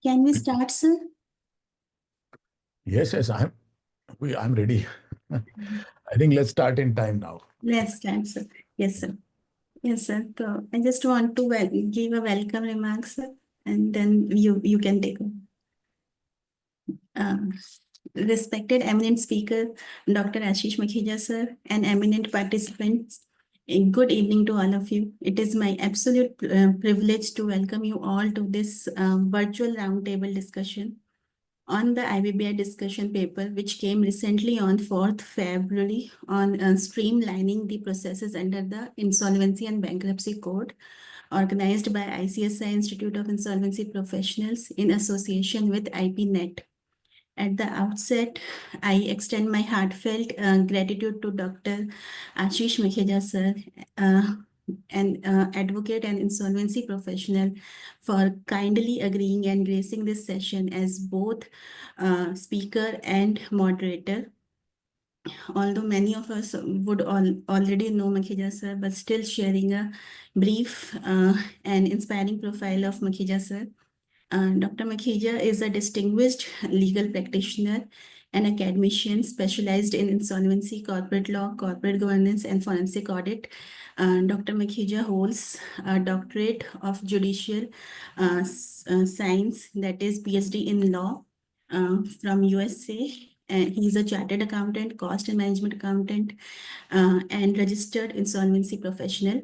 Can we start, sir? Yes, I'm ready. I think let's start in time now. Let's start, sir. Yes, sir. Yes, sir. So I just want to give a welcome remark, sir, and then you can take over. Respected eminent speaker, Dr. Ashish Makhija, sir, and eminent participants, good evening to all of you. It is my absolute privilege to welcome you all to this virtual roundtable discussion on the IBBI discussion paper, which came recently on 4th February on streamlining the processes under the Insolvency and Bankruptcy Code, organized by ICSI Institute of Insolvency Professionals in association with IPNet. At the outset, I extend my heartfelt gratitude to Dr. Ashish Makhija, sir, an advocate and insolvency professional, for kindly agreeing and gracing this session as both speaker and moderator. Although many of us would already know Makhija, sir, but still sharing a brief and inspiring profile of Makhija, sir. Dr. Makhija is a distinguished legal practitioner and academician specialized in insolvency, corporate law, corporate governance, and forensic audit. Dr. Makhija holds a doctorate of judicial science, that is PhD in law, from USA. And he's a chartered accountant, cost and management accountant, and registered insolvency professional.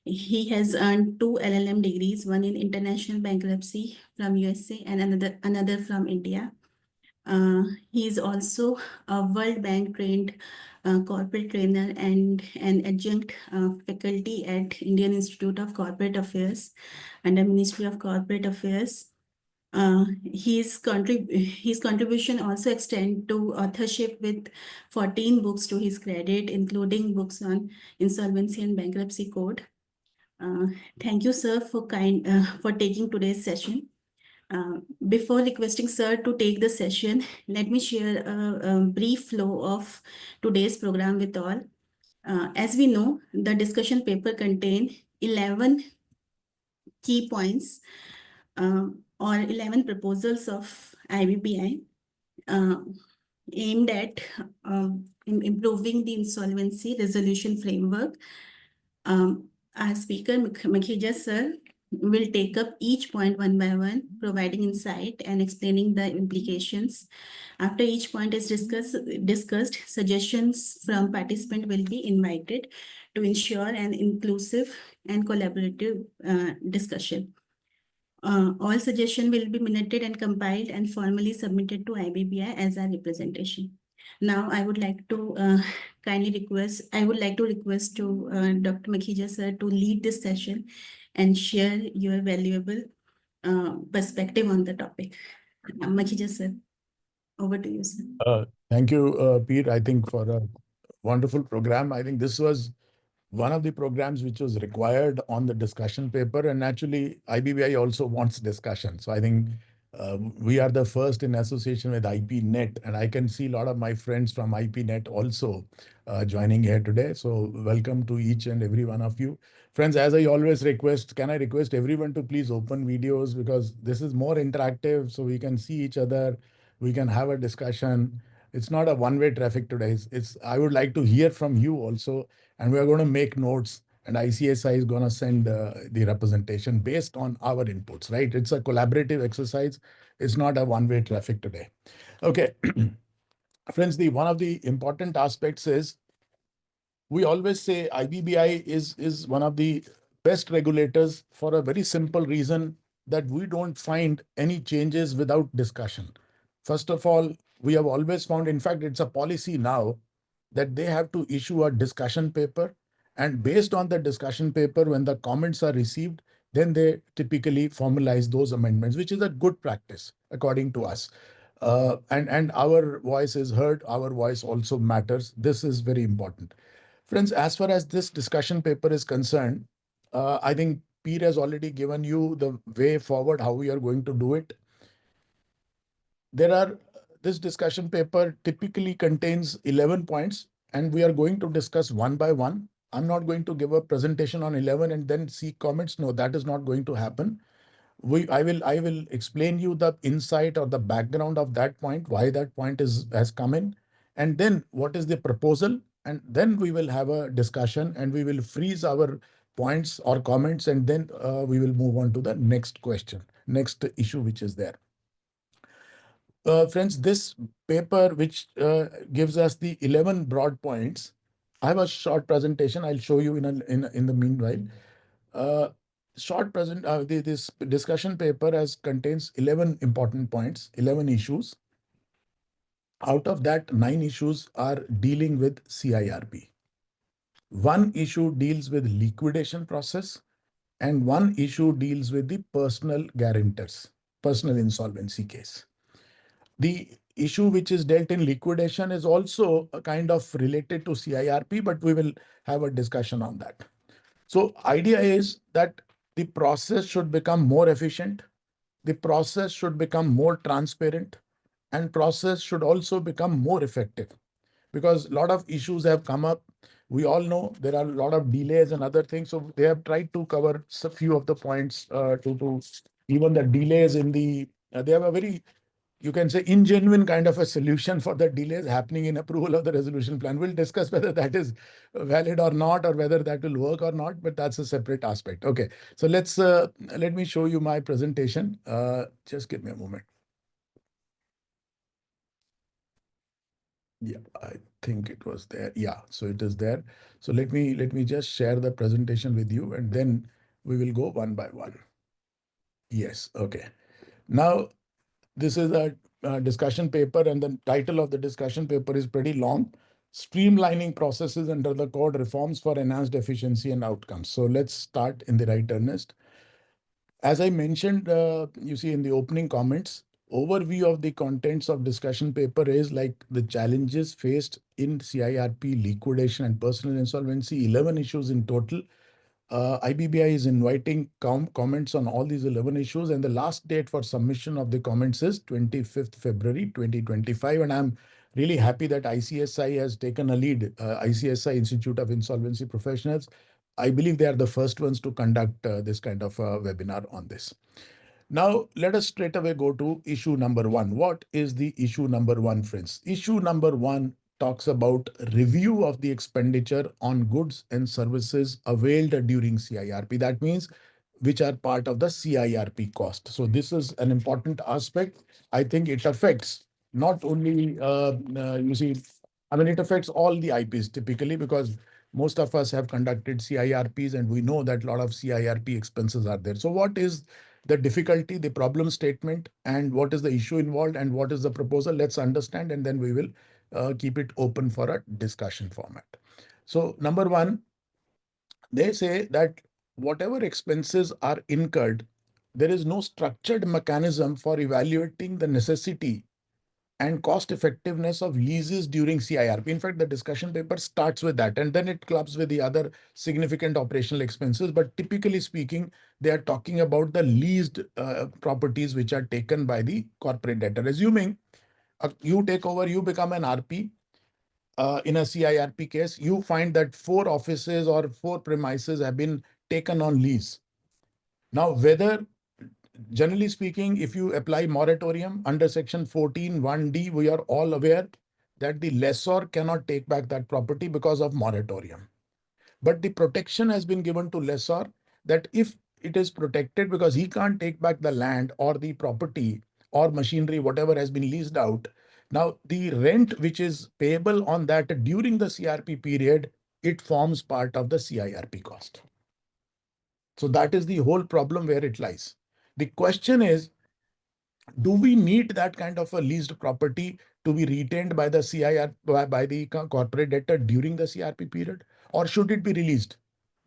He has earned 2 LLM degrees, one in international bankruptcy from USA and another from India. He is also a World Bank trained corporate trainer and an adjunct faculty at Indian Institute of Corporate Affairs under Ministry of Corporate Affairs. His contribution also extend to authorship with 14 books to his credit, including books on insolvency and bankruptcy code. Thank you, sir, for taking today's session. Before requesting Sir to take the session, let me share a brief flow of today's program with all. As we know, the discussion paper contains 11 key points or 11 proposals of IBBI aimed at improving the insolvency resolution framework. Our speaker, Makhija sir, will take up each point one by one, providing insight and explaining the implications. After each point is discussed, suggestions from participant will be invited to ensure an inclusive and collaborative discussion. All suggestions will be minuted and compiled and formally submitted to IBBI as our representation. Now, I would like to request to Dr. Makhija sir to lead this session and share your valuable perspective on the topic. Makhija sir, over to you, sir. Thank you, Pete, I think for a wonderful program. I think this was one of the programs which was required on the discussion paper, and naturally IBBI also wants discussion. So I think we are the first in association with IPNet, and I can see a lot of my friends from IPNet also joining here today. So welcome to each and every one of you. Friends, as I always request, can I request everyone to please open videos, because this is more interactive, so we can see each other, we can have a discussion. It's not a one-way traffic today. I would like to hear from you also, and we are going to make notes, and ICSI is going to send the representation based on our inputs, right? It's a collaborative exercise. It's not a one-way traffic today. Okay. Friends, one of the important aspects is we always say IBBI is one of the best regulators for a very simple reason, that we don't find any changes without discussion. First of all, we have always found, in fact, it's a policy now, that they have to issue a discussion paper. And based on the discussion paper, when the comments are received, then they typically formalize those amendments, which is a good practice, according to us. And our voice is heard. Our voice also matters. This is very important. Friends, as far as this discussion paper is concerned, I think Peter has already given you the way forward, how we are going to do it. This discussion paper typically contains 11 points, and we are going to discuss one by one. I'm not going to give a presentation on 11 and then see comments. No, that is not going to happen. I will explain you the insight or the background of that point, why that point has come in, and then what is the proposal, and then we will have a discussion, and we will freeze our points or comments, and then we will move on to the next question, next issue which is there. Friends, this paper which gives us the 11 broad points, I have a short presentation. I'll show you in the meanwhile. This discussion paper contains 11 important points, 11 issues. Out of that, 9 issues are dealing with CIRP. One issue deals with liquidation process, and one issue deals with the personal guarantors, personal insolvency case. The issue which is dealt in liquidation is also a kind of related to CIRP, but we will have a discussion on that. So idea is that the process should become more efficient, the process should become more transparent, and process should also become more effective, because a lot of issues have come up. We all know there are a lot of delays and other things. So they have tried to cover a few of the points to even the delays in they have a very, you can say, ingenuine kind of a solution for the delays happening in approval of the resolution plan. We'll discuss whether that is valid or not, or whether that will work or not, but that's a separate aspect. Okay, so let me show you my presentation. Just give me a moment. Yeah, I think it was there. Yeah, so it is there. So let me just share the presentation with you, and then we will go one by one. Yes, okay. Now, this is a discussion paper, and the title of the discussion paper is pretty long: Streamlining Processes Under the Code, Reforms for Enhanced Efficiency and Outcomes. So let's start in the right earnest. As I mentioned, you see in the opening comments, overview of the contents of discussion paper is like the challenges faced in CIRP, liquidation and personal insolvency, 11 issues in total. IBBI is inviting comments on all these 11 issues, and the last date for submission of the comments is 25th February 2025. And I'm really happy that ICSI has taken a lead, ICSI Institute of Insolvency Professionals. I believe they are the first ones to conduct this kind of a webinar on this. Now, let us straight away go to issue number one. What is the issue number one, friends? Issue number one talks about review of the expenditure on goods and services availed during CIRP. That means which are part of the CIRP cost. So this is an important aspect. I think it affects not only, you see, I mean, it affects all the IPs typically, because most of us have conducted CIRPs and we know that a lot of CIRP expenses are there. So what is the difficulty, the problem statement, and what is the issue involved, and what is the proposal? Let's understand, and then we will keep it open for a discussion format. So number one, they say that whatever expenses are incurred, there is no structured mechanism for evaluating the necessity and cost effectiveness of leases during CIRP. In fact, the discussion paper starts with that, and then it clubs with the other significant operational expenses. But typically speaking, they are talking about the leased properties which are taken by the corporate debtor. Assuming you take over, you become an RP. In a CIRP case, you find that 4 offices or 4 premises have been taken on lease. Now, whether generally speaking, if you apply moratorium under section 14(1)(d), we are all aware that the lessor cannot take back that property because of moratorium. But the protection has been given to lessor that if it is protected because he can't take back the land or the property or machinery, whatever has been leased out, now the rent which is payable on that during the CRP period, it forms part of the CIRP cost. So that is the whole problem where it lies. The question is, do we need that kind of a leased property to be retained by the CIR, by the corporate debtor during the CRP period, or should it be released?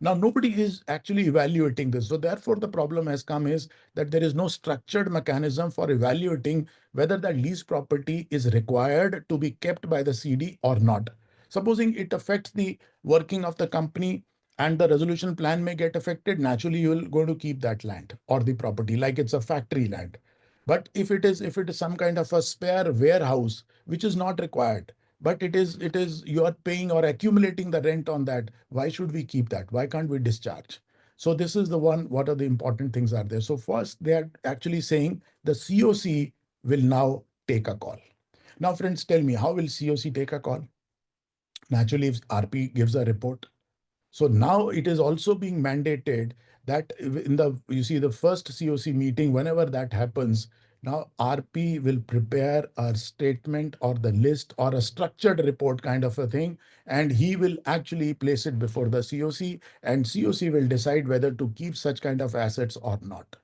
Now, nobody is actually evaluating this. So therefore, the problem has come is that there is no structured mechanism for evaluating whether that lease property is required to be kept by the CD or not. Supposing it affects the working of the company and the resolution plan may get affected, naturally you will go to keep that land or the property like it's a factory land. But if it is some kind of a spare warehouse which is not required, but it is you are paying or accumulating the rent on that, why should we keep that? Why can't we discharge? So this is the one, what are the important things are there? So first, they are actually saying the COC will now take a call. Now, friends, tell me, how will COC take a call? Naturally, if RP gives a report. So now it is also being mandated that in the, you see, the first COC meeting, whenever that happens, now RP will prepare a statement or the list or a structured report kind of a thing, and he will actually place it before the COC, and COC will decide whether to keep such kind of assets or not.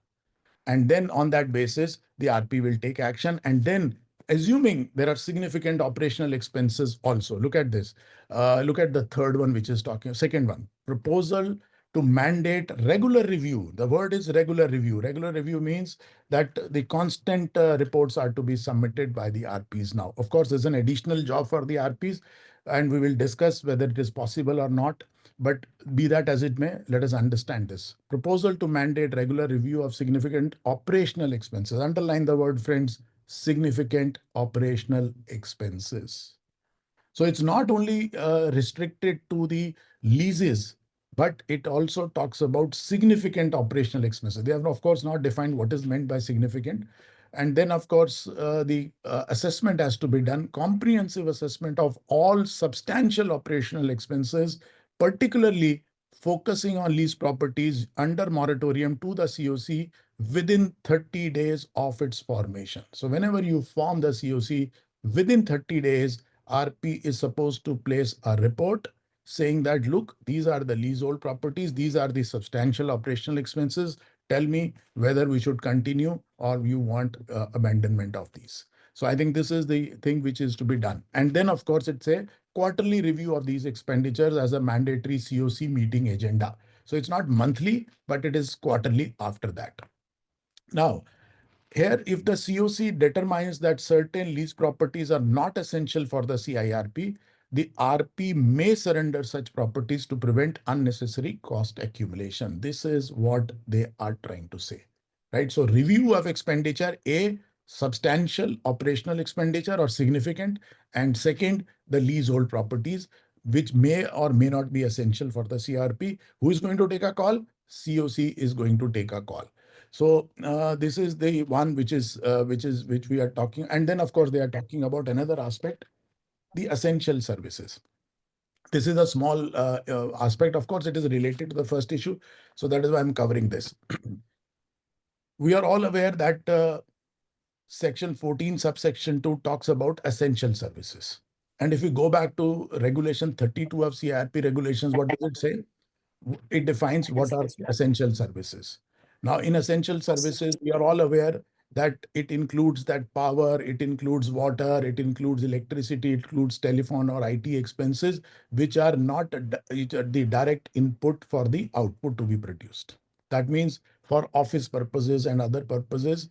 And then on that basis, the RP will take action. And then, assuming there are significant operational expenses also, look at this. Look at the third one, which is talking, second one, proposal to mandate regular review. The word is regular review. Regular review means that the constant reports are to be submitted by the RPs now. Of course, there's an additional job for the RPs, and we will discuss whether it is possible or not. But be that as it may, let us understand this. Proposal to mandate regular review of significant operational expenses. Underline the word, friends, significant operational expenses. So it's not only restricted to the leases, but it also talks about significant operational expenses. They have, of course, not defined what is meant by significant. And then, of course, the assessment has to be done, comprehensive assessment of all substantial operational expenses, particularly focusing on lease properties under moratorium to the COC within 30 days of its formation. So whenever you form the COC, within 30 days, RP is supposed to place a report saying that, look, these are the leasehold properties, these are the substantial operational expenses. Tell me whether we should continue or you want abandonment of these. So I think this is the thing which is to be done. And then, of course, it's a quarterly review of these expenditures as a mandatory COC meeting agenda. So it's not monthly, but it is quarterly after that. Now, here, if the COC determines that certain lease properties are not essential for the CIRP, the RP may surrender such properties to prevent unnecessary cost accumulation. This is what they are trying to say, right? So review of expenditure, A, substantial operational expenditure or significant, and second, the leasehold properties, which may or may not be essential for the CRP. Who is going to take a call? COC is going to take a call. So this is the one which we are talking, and then of course they are talking about another aspect, the essential services. This is a small aspect. Of course, it is related to the first issue, so that is why I'm covering this. We are all aware that Section 14, subsection 2 talks about essential services. And if we go back to Regulation 32 of CIRP regulations, what does it say? It defines what are essential services. Now, in essential services, we are all aware that it includes that power, it includes water, it includes electricity, it includes telephone or IT expenses, which are not the direct input for the output to be produced. That means for office purposes and other purposes,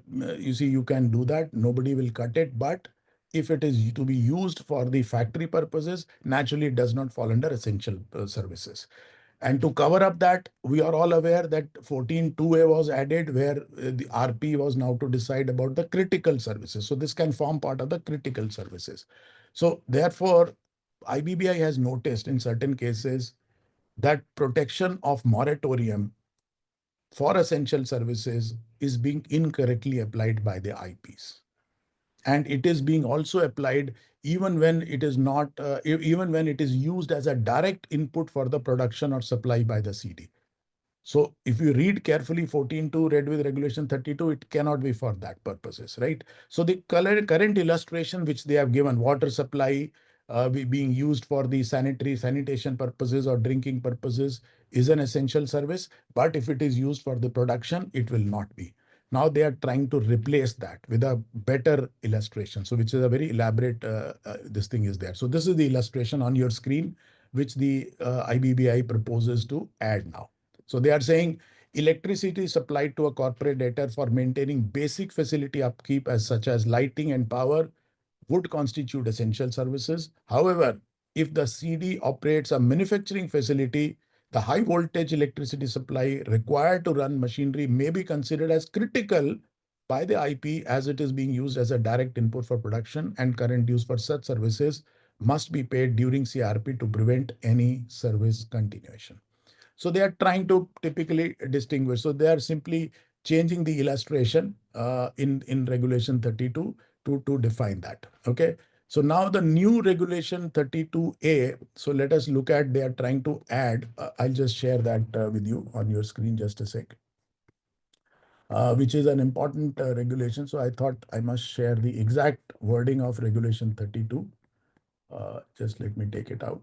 you see, you can do that. Nobody will cut it. But if it is to be used for the factory purposes, naturally it does not fall under essential services. And to cover up that, we are all aware that 14(2)(a) was added, where the RP was now to decide about the critical services. So this can form part of the critical services. So therefore, IBBI has noticed in certain cases that protection of moratorium for essential services is being incorrectly applied by the IPs. And it is being also applied even when it is not, even when it is used as a direct input for the production or supply by the CD. So if you read carefully 14(2) read with Regulation 32, it cannot be for that purposes, right? So the current illustration which they have given, water supply being used for the sanitation purposes or drinking purposes, is an essential service. But if it is used for the production, it will not be. Now they are trying to replace that with a better illustration. So which is a very elaborate, this thing is there. So this is the illustration on your screen, which the IBBI proposes to add now. So they are saying electricity supplied to a corporate debtor for maintaining basic facility upkeep as such as lighting and power would constitute essential services. However, if the CD operates a manufacturing facility, the high voltage electricity supply required to run machinery may be considered as critical by the IP, as it is being used as a direct input for production, and current use for such services must be paid during CRP to prevent any service continuation. So they are trying to typically distinguish. So they are simply changing the illustration in Regulation 32 to define that. Okay. So now the new Regulation 32A. So let us look at, they are trying to add, I'll just share that with you on your screen just a sec. Which is an important regulation. So I thought I must share the exact wording of Regulation 32. Just let me take it out.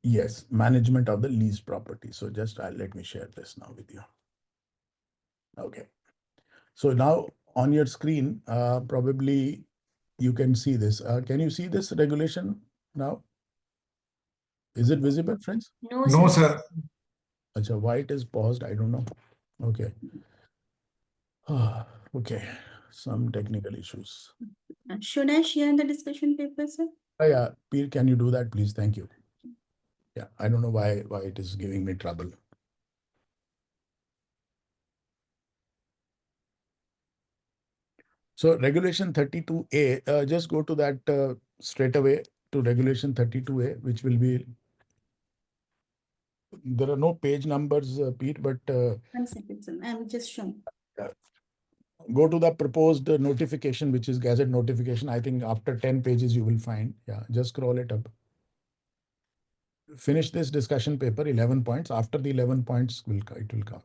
Yes, management of the leased property. So just let me share this now with you. Okay. So now on your screen, probably you can see this. Can you see this regulation now? Is it visible, friends? No, sir. Achha, why it is paused? I don't know. Okay. Okay. Some technical issues. Should I share the discussion paper, sir? Yeah, Peer, can you do that, please? Thank you. Yeah, I don't know why it is giving me trouble. So Regulation 32A, just go to that straight away to Regulation 32A, which will be, there are no page numbers, Pete, but 1 second, sir. I'm just showing. go to the proposed notification, which is Gazette notification. I think after 10 pages you will find. Yeah, just scroll it up. Finish this discussion paper, 11 points. After the 11 points, it will come.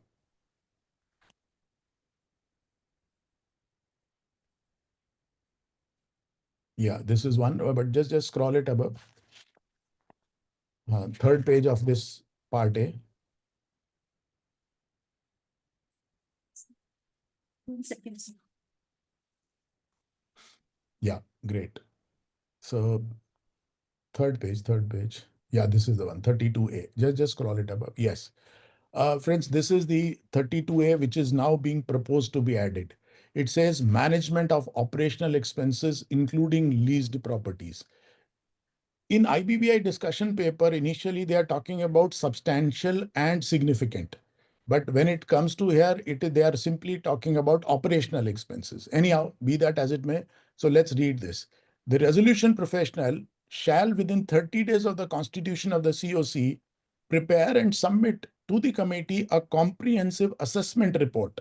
Yeah, this is one, but just scroll it above. Third page of this part A. 1 second, sir. Yeah, great. So third page. Yeah, this is the one, 32A. Just scroll it above. Yes. Friends, this is the 32A, which is now being proposed to be added. It says management of operational expenses, including leased properties. In IBBI discussion paper, initially they are talking about substantial and significant. But when it comes to here, they are simply talking about operational expenses. Anyhow, be that as it may. So let's read this. The resolution professional shall, within 30 days of the constitution of the COC, prepare and submit to the committee a comprehensive assessment report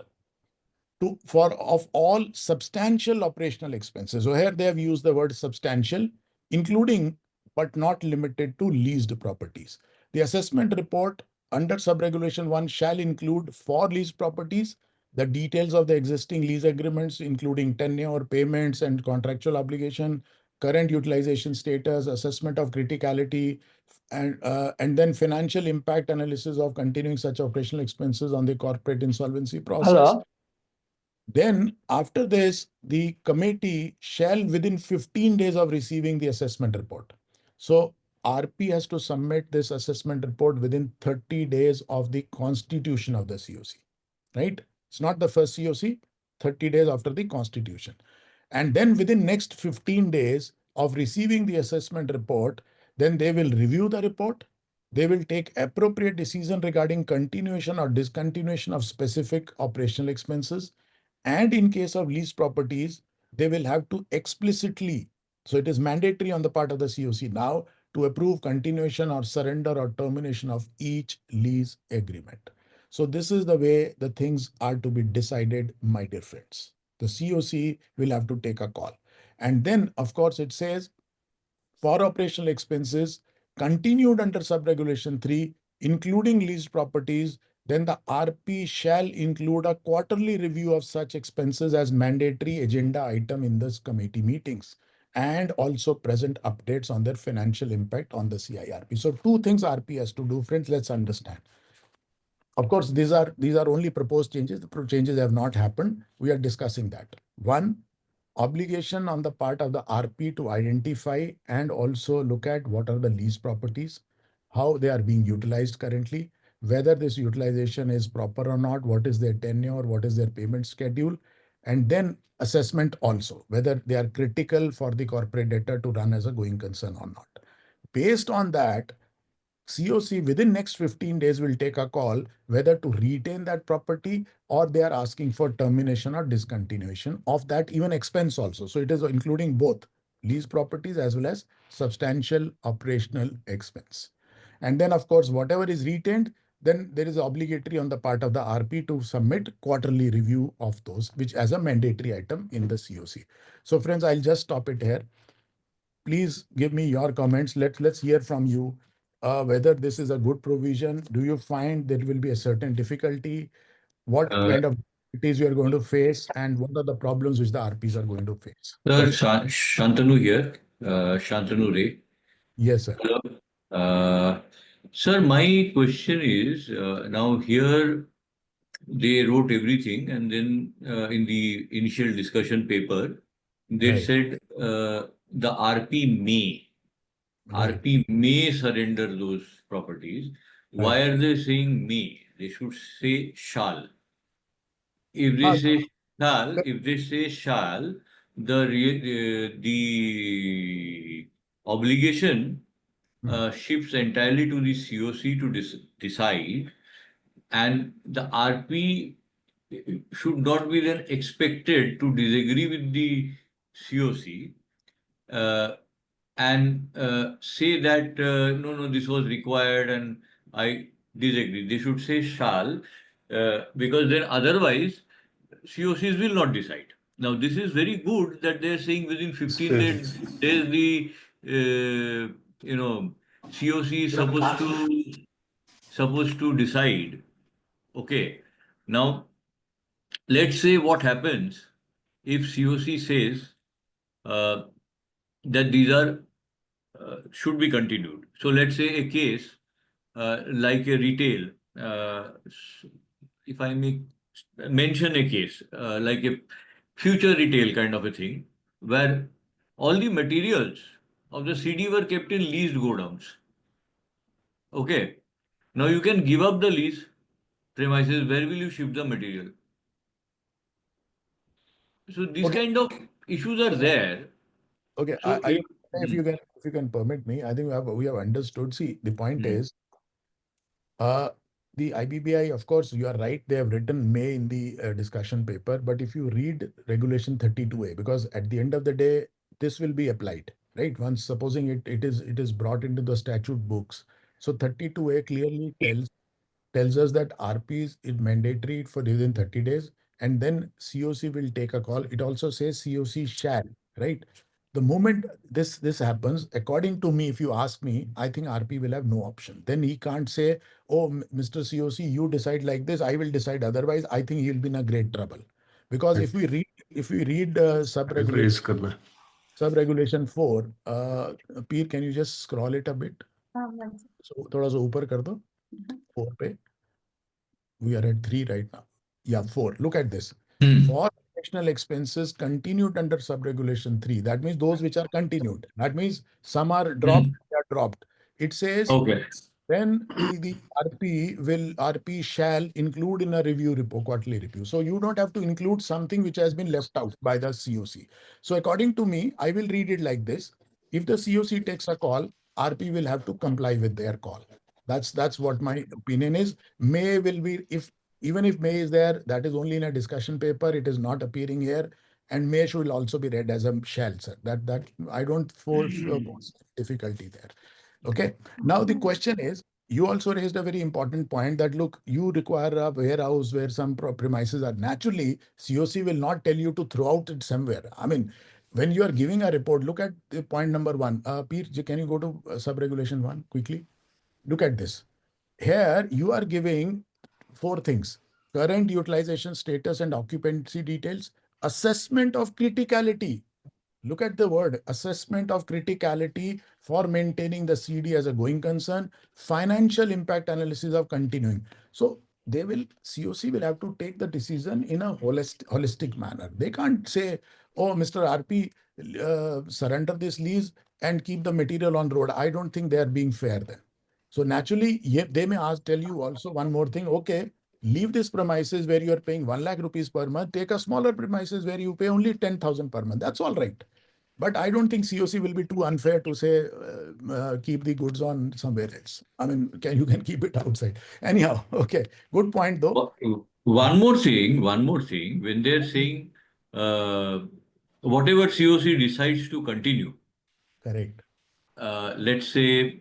of all substantial operational expenses. So here they have used the word substantial, including but not limited to leased properties. The assessment report under subregulation 1 shall include for leased properties the details of the existing lease agreements, including tenure, payments, and contractual obligation, current utilization status, assessment of criticality, and then financial impact analysis of continuing such operational expenses on the corporate insolvency process. Hello. Then after this, the committee shall, within 15 days of receiving the assessment report. So RP has to submit this assessment report within 30 days of the constitution of the COC, right? It's not the first COC, 30 days after the constitution. And then within next 15 days of receiving the assessment report, then they will review the report. They will take appropriate decision regarding continuation or discontinuation of specific operational expenses. And in case of leased properties, they will have to explicitly, so it is mandatory on the part of the COC now to approve continuation or surrender or termination of each lease agreement. So this is the way the things are to be decided, my dear friends. The COC will have to take a call. And then, of course, it says for operational expenses continued under subregulation 3, including leased properties, then the RP shall include a quarterly review of such expenses as mandatory agenda item in this committee meetings, and also present updates on their financial impact on the CIRP. So two things RP has to do, friends. Let's understand. Of course, these are only proposed changes. The changes have not happened. We are discussing that. One, obligation on the part of the RP to identify and also look at what are the lease properties, how they are being utilized currently, whether this utilization is proper or not, what is their tenure, what is their payment schedule, and then assessment also, whether they are critical for the corporate debtor to run as a going concern or not. Based on that, COC within next 15 days will take a call whether to retain that property or they are asking for termination or discontinuation of that, even expense also. So it is including both lease properties as well as substantial operational expense. And then, of course, whatever is retained, then there is obligatory on the part of the RP to submit quarterly review of those, which as a mandatory item in the COC. So friends, I'll just stop it here. Please give me your comments. Let's hear from you. Whether this is a good provision, do you find there will be a certain difficulty? What kind of difficulties you are going to face, and what are the problems which the RPs are going to face? Sir, Shantanu here. Shantanu Ray. Yes, sir. Hello. Uh, Sir, my question is now here they wrote everything, and then in the initial discussion paper, they Right. said the Right. RP may surrender those properties. Why Right. are they saying may? They should say shall. If they Ah, say shall, the obligation shifts entirely to the COC to decide, and the RP should not be then expected to disagree with the COC and say that no, this was required and I disagree. They should say shall, because then otherwise COCs will not decide. Now, this is very good that they're saying within 15 days the COC is supposed to decide. Okay. Now, let's say what happens if COC says that these are should be continued. So let's say a case like a retail, if I may mention a case like a future retail kind of a thing, where all the materials of the CD were kept in leased godowns. Okay. Now you can give up the lease premises. Where will you ship the material? So these Okay. kind of issues are there. Okay, So I if Hmm. you can permit me, I think we have understood. See, the point Hmm. is, uh, the IBBI, of course, you are right. They have written May in the discussion paper, but if you read Regulation 32A, because at the end of the day, this will be applied, right? Once supposing it is brought into the statute books. So 32A clearly tells us that RP is mandatory for within 30 days, and then COC will take a call. It also says COC shall, right? The moment this happens, according to me, if you ask me, I think RP will have no option. Then he can't say, "Oh, Mr. COC, you decide like this. I will decide otherwise." I think he'll be in a great trouble, because if we read Rephrase करना है. sub-regulation 4, Peer, can you just scroll it a bit? So थोड़ा सा ऊपर कर दो 4 पे. We are at 3 right now. Yeah, 4. Look at this. Hmm. For operational expenses continued under sub-regulation 3, that means those which are continued. That means some are dropped, they are dropped. It says Okay. then the RP shall include in a review report, quarterly review. So you don't have to include something which has been left out by the COC. So according to me, I will read it like this. If the COC takes a call, RP will have to comply with their call. That's what my opinion is. May will be, if even if May is there, that is only in a discussion paper. It is not appearing here. And May should also be read as a shall, sir. That I don't force difficulty there. Okay. Now the question is, you also raised a very important point that look, you require a warehouse where some premises are. Naturally, COC will not tell you to throw out it somewhere. I mean, when you are giving a report, look at the point number 1. Peer, can you go to sub-regulation 1 quickly? Look at this. Here you are giving 4 things: current utilization status and occupancy details, assessment of criticality. Look at the word assessment of criticality for maintaining the CD as a going concern, financial impact analysis of continuing. So COC will have to take the decision in a holistic manner. They can't say, "Oh, Mr. RP, surrender this lease and keep the material on road." I don't think they are being fair then. So naturally, they may tell you also one more thing. Okay, leave this premises where you are paying 1 lakh rupees per month. Take a smaller premises where you pay only 10,000 per month. That's all right. But I don't think COC will be too unfair to say keep the goods on somewhere else. I mean, you can keep it outside. Anyhow, okay, good point though. One more thing, when they're saying uh, whatever COC decides to continue, Correct. let's say,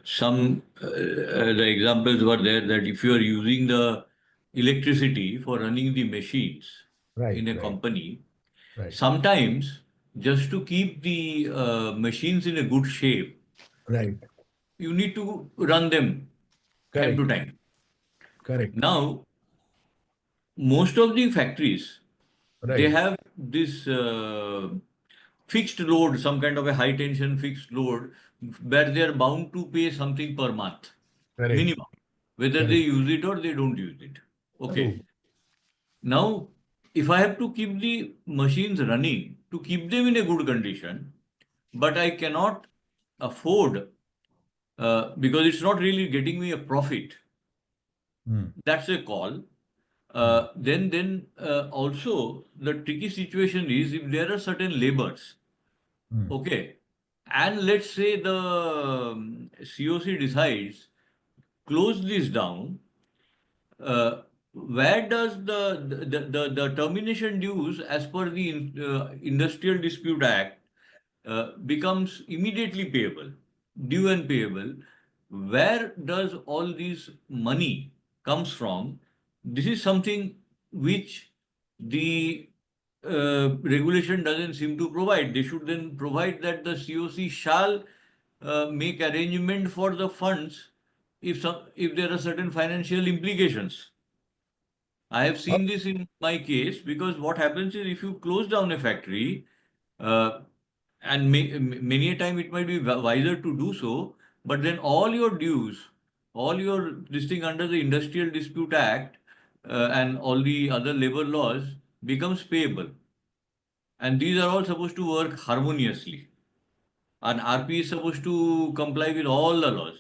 some the examples were there that if you are using the electricity for running the machines Right, in a right, company, right, sometimes just to keep the machines in a good shape, right. you need to run them time to Correct, time. correct. Now, most of the factories, they Right, have this fixed load, some kind of a high tension fixed load, where they are bound to pay something per month, correct, minimum, whether they correct. use it or they don't use it. Okay. True. Now, if I have to keep the machines running, to keep them in a good condition, but I cannot afford because it's not really getting me a profit. Hmm, That's a call. hmm, Then also the tricky situation is if there are certain labors, hmm, okay, and let's say the COC decides close this down, where does the termination dues as per the Industrial Dispute Act becomes immediately payable, due and payable. Where does all this money comes from? This is something which the regulation doesn't seem to provide. They should then provide that the COC shall make arrangement for the funds if there are certain financial implications. I have Oh, seen this in my case because what happens is if you close down a factory, uh, and many a time it might be wiser to do so, but then all your dues, all your this thing under the Industrial Dispute Act and all the other labor laws becomes payable, and these are all supposed to work harmoniously, and RP is supposed to comply with all the laws.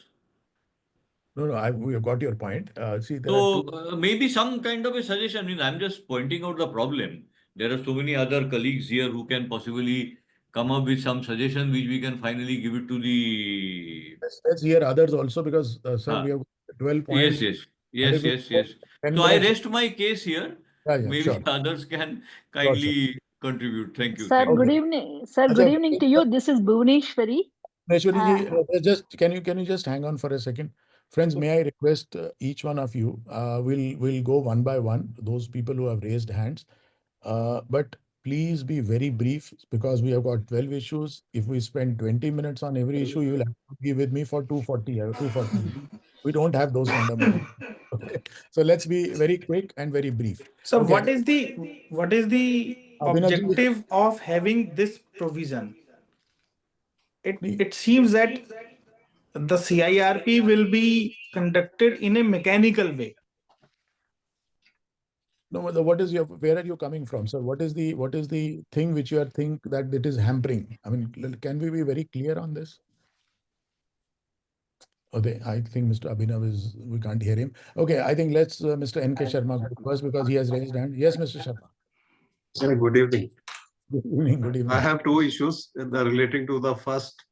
no, no, we have got your point. See, there are So two. maybe some kind of a suggestion. I mean, I'm just pointing out the problem There are so many other colleagues here who can possibly come up with some suggestion which we can finally give it to the. Let's hear others also because, sir, Ah, we have 12 yes, points. yes, And yes, if we yes, go yes. 10 So I minutes, rest my case here. yeah, Maybe sure. others can Sure, sure. kindly contribute. Thank you. Sir, Thank good you. evening. Sir, good Acha, evening to you. This is Bhuvneshwari. Maheshwari ji, Uh, just can you just hang on for a second? Friends, may I request each one of you, we'll go one by one, those people who have raised hands. But please be very brief because we have got 12 issues. If we spend 20 minutes on every issue, you will have to be with me for 240 or 240. We don't have those kind of money. Okay. So let's be very quick and very brief. So Okay. what is the Abhinav ji, objective of having this provision? Nee. It seems that the CIRP will be conducted in a mechanical way. No, what is your, where are you coming from, sir? What is the thing which you are think that it is hampering? I mean, can we be very clear on this? Okay, I think Mr. Abhinav is, we can't hear him. Okay, I think let's Mr. N.K. Sharma go first because he has raised hand. Yes, Mr. Sharma. Sir, good evening. Good evening, good evening. I have two issues relating to the first,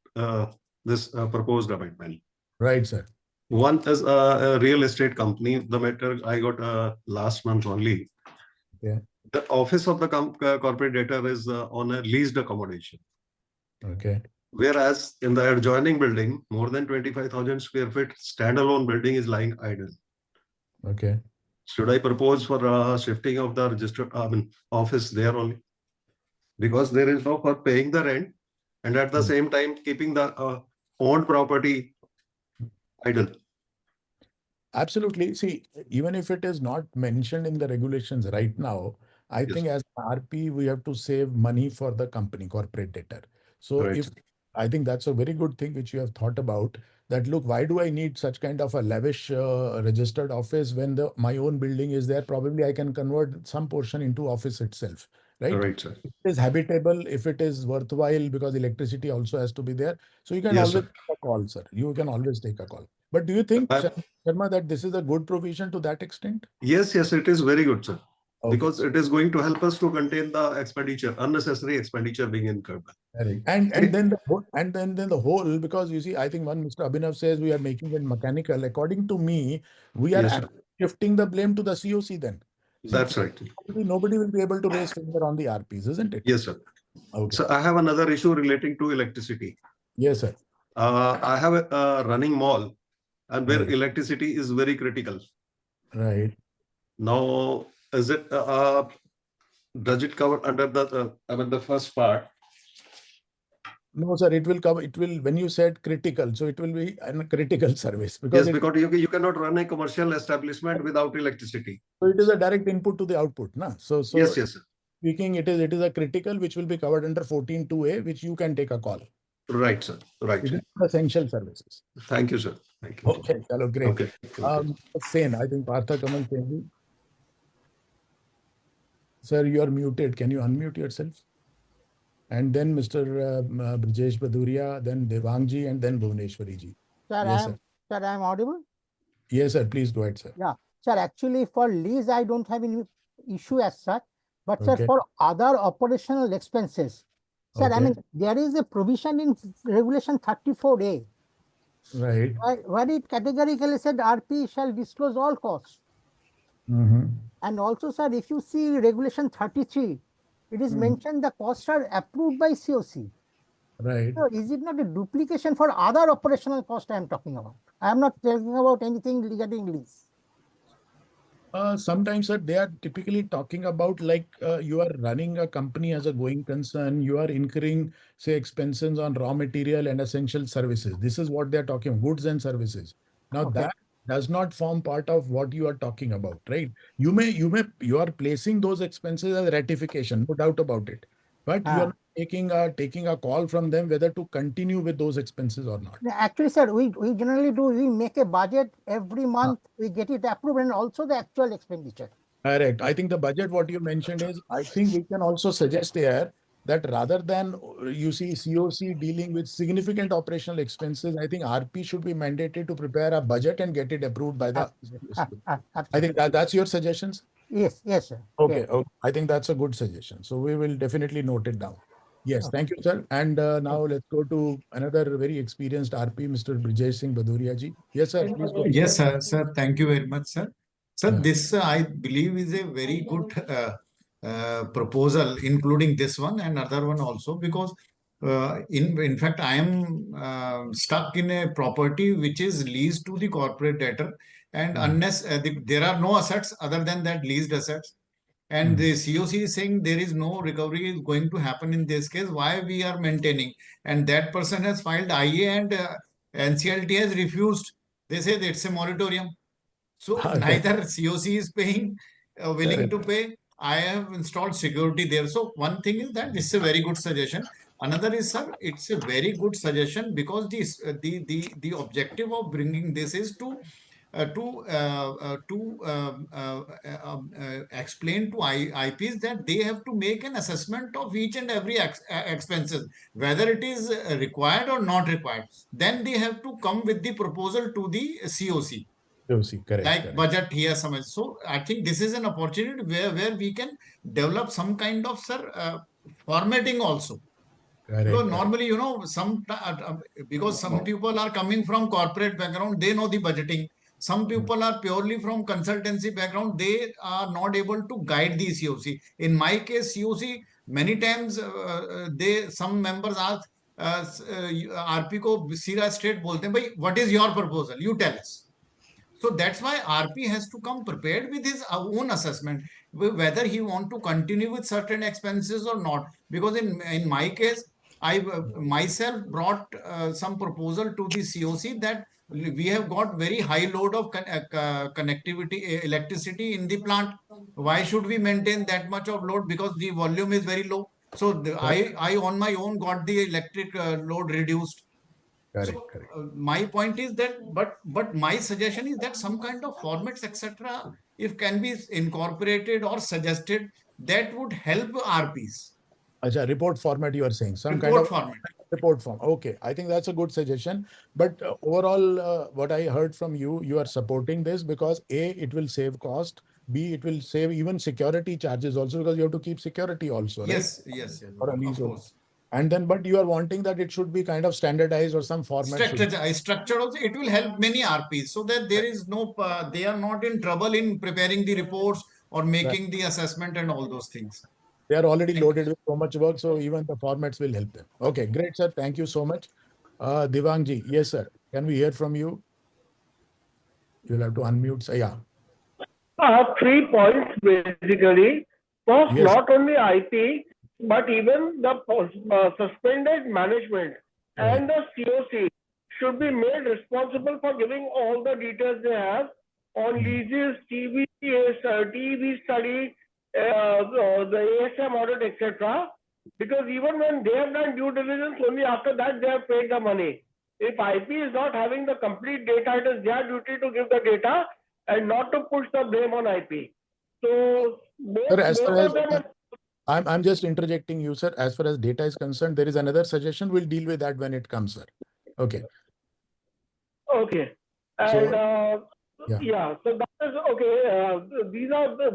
this proposed amendment. Right, sir. One is a real estate company. The matter I got last month only. Yeah. The office of the corporate data is on a leased accommodation. Okay. Whereas in the adjoining building, more than 25,000 square feet standalone building is lying idle. Okay. Should I propose for shifting of the registered office there only? Because there is no for paying the rent and at the same time keeping the owned property idle. Absolutely. See, even if it is not mentioned in the regulations right now, I Yes. think as RP, we have to save money for the company, corporate debtor. So Right. if I think that's a very good thing which you have thought about that, look, why do I need such kind of a lavish registered office when my own building is there? Probably I can convert some portion into office itself, right? Right, sir. If it is habitable, if it is worthwhile, because electricity also has to be there. So you can Yes, always sir. take a call, sir. You can always take a call. But do you think, Sharma, that this is a good provision to that extent? Yes, it is very good, sir. Okay. Because it is going to help us to contain the expenditure, unnecessary expenditure being incurred. Correct. And then the whole, because you see, I think one Mr. Abhinav says we are making it mechanical. According to me, we are Yes, sir. shifting the blame to the COC then. See, That's right. nobody will be able to raise finger on the RPs, isn't it? Yes, sir. Okay. So I have another issue relating to electricity. Yes, sir. I have a running mall and where Right. electricity is very critical. Right. Now, is it does it cover under the the first part? No, sir, it will cover, it will, when you said critical, so it will be a critical service because Yes, because you cannot run a commercial establishment without electricity. so it is a direct input to the output, na? So Yes, sir. speaking, it is a critical which will be covered under 14(2)(a), which you can take a call. Right, sir. Right. It is essential services. Thank you, sir. Thank you. Okay, hello, great. Okay. Sen, I think Partha Kamal Sen. Sir, you are muted. Can you unmute yourself? And then Mr. Brijesh Baduria, then Devangji, and then Bhuvneshwari ji. Sir, Yes, I am audible? Yes, sir. Please go ahead, sir. Yeah. Sir, actually for lease, I don't have any issue as such. But sir, Okay. for other operational expenses, sir, I Okay. mean, there is a provision in regulation 34A, Right. where it categorically said RP shall disclose all costs. Mm-hmm. And also, sir, if you see regulation 33, it is mentioned the costs are approved by COC. Right. So is it not a duplication for other operational costs I am talking about? I am not talking about anything regarding lease. Sometimes, sir, they are typically talking about like you are running a company as a going concern, you are incurring, say, expenses on raw material and essential services. This is what they are talking about, goods and services. Now, Okay. that does not form part of what you are talking about, right? You are placing those expenses as ratification, no doubt about it. But you are taking a call from them whether to continue with those expenses or not. Actually, sir, we generally do, we make a budget every month, we get it approved and also the actual expenditure. Correct. I think the budget, what you mentioned is, I think we can also suggest here that rather than you see COC dealing with significant operational expenses, I think RP should be mandated to prepare a budget and get it approved by the COC. I think that's your suggestions. Yes, yes, sir. Okay, Yes. okay. I think that's a good suggestion. So we will definitely note it down. Yes, Okay. thank you, sir. And now let's go to another very experienced RP, Mr. Brijesh Singh Baduria ji. Yes, sir. Please go. Yes, sir. Thank you very much, sir. Sir, Yeah. this I believe is a very good proposal, including this one and other one also, because in fact I am stuck in a property which is leased to the corporate debtor, and unless there are no assets other than that leased assets, and the COC is saying there is no recovery is going to happen in this case, why we are maintaining? And that person has filed IA and NCLT has refused. They say that it's a moratorium. So neither COC is paying, willing to pay. I have installed security there. So one thing is that this is a very good suggestion. Another is, sir, it's a very good suggestion because this the objective of bringing this is to explain to IPs that they have to make an assessment of each and every expenses, whether it is required or not required. Then they have to come with the proposal to the COC. Correct, Like correct. budget here, some. So I think this is an opportunity where we can develop some kind of, sir, formatting also. Correct, Because correct. normally, because some people are coming from corporate background, they know the budgeting. Some people are purely from consultancy background, they are not able to guide the COC. In my case, COC, many times some members ask, RP को सीधा straight बोलते हैं, भाई, what is your proposal? You tell us. So that's why RP has to come prepared with his own assessment, whether he want to continue with certain expenses or not. Because in my case, I myself brought some proposal to the COC that we have got very high load of connectivity, electricity in the plant. Why should we maintain that much of load? Because the volume is very low. So I on my own got the electric load reduced. Correct, So correct. my point is that, but my suggestion is that some kind of formats, etc., if can be incorporated or suggested, that would help RPs. Acha, report format you are saying. Some kind Report of format. report form. Okay, I think that's a good suggestion. But overall, what I heard from you, you are supporting this because A, it will save cost. B, it will save even security charges also because you have to keep security also, right? Yes, For a of leasehold. course. And then, but you are wanting that it should be kind of standardized or some format should Structured also, it will help many RPs so that there is no, they are not in trouble in preparing the reports or making the assessment and all those things. they are already loaded with so much work, so even the formats will help them. Okay, great, sir. Thank you so much. Divangji, yes, sir. Can we hear from you? You'll have to unmute. Yeah. I have 3 points basically. First, Yes. not only IT, but even the suspended management and the COC should be made responsible for giving all the details they have on leases, TV study, the ASM audit, etc. Because even when they have done due diligence, only after that they have paid the money. If IP is not having the complete data, it is their duty to give the data and not to push the blame on IP. So Sir, as both far of as them are I'm just interjecting you, sir. As far as data is concerned, there is another suggestion. We'll deal with that when it comes, sir. Okay. okay. And So, yeah, so that is okay.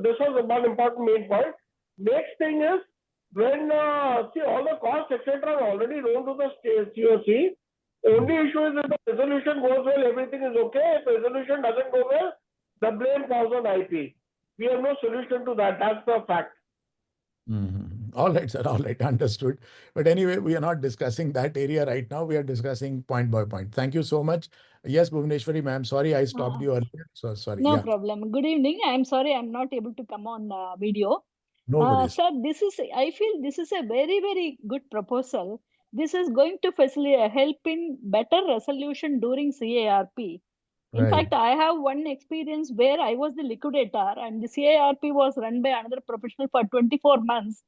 This was one important main point. Next thing is when see all the costs etc. are already known to the COC. Only issue is if the resolution goes well, everything is okay. If resolution doesn't go well, the blame falls on IP. We have no solution to that. That's the fact. All right, sir. All right. Understood. But anyway, we are not discussing that area right now. We are discussing point by point. Thank you so much. Yes, Bhuvaneshwari, ma'am. Sorry, I stopped you earlier. So sorry. No Yeah. problem. Good evening. I'm sorry I'm not able to come on video. No worries. Sir, I feel this is a very, very good proposal. This is going to facilitate help in better resolution during CARP. In Right. fact, I have one experience where I was the liquidator and the CARP was run by another professional for 24 months.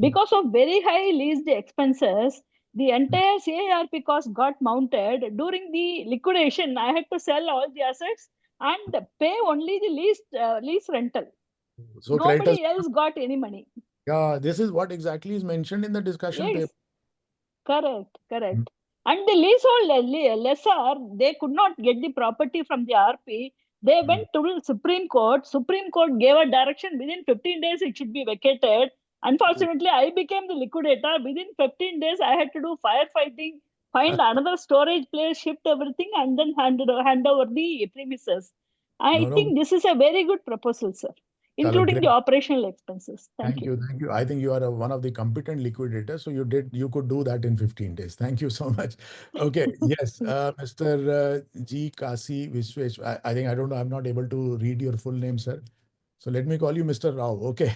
Because of very high leased expenses, the entire CARP cost got mounted. During the liquidation, I had to sell all the assets and pay only the lease rental. So creditors, Nobody else got any money. yeah, this is what exactly is mentioned in the discussion Yes, paper. correct. And the leasehold lessor, they could not get the property from the RP. They went to the Supreme Court. Supreme Court gave a direction within 15 days it should be vacated. Unfortunately, I became the liquidator. Within 15 days, I had to do firefighting, find another storage place, shift everything, and then hand over the premises. I No, no. think this is a very good proposal, sir, including the operational expenses. Thank you. Thank you. I think you are one of the competent liquidators, so you could do that in 15 days. Thank you so much. Okay, yes, Mr. G. Kasi Viswesh. I think I don't know. I'm not able to read your full name, sir. So let me call you Mr. Rao. Okay.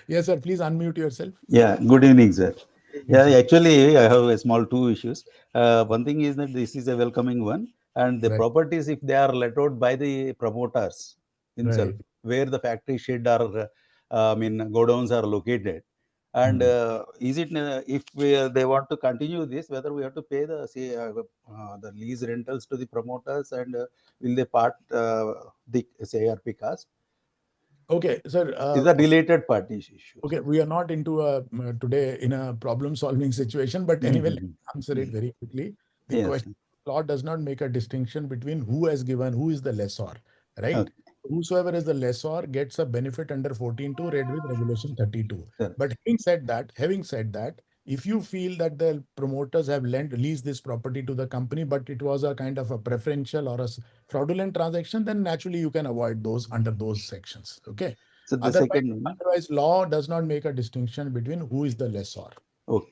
Yes, sir. Please unmute yourself. Yeah. Good evening, sir. Yeah, sir. actually, I have a small two issues. One thing is that this is a welcoming one, and the Right. properties, if they are let out by the promoters himself, Right. where the factory shed or godowns are located, and is it if they want to continue this, whether we have to pay the the lease rentals to the promoters, and will they part the ARP cost? Okay, sir. Is a related party issue. Okay, we are not into today in a problem-solving situation, but anyway, let me answer it very quickly. The Yes. question law does not make a distinction between who has given, who is the lessor, right? Okay. Whosoever is the lessor gets a benefit under 14.2 read with regulation 32. Sure. But having said that, if you feel that the promoters have leased this property to the company, but it was a kind of a preferential or a fraudulent transaction, then naturally you can avoid those under those sections. Okay. So the second one. Otherwise, law does not make a distinction between who is the lessor. Okay.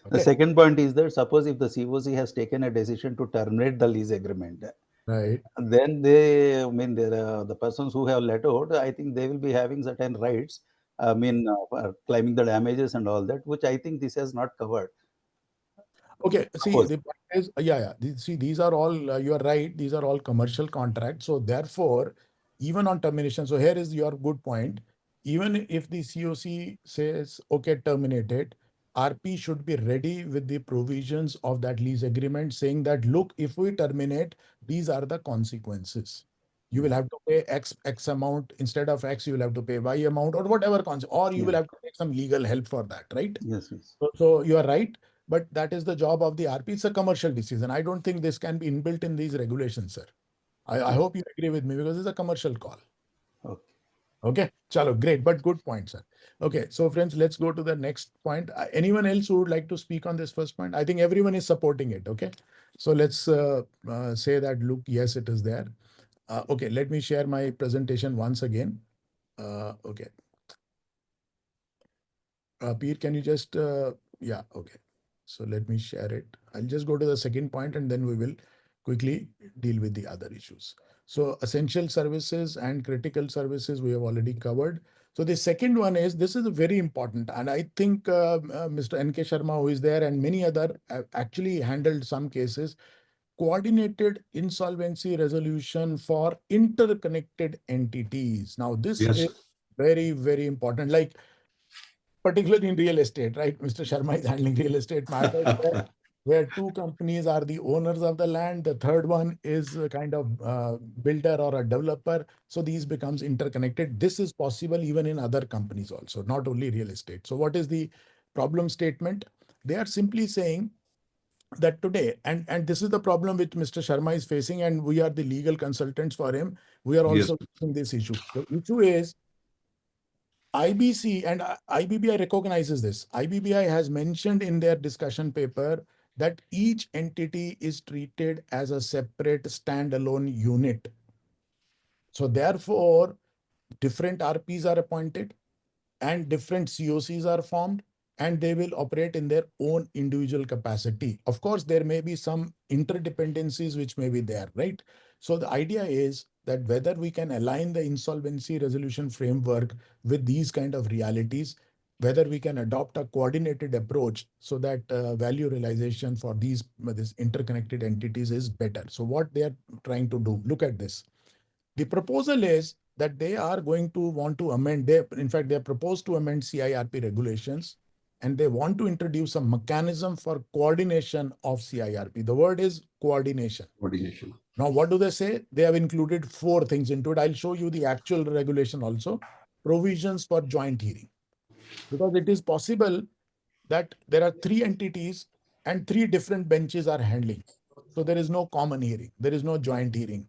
The Okay. second point is that suppose if the COC has taken a decision to terminate the lease agreement, Right. then they, the persons who have let out, I think they will be having certain rights, claiming the damages and all that, which I think this has not covered. Okay. See, Suppose. the point is, See, these are all, you are right. These are all commercial contracts. So therefore, even on termination, so here is your good point. Even if the COC says, okay, terminate it, RP should be ready with the provisions of that lease agreement saying that, look, if we terminate, these are the consequences. You will have to pay X amount instead of X, you will have to pay Y amount or whatever, or you will have to take some legal help for that, right? Yes, yes. So you are right. But that is the job of the RP. It's a commercial decision. I don't think this can be inbuilt in these regulations, sir. I hope you agree with me because it's a commercial call. Okay. Okay. Chalo, great, but good point, sir. Okay. So friends, let's go to the next point. Anyone else who would like to speak on this first point? I think everyone is supporting it. Okay. So let's say that, look, yes, it is there. Okay. Let me share my presentation once again. Okay. Peer, can you just, yeah, okay. So let me share it. I'll just go to the second point and then we will quickly deal with the other issues. So essential services and critical services we have already covered. So the second one is, this is very important. And I think Mr. N.K. Sharma, who is there, and many other have actually handled some cases, coordinated insolvency resolution for interconnected entities. Now, this Yes. is very, very important. Like, particularly in real estate, right? Mr. Sharma is handling real estate matters where two companies are the owners of the land. The third one is a kind of builder or a developer. So these becomes interconnected. This is possible even in other companies also, not only real estate. So what is the problem statement? They are simply saying that today, and this is the problem which Mr. Sharma is facing, and we are the legal consultants for him. We are also facing this issue. The issue is IBC and IBBI recognizes this. IBBI has mentioned in their discussion paper that each entity is treated as a separate standalone unit. So therefore, different RPs are appointed and different COCs are formed, and they will operate in their own individual capacity. Of course, there may be some interdependencies which may be there, right? So the idea is that whether we can align the insolvency resolution framework with these kind of realities, whether we can adopt a coordinated approach so that value realization for these interconnected entities is better. So what they are trying to do, look at this. The proposal is that they are going to want to amend, in fact, they have proposed to amend CIRP regulations, and they want to introduce a mechanism for coordination of CIRP. The word is coordination. Coordination. Now, what do they say? They have included 4 things into it. I'll show you the actual regulation also. Provisions for joint hearing. Because it is possible that there are 3 entities and 3 different benches are handling. So there is no common hearing. There is no joint hearing.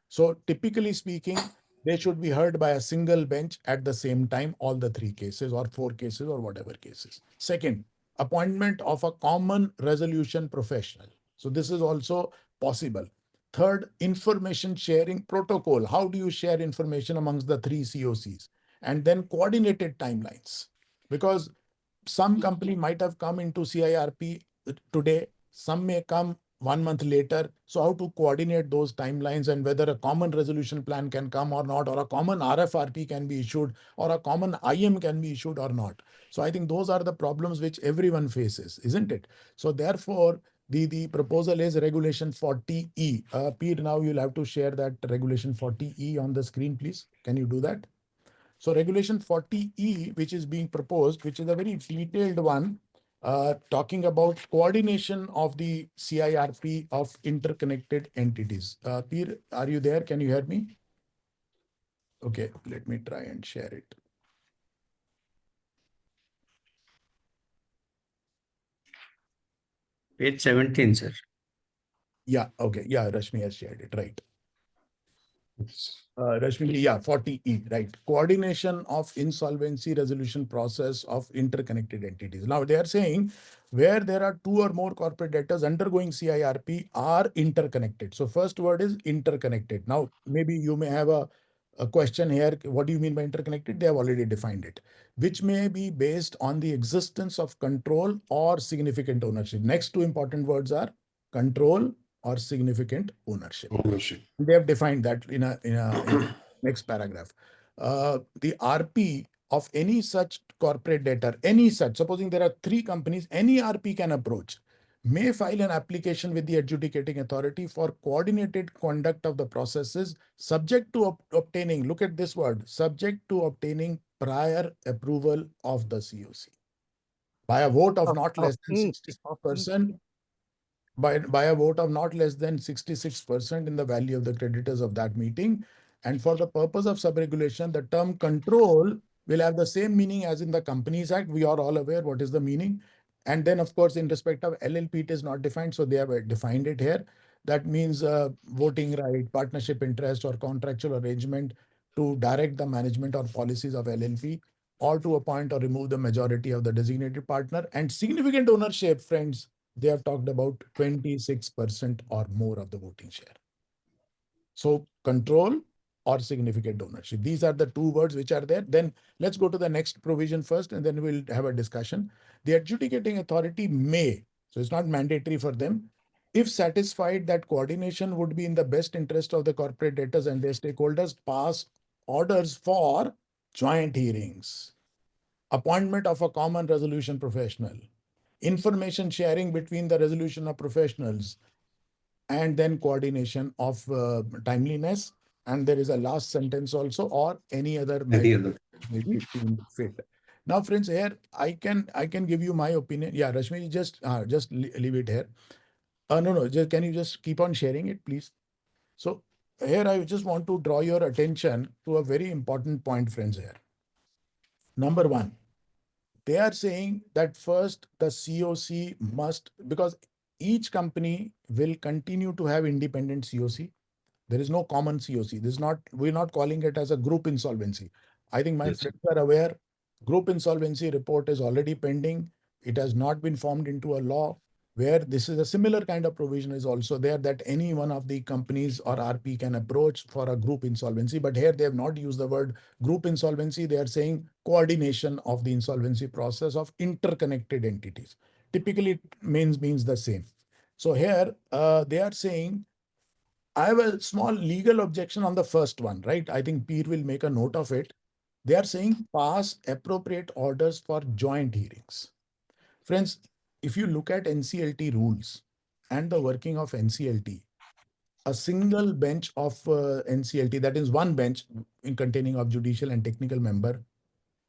So typically speaking, they should be heard by a single bench at the same time, all the 3 cases or 4 cases or whatever cases. Second, appointment of a common resolution professional. So this is also possible. Third, information sharing protocol. How do you share information amongst the 3 COCs? And then coordinated timelines. Because some company might have come into CIRP today, some may come 1 month later. So how to coordinate those timelines and whether a common resolution plan can come or not, or a common RFRP can be issued, or a common IM can be issued or not. So I think those are the problems which everyone faces, isn't it? So therefore, the proposal is regulation 40E. Peer, now you'll have to share that regulation 40E on the screen, please. Can you do that? So regulation 40E, which is being proposed, which is a very detailed one, talking about coordination of the CIRP of interconnected entities. Peer, are you there? Can you hear me? Okay, let me try and share it. Page 17, sir. Yeah, okay. Yeah, Rashmi has shared it, right. Rashmi, yeah, 40E, right. Coordination of insolvency resolution process of interconnected entities. Now they are saying where there are 2 or more corporate debtors undergoing CIRP are interconnected. So first word is interconnected. Now, maybe you may have a question here. What do you mean by interconnected? They have already defined it, which may be based on the existence of control or significant ownership. Next 2 important words are control or significant ownership. They have defined that in a next paragraph. The RP of any such corporate debtor, any such, supposing there are 3 companies, any RP can approach, may file an application with the adjudicating authority for coordinated conduct of the processes subject to obtaining, look at this word, subject to obtaining prior approval of the COC. By a vote of not less than 66%, by a vote of not less than 66% in the value of the creditors of that meeting. And for the purpose of subregulation, the term control will have the same meaning as in the Companies Act. We are all aware what is the meaning. And then, of course, in respect of LLP, it is not defined. So they have defined it here. That means voting right, partnership interest, or contractual arrangement to direct the management or policies of LLP, or to appoint or remove the majority of the designated partner. And significant ownership, friends, they have talked about 26% or more of the voting share. So control or significant ownership. These are the 2 words which are there. Then let's go to the next provision first, and then we'll have a discussion. The adjudicating authority may, so it's not mandatory for them, if satisfied that coordination would be in the best interest of the corporate debtors and their stakeholders, pass orders for joint hearings, appointment of a common resolution professional, information sharing between the resolution of professionals, and then coordination of timeliness. And there is a last sentence also, or any other measure may be deemed fit. Now, friends, here I can give you my opinion. Yeah, Rashmi, just leave it here. No, can you just keep on sharing it, please? So here I just want to draw your attention to a very important point, friends. Here, number 1. They are saying that first the COC must, because each company will continue to have independent COC. There is no common COC. This is not, we're not calling it as a group insolvency. I think my friends are aware, group insolvency report is already pending. It has not been formed into a law, where this is a similar kind of provision is also there, that any one of the companies or RP can approach for a group insolvency. But here they have not used the word group insolvency. They are saying coordination of the insolvency process of interconnected entities. Typically it means the same. So here they are saying, I have a small legal objection on the first one, right? I think Peer will make a note of it. They are saying pass appropriate orders for joint hearings. Friends, if you look at NCLT rules and the working of NCLT, a single bench of NCLT, that is one bench in containing of judicial and technical member,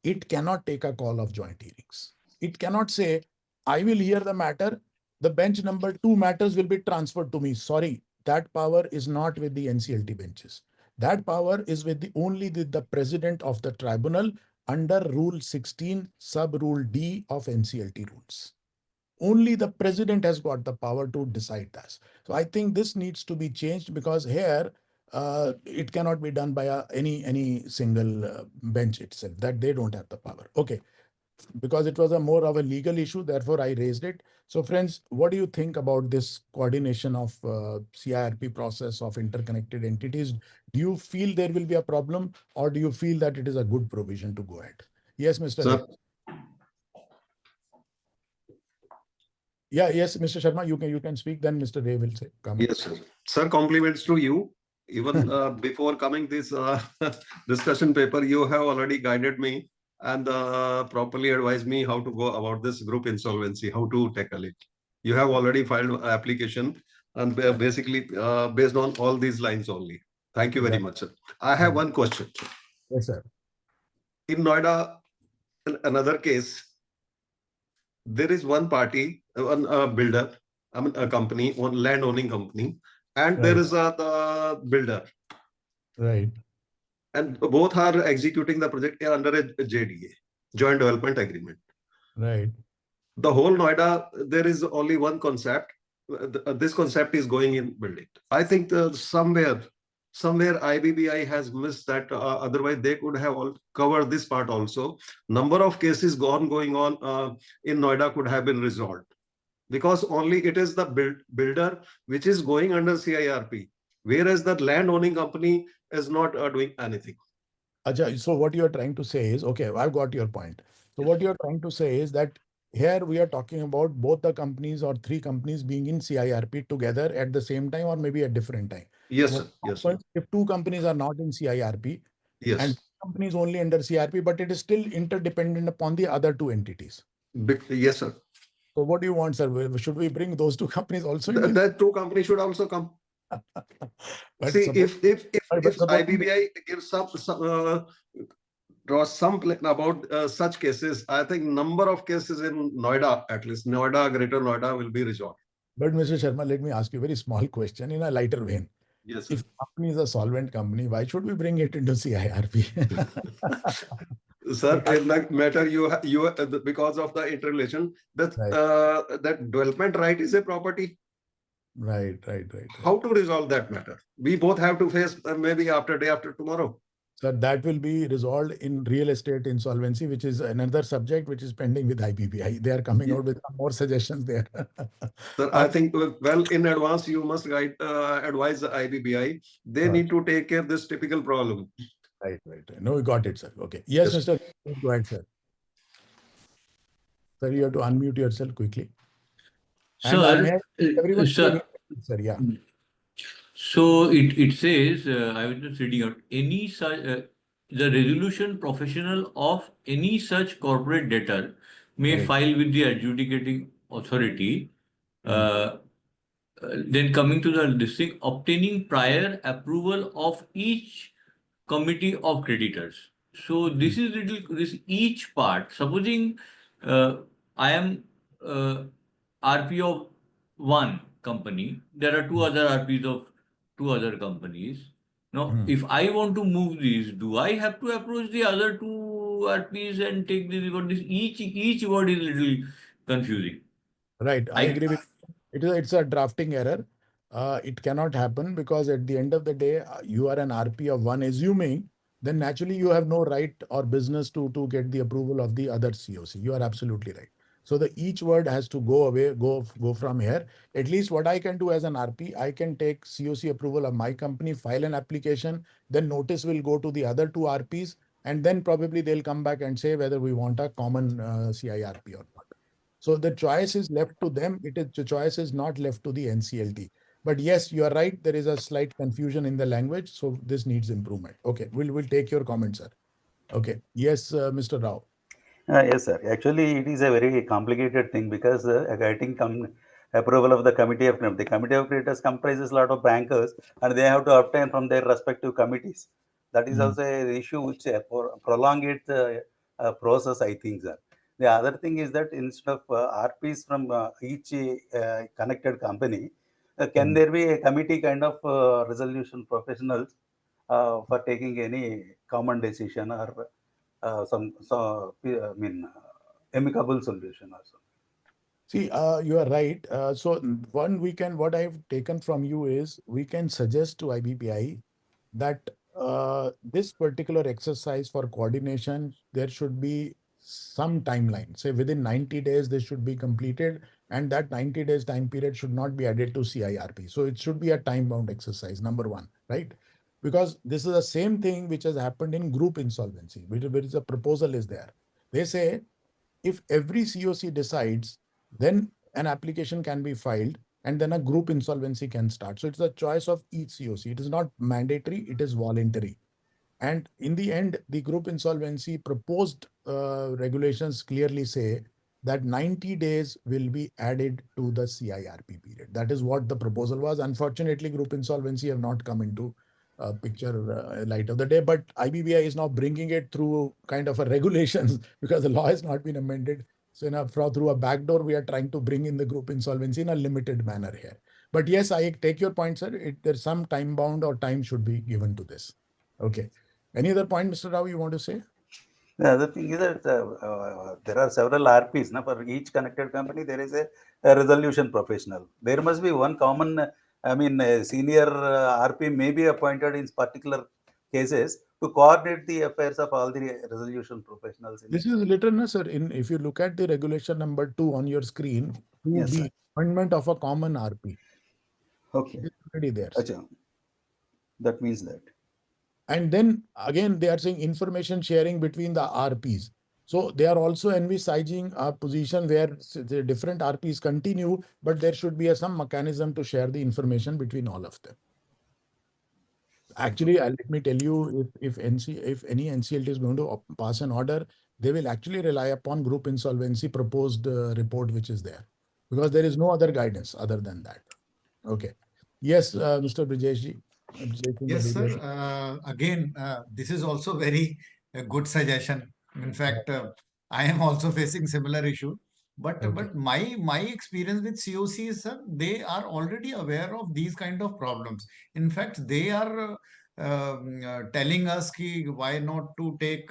it cannot take a call of joint hearings. It cannot say, I will hear the matter, the bench number 2 matters will be transferred to me. Sorry, that power is not with the NCLT benches. That power is with only the president of the tribunal under Rule 16, Sub Rule D of NCLT rules. Only the president has got the power to decide this. So I think this needs to be changed, because here it cannot be done by any single bench itself, that they don't have the power. Okay. Because it was a more of a legal issue, therefore I raised it. So friends, what do you think about this coordination of CIRP process of interconnected entities? Do you feel there will be a problem, or do you feel that it is a good provision to go ahead? Yes, Mr. Sir, Ray. Yeah, yes, Mr. Sharma, you can speak, then Mr. Ray will say comment. yes, sir. Sir, compliments to you. Even before coming this discussion paper, you have already guided me and properly advised me how to go about this group insolvency, how to tackle it. You have already filed an application and basically based on all these lines only. Thank you very much, sir. I have one question. Yes, sir. In Noida, another case, there is one party, one builder, I mean a company, one land owning company, and there Right. is the builder, Right. and both are executing the project under a JDA, Joint Development Agreement. Right. The whole Noida, there is only one concept. This concept is going in building. I think somewhere IBBI has missed that. Otherwise, they could have all covered this part also. Number of cases going on in Noida could have been resolved, because only it is the builder which is going under CIRP, whereas the land owning company is not doing anything. Acha, so what you are trying to say is, okay, I've got your point. So what you are trying to say is that here we are talking about both the companies or three companies being in CIRP together at the same time or maybe at different time. Yes, So sir. what Yes, sir. happens if two companies are not in CIRP Yes. and companies only under CIRP, but it is still interdependent upon the other two entities? Yes, sir. So what do you want, sir? Should we bring those two companies also in? The two companies should also come. But See, suppose, if suppose IBBI gives draws some about such cases, I think number of cases in Noida, at least Noida, Greater Noida, will be resolved. But Mr. Sharma, let me ask you a very small question in a lighter vein. Yes, sir. If company is a solvent company, why should we bring it into CIRP? Sir, in that matter, you because of the interrelation, that Right. that development right is a property. Right. How to resolve that matter? We both have to face maybe day after tomorrow. Sir, that will be resolved in real estate insolvency, which is another subject which is pending with IBBI. They are coming out with some more suggestions there. Sir, I think well in advance you must advise the IBBI. They need to take care of this typical problem. Right. No, we got it, sir. Okay. Yes, Yes. Mr. Go ahead, sir. Sir, you have to unmute yourself quickly. And Sir, everyone, sir, sir, yeah. So it says, I was just reading out, any such, the resolution professional of any such corporate debtor may Right. file with the adjudicating authority. Then coming to this thing, obtaining prior approval of each committee of creditors. So this is this each part. Supposing I am RP of one company, there are two other RPs of two other companies. Now, if I want to move these, do I have to approach the other two RPs and take this? What this each word is little confusing. Right, I agree with you. It's a drafting error. It cannot happen because at the end of the day, you are an RP of one assuming, then naturally you have no right or business to get the approval of the other COC. You are absolutely right. So the each word has to go away, go from here. At least what I can do as an RP, I can take COC approval of my company, file an application, then notice will go to the other two RPs, and then probably they'll come back and say whether we want a common CIRP or not. So the choice is left to them. The choice is not left to the NCLT. But yes, you are right. There is a slight confusion in the language. So this needs improvement. Okay, we'll take your comment, sir. Okay. Yes, Mr. Rao. Yes, sir. Actually, it is a very complicated thing because getting approval of the committee of creditors. The committee of creditors comprises a lot of bankers, and they have to obtain from their respective committees. That is also an issue which prolong it process, I think, sir. The other thing is that instead of RPs from each connected company, can there be a committee kind of resolution professionals for taking any common decision or amicable solution also? See, you are right. So what I've taken from you is we can suggest to IBBI that this particular exercise for coordination, there should be some timeline. Say within 90 days, this should be completed, and that 90 days time period should not be added to CIRP. So it should be a time-bound exercise, number one, right? Because this is the same thing which has happened in group insolvency, which is a proposal is there. They say if every COC decides, then an application can be filed and then a group insolvency can start. So it's a choice of each COC. It is not mandatory, it is voluntary. And in the end, the group insolvency proposed regulations clearly say that 90 days will be added to the CIRP period. That is what the proposal was. Unfortunately, group insolvency have not come into picture light of the day, but IBBI is now bringing it through kind of a regulations because the law has not been amended. So through a backdoor, we are trying to bring in the group insolvency in a limited manner here. But yes, I take your point, sir. There's some time bound or time should be given to this. Okay. Any other point, Mr. Rao, you want to say? The other thing is that there are several RPs. Now, for each connected company, there is a resolution professional. There must be one common, senior RP may be appointed in particular cases to coordinate the affairs of all the resolution professionals. This is written, sir, if you look at the regulation number 2 on your screen, 2B, Yes, sir. appointment of a common RP. Okay. It's already there. Achha. That means that. And then again, they are saying information sharing between the RPs. So they are also envisaging a position where the different RPs continue, but there should be some mechanism to share the information between all of them. Actually, let me tell you, if any NCLT is going to pass an order, they will actually rely upon group insolvency proposed report which is there, because there is no other guidance other than that. Okay. Yes, Mr. Brijesh. Yes, sir. Again, this is also very good suggestion. In fact, I am also facing similar issue. But my experience with COC is, sir, they are already aware of these kind of problems. In fact, they are telling us ki why not to take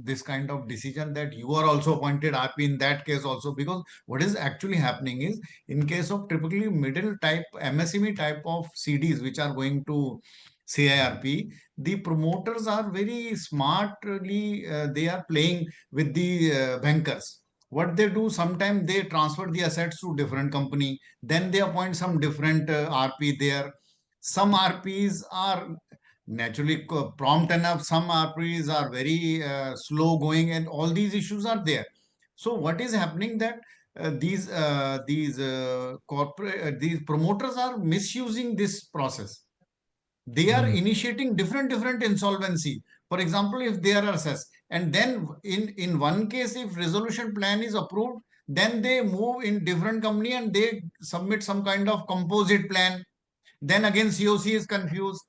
this kind of decision that you are also appointed RP in that case also, because what is actually happening is in case of typically middle type MSME type of CDs which are going to CIRP, the promoters are very smartly they are playing with the bankers. What they do, sometimes they transfer the assets to different company, then they appoint some different RP there. Some RPs are naturally prompt enough, some RPs are very slow going, and all these issues are there. So what is happening that these promoters are misusing this process. They are initiating different insolvency. For example, if they are assessed, and then in one case, if resolution plan is approved, then they move in different company and they submit some kind of composite plan. Then again COC is confused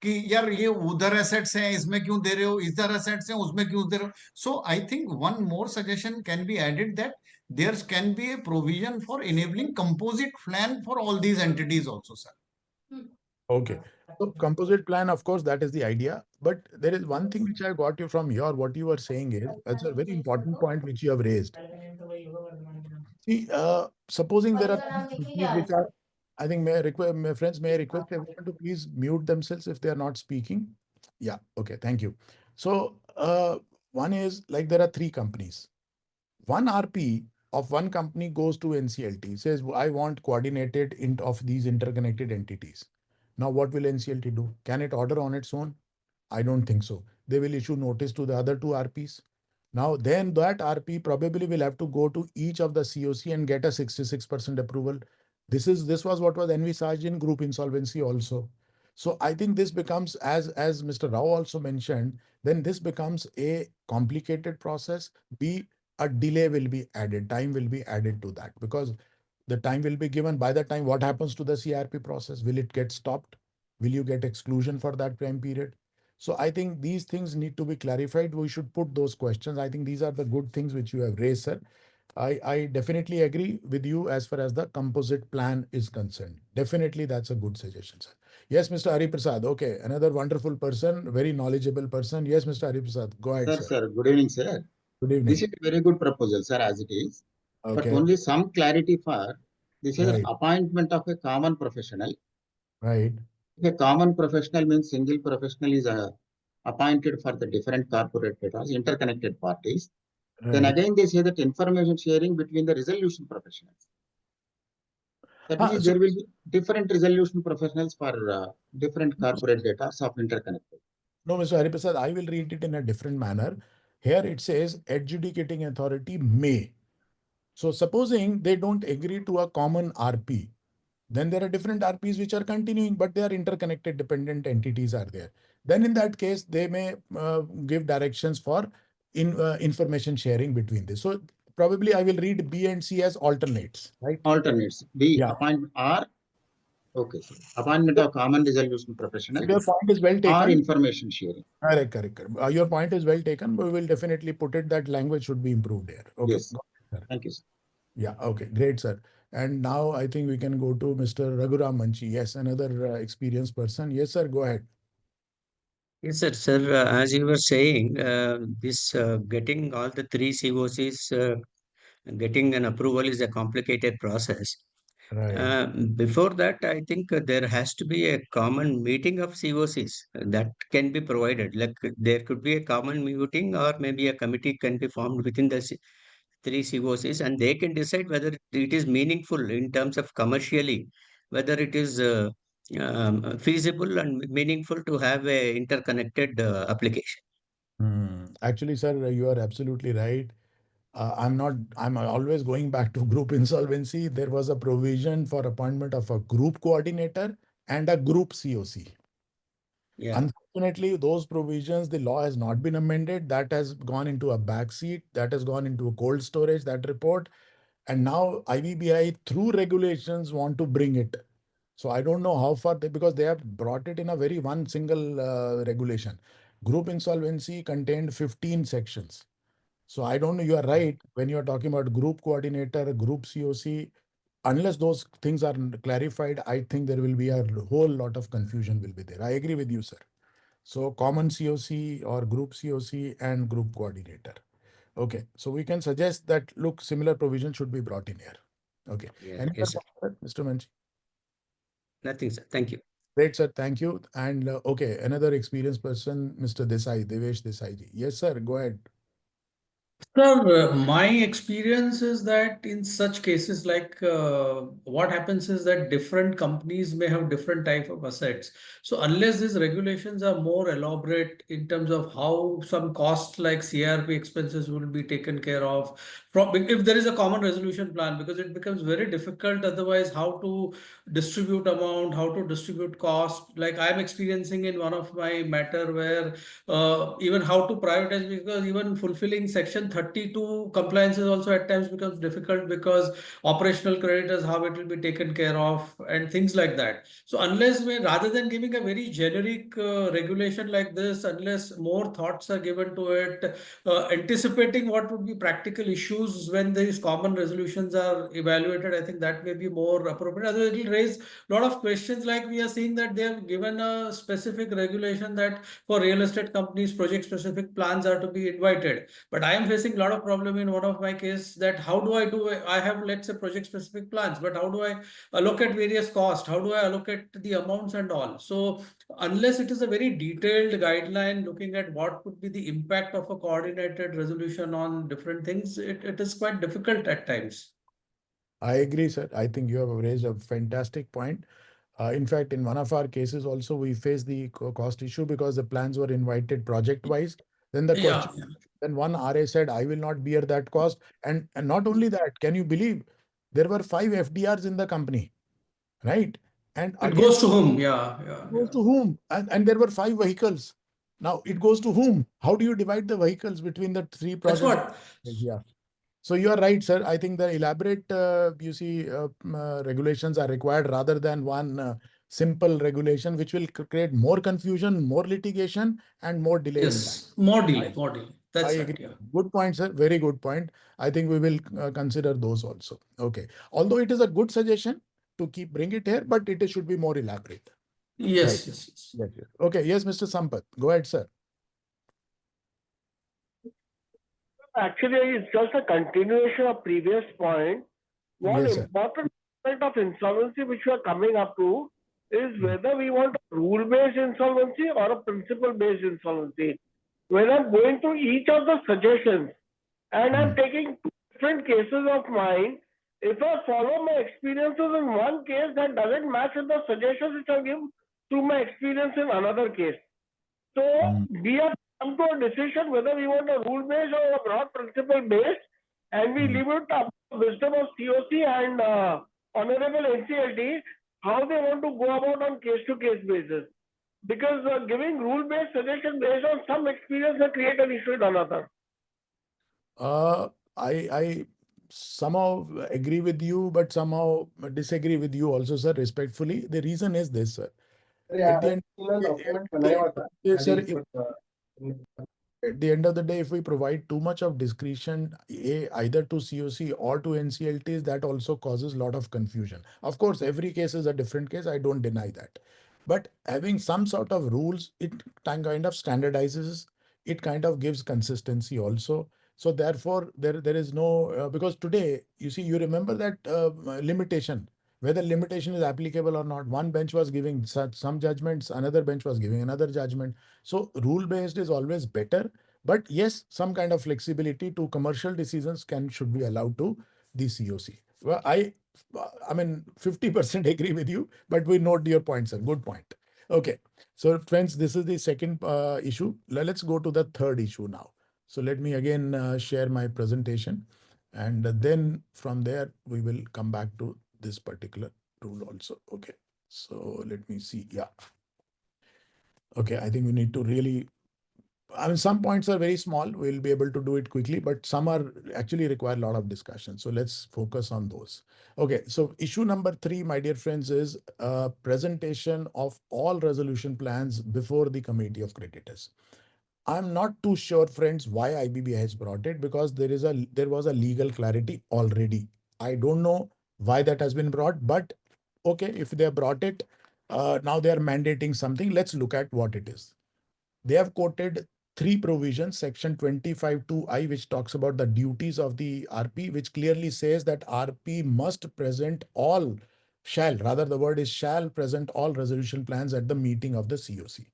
कि यार ये उधर assets हैं इसमें क्यों दे रहे हो, इधर assets हैं उसमें क्यों दे रहे हो. So I think one more suggestion can be added, that there can be a provision for enabling composite plan for all these entities also, sir. Okay. So composite plan, of course, that is the idea. But there is one thing which I got you from what you were saying is, that's a very important point which you have raised. See, supposing there are companies which are, I think may I request, my friends, may I request everyone to please mute themselves if they are not speaking? Yeah, okay, thank you. So one is like there are 3 companies. One RP of one company goes to NCLT, says, I want coordinated of these interconnected entities. Now, what will NCLT do? Can it order on its own? I don't think so. They will issue notice to the other 2 RPs. Now, then that RP probably will have to go to each of the COC and get a 66% approval. This was what was envisaged in group insolvency also. So I think this becomes, as Mr. Rao also mentioned, then this becomes a complicated process. A delay will be added, time will be added to that, because the time will be given. By the time, what happens to the CRP process? Will it get stopped? Will you get exclusion for that time period? So I think these things need to be clarified. We should put those questions. I think these are the good things which you have raised, sir. I definitely agree with you as far as the composite plan is concerned. Definitely, that's a good suggestion, sir. Yes, Mr. Hari Prasad. Okay, another wonderful person, very knowledgeable person. Yes, Mr. Hari Prasad, go ahead, sir. Sir, good evening, sir. Good evening. This is a very good proposal, sir, as it is. But Okay. only some clarity for this is Right. appointment of a common professional. Right. A common professional means single professional is appointed for the different corporate debtors, interconnected parties. Then Right. again, they say that information sharing between the resolution professionals. That means So, there will be different resolution professionals for different corporate debtors of interconnected. no, Mr. Hariprasad, I will read it in a different manner. Here it says adjudicating authority may. So supposing they don't agree to a common RP, then there are different RPs which are continuing, but they are interconnected dependent entities are there. Then in that case, they may give directions for information sharing between this. So probably I will read B and C as alternates, right? Alternates. B, Yeah. appointment or, okay, sir. Appointment of common resolution professional Your point is well or taken. information sharing. Correct, correct, correct. Your point is well taken. We will definitely put it that language should be improved here. Okay. Yes. Got it, sir. Thank you, sir. Yeah, okay, great, sir. And now I think we can go to Mr. Raghuram Manchi. Yes, another experienced person. Yes, sir, go ahead. Yes, sir. Sir, as you were saying, this getting all the three COCs, getting an approval is a complicated process. Right. Before that, I think there has to be a common meeting of COCs that can be provided. Like there could be a common meeting, or maybe a committee can be formed within the three COCs, and they can decide whether it is meaningful in terms of commercially, whether it is feasible and meaningful to have a interconnected application. Actually, sir, you are absolutely right. I'm always going back to group insolvency. There was a provision for appointment of a group coordinator and a group COC. Yeah. Unfortunately, those provisions, the law has not been amended. That has gone into a backseat. That has gone into a cold storage, that report. And now IBBI, through regulations, want to bring it. So I don't know how far because they have brought it in a very one single regulation. Group insolvency contained 15 sections. So I don't know, you are right. When you're talking about group coordinator, group COC, unless those things are clarified, I think there will be a whole lot of confusion will be there. I agree with you, sir. So common COC or group COC and group coordinator. Okay, so we can suggest that, look, similar provision should be brought in here. Okay. Yeah. Any Yes, sir. other point, Mr. Manchi? Nothing, sir. Thank you. Great, sir. Thank you. And okay, another experienced person, Mr. Desai, Devesh Desai ji. Yes, sir. Go ahead. Sir, my experience is that in such cases, like what happens is that different companies may have different type of assets. So unless these regulations are more elaborate in terms of how some costs like CRP expenses will be taken care of, from if there is a common resolution plan, because it becomes very difficult otherwise how to distribute amount, how to distribute cost. Like I'm experiencing in one of my matter where even how to prioritize, because even fulfilling section 32 compliances also at times becomes difficult because operational creditors, how it will be taken care of and things like that. So unless we, rather than giving a very generic regulation like this, unless more thoughts are given to it, anticipating what would be practical issues when these common resolutions are evaluated, I think that may be more appropriate. Otherwise, it will raise a lot of questions, like we are seeing that they have given a specific regulation that for real estate companies, project specific plans are to be invited. But I am facing a lot of problem in one of my case that how do I do, I have, let's say, project specific plans, but how do I allocate various costs? How do I allocate the amounts and all? So unless it is a very detailed guideline looking at what could be the impact of a coordinated resolution on different things, it is quite difficult at times. I agree, sir. I think you have raised a fantastic point. In fact, in one of our cases also, we faced the cost issue because the plans were invited project-wise. Then the question, then one RA said, I will not bear that cost. And not only that, can you believe there were 5 FDRs in the company, right? And It again, goes to whom? Yeah. goes to whom? And there were 5 vehicles. Now it goes to whom? How do you divide the vehicles between the 3 That's projects? what. Yeah. So you are right, sir. I think the elaborate, regulations are required rather than one simple regulation, which will create more confusion, more litigation, and more delay in time. Yes, more delay. That's I right. agree. Yeah. Good point, sir. Very good point. I think we will consider those also. Okay. Although it is a good suggestion to bring it here, but it should be more elaborate. Yes. Yes. Okay. Yes, Mr. Sampath. Go ahead, sir. Actually, it's just a continuation of previous point. One Yes, sir. important point of insolvency which we are coming up to is whether we want a rule-based insolvency or a principle-based insolvency. When I'm going through each of the suggestions and I'm taking two different cases of mine, if I follow my experiences in one case, that doesn't match with the suggestions which I give through my experience in another case. So we have come to a decision whether we want a rule-based or a broad principle-based, and we leave it up to the wisdom of COC and Honorable NCLT how they want to go about on case-to-case basis. Because giving rule-based suggestion based on some experience may create an issue with another. I somehow agree with you, but somehow disagree with you also, sir, respectfully. The reason is this, sir. At the end, sir, at the end of the day, if we provide too much of discretion, either to COC or to NCLTs, that also causes a lot of confusion. Of course, every case is a different case. I don't deny that. But having some sort of rules, it kind of standardizes, it kind of gives consistency also. So therefore, there is no, because today, you see, you remember that limitation, whether limitation is applicable or not. One bench was giving some judgments, another bench was giving another judgment. So rule-based is always better. But yes, some kind of flexibility to commercial decisions should be allowed to the COC. Well, I mean, 50% agree with you, but we note your point, sir. Good point. Okay. So friends, this is the second issue. Let's go to the third issue now. So let me again share my presentation. And then from there, we will come back to this particular rule also. Okay. So let me see. Yeah. Okay. I think we need to really, I mean, some points are very small. We'll be able to do it quickly, but some are actually require a lot of discussion. So let's focus on those. Okay. So issue number 3, my dear friends, is presentation of all resolution plans before the committee of creditors. I'm not too sure, friends, why IBBI has brought it, because there was a legal clarity already. I don't know why that has been brought, but okay, if they have brought it, now they are mandating something. Let's look at what it is. They have quoted 3 provisions, section 25(2)(I), which talks about the duties of the RP, which clearly says that RP must present all, rather the word is shall present all resolution plans at the meeting of the COC.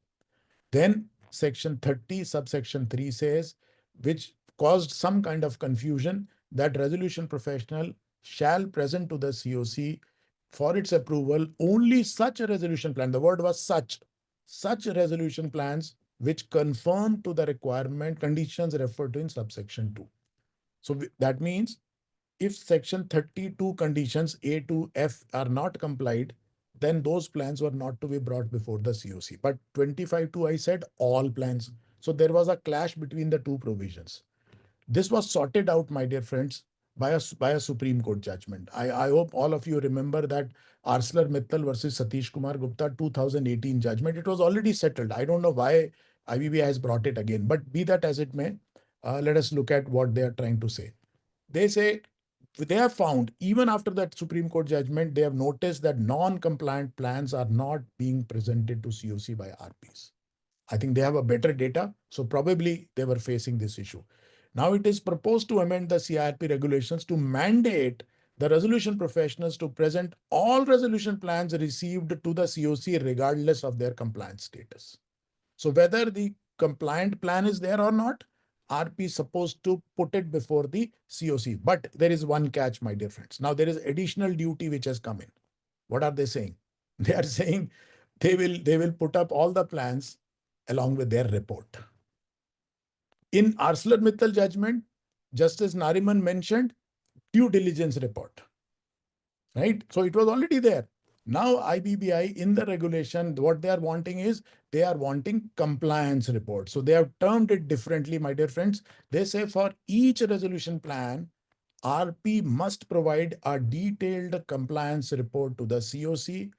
Then section 30, subsection 3 says, which caused some kind of confusion, that resolution professional shall present to the COC for its approval only such a resolution plan. The word was such resolution plans which conform to the requirement conditions referred to in subsection 2. So that means if section 32 conditions A to F are not complied, then those plans were not to be brought before the COC. But 25(2) I said all plans. So there was a clash between the 2 provisions. This was sorted out, my dear friends, by a Supreme Court judgment. I hope all of you remember that ArcelorMittal versus Satish Kumar Gupta 2018 judgment. It was already settled. I don't know why IBBI has brought it again, but be that as it may, let us look at what they are trying to say. They say, they have found, even after that Supreme Court judgment, they have noticed that non-compliant plans are not being presented to COC by RPs. I think they have a better data, so probably they were facing this issue. Now it is proposed to amend the CIRP regulations to mandate the resolution professionals to present all resolution plans received to the COC regardless of their compliance status. So whether the compliant plan is there or not, RP is supposed to put it before the COC. But there is one catch, my dear friends. Now there is additional duty which has come in. What are they saying? They are saying they will put up all the plans along with their report. In ArcelorMittal judgment, Justice Nariman mentioned due diligence report, right? So it was already there. Now IBBI in the regulation, what they are wanting is they are wanting compliance report. So they have termed it differently, my dear friends. They say for each resolution plan, RP must provide a detailed compliance report to the COC,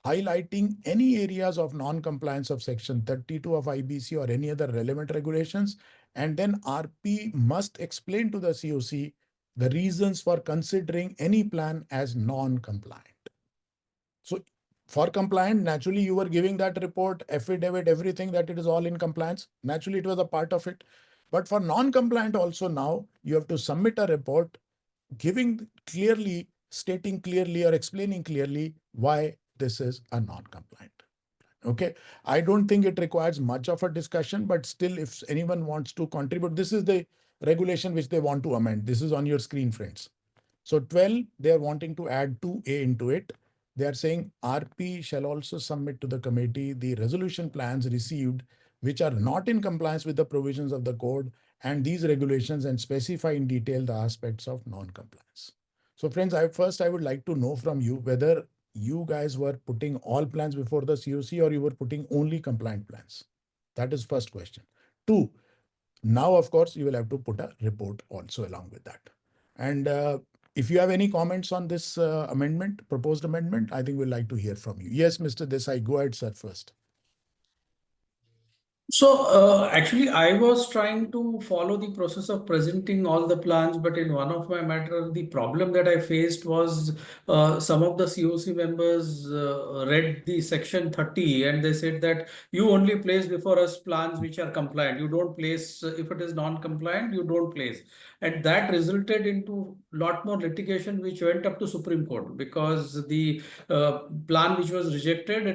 highlighting any areas of non-compliance of section 32 of IBC or any other relevant regulations. And then RP must explain to the COC the reasons for considering any plan as non-compliant. So for compliant, naturally you were giving that report, affidavit, everything, that it is all in compliance. Naturally it was a part of it. But for non-compliant also, now you have to submit a report giving clearly, stating clearly or explaining clearly why this is a non-compliant. Okay, I don't think it requires much of a discussion, but still, if anyone wants to contribute, this is the regulation which they want to amend. This is on your screen, friends. So 12, they are wanting to add 2A into it. They are saying RP shall also submit to the committee the resolution plans received which are not in compliance with the provisions of the code and these regulations and specify in detail the aspects of non-compliance. So friends, I would like to know from you whether you guys were putting all plans before the COC or you were putting only compliant plans. That is first question. 2, now, of course, you will have to put a report also along with that. And if you have any comments on this proposed amendment, I think we'd like to hear from you. Yes, Mr. Desai, go ahead, sir, first. So actually, I was trying to follow the process of presenting all the plans, but in one of my matter, the problem that I faced was some of the COC members read the section 30 and they said that you only place before us plans which are compliant. You don't place, if it is non-compliant, you don't place. And that resulted into a lot more litigation which went up to Supreme Court because the plan which was rejected,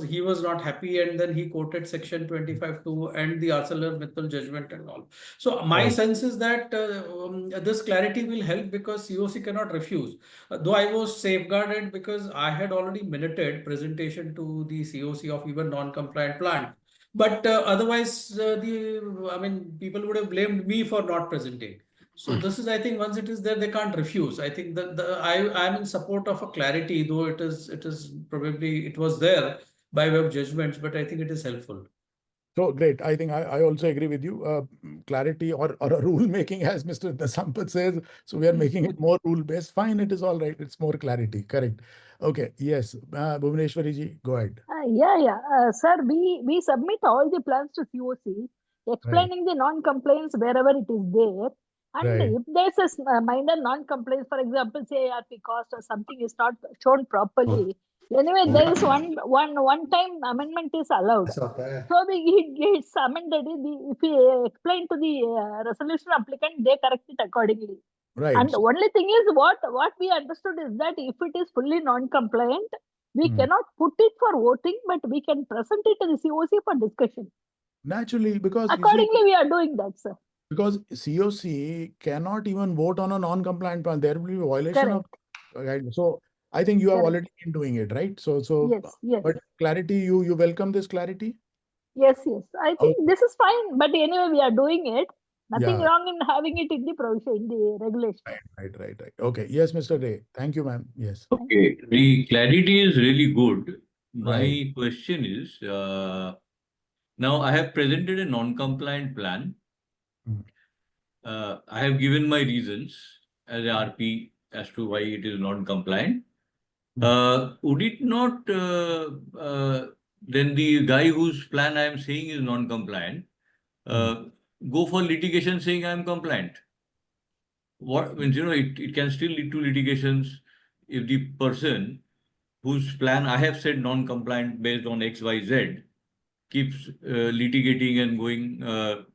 he was not happy and then he quoted section 25(2) and the ArcelorMittal judgment and all. So my sense is that this clarity will help because COC cannot refuse. Though I was safeguarded because I had already minuted presentation to the COC of even non-compliant plant. But otherwise, people would have blamed me for not presenting. So this is, I think, once it is there, they can't refuse. I think that I'm in support of a clarity, though it was there by way of judgments, but I think it is helpful. So great. I think I also agree with you. Clarity or a rule making, as Mr. Sampath says. So we are making it more rule based. Fine, it is all right. It's more clarity. Correct. Okay. Yes. Bhuvaneshwari ji, go ahead. Sir, we submit all the plans to COC, explaining the non-compliance wherever it is there. And if there's a minor non-compliance, for example, say ARP cost or something is not shown properly, anyway, there is one time amendment is allowed. So it's amended. If we explain to the resolution applicant, they correct it accordingly. Right. And the only thing is what we understood is that if it is fully non-compliant, we cannot put it for voting, but we can present it to the COC for discussion. Naturally, because accordingly we are doing that, sir. Because COC cannot even vote on a non-compliant plan. There will be a violation of. Right. So I think you have already been doing it, right? So yes. But clarity, you welcome this clarity? Yes. I think this is fine. But anyway, we are doing it. Nothing wrong in having it in the provision, in the regulation. Right. Okay. Yes, Mr. Ray. Thank you, ma'am. Yes. Okay. The clarity is really good. My question is, now I have presented a non-compliant plan. I have given my reasons as a RP as to why it is non-compliant. Would it not, then the guy whose plan I am saying is non-compliant, go for litigation saying I am compliant? What means, it can still lead to litigations if the person whose plan I have said non-compliant based on X, Y, Z keeps litigating and going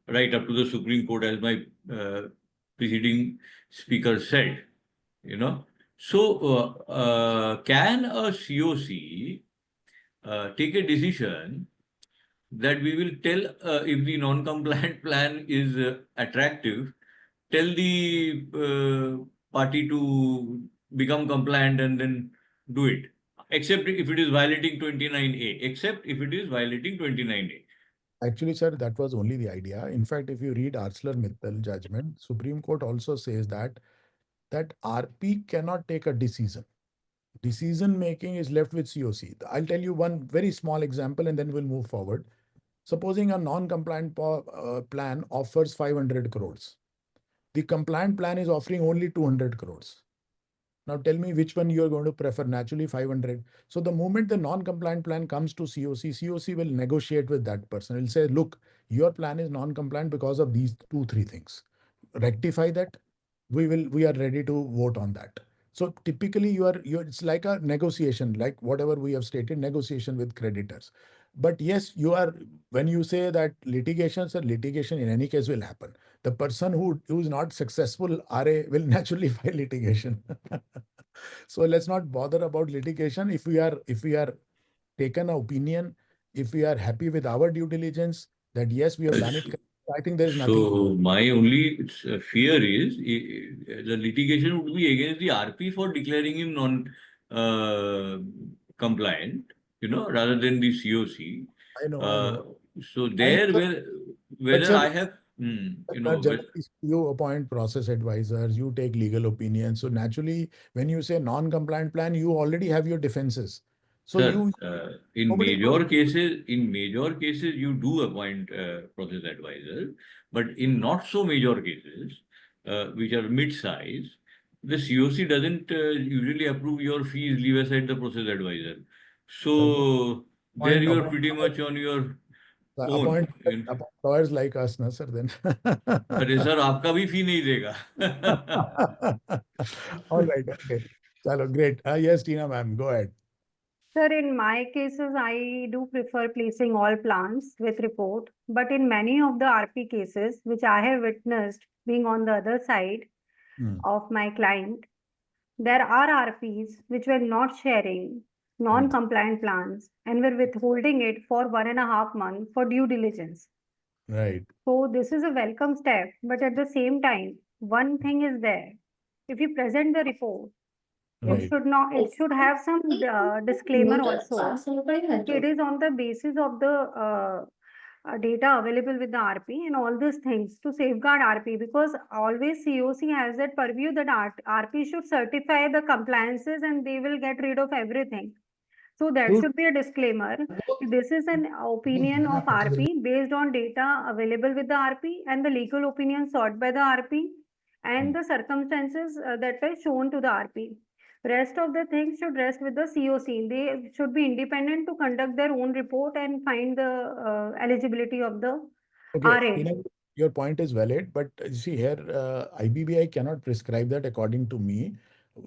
right up to the Supreme Court, as my preceding speaker said, So can a COC take a decision that we will tell if the non-compliant plan is attractive, tell the party to become compliant and then do it, except if it is violating 29A, except if it is violating 29A. Actually, sir, that was only the idea. In fact, if you read ArcelorMittal judgment, Supreme Court also says that RP cannot take a decision. Decision making is left with COC. I'll tell you one very small example and then we'll move forward. Supposing a non-compliant plan offers 500 crores. The compliant plan is offering only 200 crores. Now tell me which one you are going to prefer. Naturally 500. So the moment the non-compliant plan comes to COC, COC will negotiate with that person. He'll say, look, your plan is non-compliant because of these 2-3 things. Rectify that. We are ready to vote on that. So typically it's like a negotiation, like whatever we have stated, negotiation with creditors. But yes, when you say that litigation in any case will happen. The person who is not successful RA will naturally file litigation. So let's not bother about litigation. If we are taken an opinion, if we are happy with our due diligence, that yes, we have done it, I think there is nothing. So my only fear is the litigation would be against the RP for declaring him non-compliant, rather than the COC. I know. So there, whether sir, I have, generally, you appoint process advisors, you take legal opinions. So naturally, when you say non-compliant plan, you already have your defenses. So sir, in nobody- major cases, you do appoint process advisor, but in not so major cases, which are mid-size, the COC doesn't usually approve your fees, leave aside the process advisor. So there you are pretty much on your own. appoint lawyers like us, na, sir, then. अरे sir आपका भी फी नहीं देगा. All right, okay. Chalo, great. Yes, Tina ma'am, go ahead. Sir, in my cases, I do prefer placing all plans with report, but in many of the RP cases, which I have witnessed being on the other side of my client, there are RPs which were not sharing non-compliant plans and were withholding it for 1.5 months for due diligence. Right. So this is a welcome step, but at the same time, one thing is there. If you present the report, it should have some disclaimer also. It is on the basis of the data available with the RP and all these things to safeguard RP, because always COC has that purview that RP should certify the compliances and they will get rid of everything. So that should be a disclaimer. This is an opinion of RP based on data available with the RP and the legal opinion sought by the RP and the circumstances that were shown to the RP. Rest of the things should rest with the COC. They should be independent to conduct their own report and find the eligibility of the RA. Tina, your point is valid, but see here, IBBI cannot prescribe that according to me.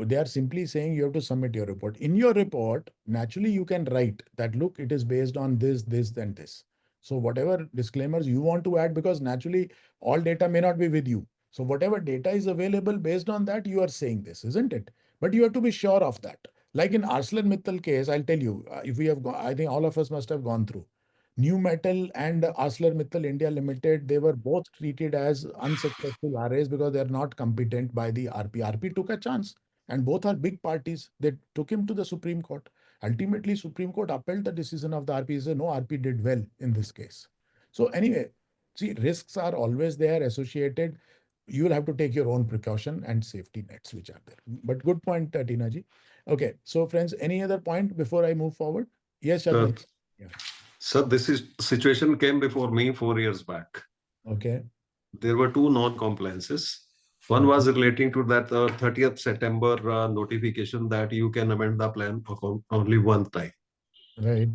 They are simply saying you have to submit your report. In your report, naturally you can write that, look, it is based on this, this, and this. So whatever disclaimers you want to add, because naturally all data may not be with you. So whatever data is available, based on that, you are saying this, isn't it? But you have to be sure of that. Like in ArcelorMittal case, I'll tell you, if we have, I think all of us must have gone through. New Metal and ArcelorMittal India Limited, they were both treated as unsuccessful RAs because they're not competent by the RP. RP took a chance, and both are big parties. They took him to the Supreme Court. Ultimately, Supreme Court upheld the decision of the RP. Said, no, RP did well in this case. So anyway, see, risks are always there associated. You will have to take your own precaution and safety nets which are there. But good point, Tina ji. Okay, so friends, any other point before I move forward? Yes, Shadman. Sir, this situation came before me 4 years back. Okay. There were two non-compliances. One was relating to that 30th September notification that you can amend the plan only one time. Right.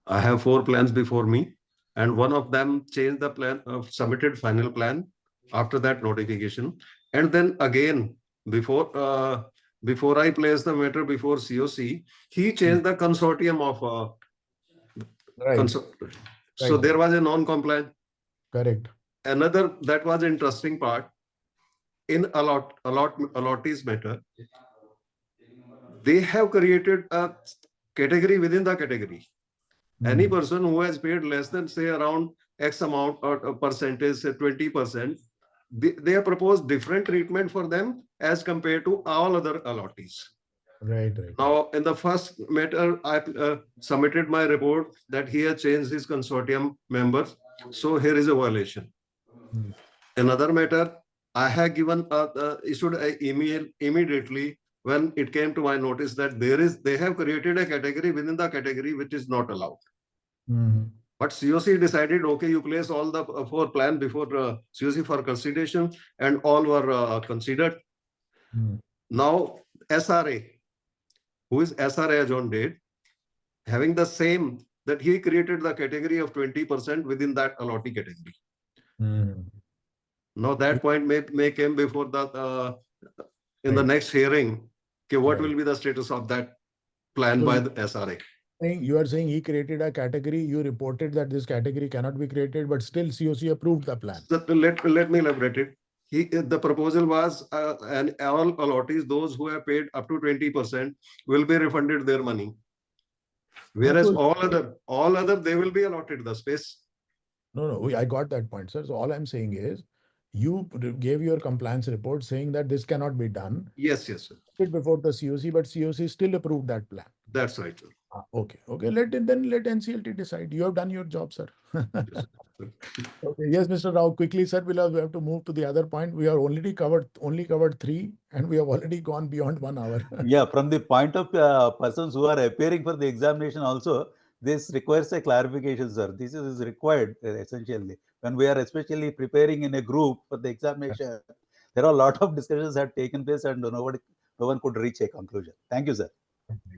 I have 4 plans before me, and one of them changed the plan, submitted final plan after that notification. And then again, before I placed the matter before COC, he changed the consortium of So there was a non-compliant. Correct. Another that was interesting part in allottees matter. They have created a category within the category. Any person who has paid less than, say, around X amount or a percentage, say 20%, they have proposed different treatment for them as compared to all other allottees. Right. Now, in the first matter, I submitted my report that he has changed his consortium members. So here is a violation. Another matter, I have given issued an email immediately when it came to my notice that they have created a category within the category which is not allowed. But COC decided, okay, you place all the 4 plans before COC for consideration, and all were considered. Now, SRA, who is SRA as on date, having the same, that he created the category of 20% within that allottee category. Now that point may came before the in the next hearing. Okay, what will be the status of that plan by the SRA? You are saying he created a category, you reported that this category cannot be created, but still COC approved the plan. Let me elaborate it. The proposal was, and all allottees, those who have paid up to 20%, will be refunded their money. Whereas all other, they will be allotted the space. No, I got that point, sir. So all I'm saying is, you gave your compliance report saying that this cannot be done. Yes, sir. Before the COC, but COC still approved that plan. That's right, sir. Okay. Let NCLT decide. You have done your job, sir. Okay. Yes, Mr. Rao, quickly, sir. We have to move to the other point. We are only covered 3, and we have already gone beyond 1 hour. Yeah, from the point of persons who are appearing for the examination also, this requires a clarification, sir. This is required essentially. When we are especially preparing in a group for the examination, there are a lot of discussions that have taken place and no one could reach a conclusion. Thank you, sir.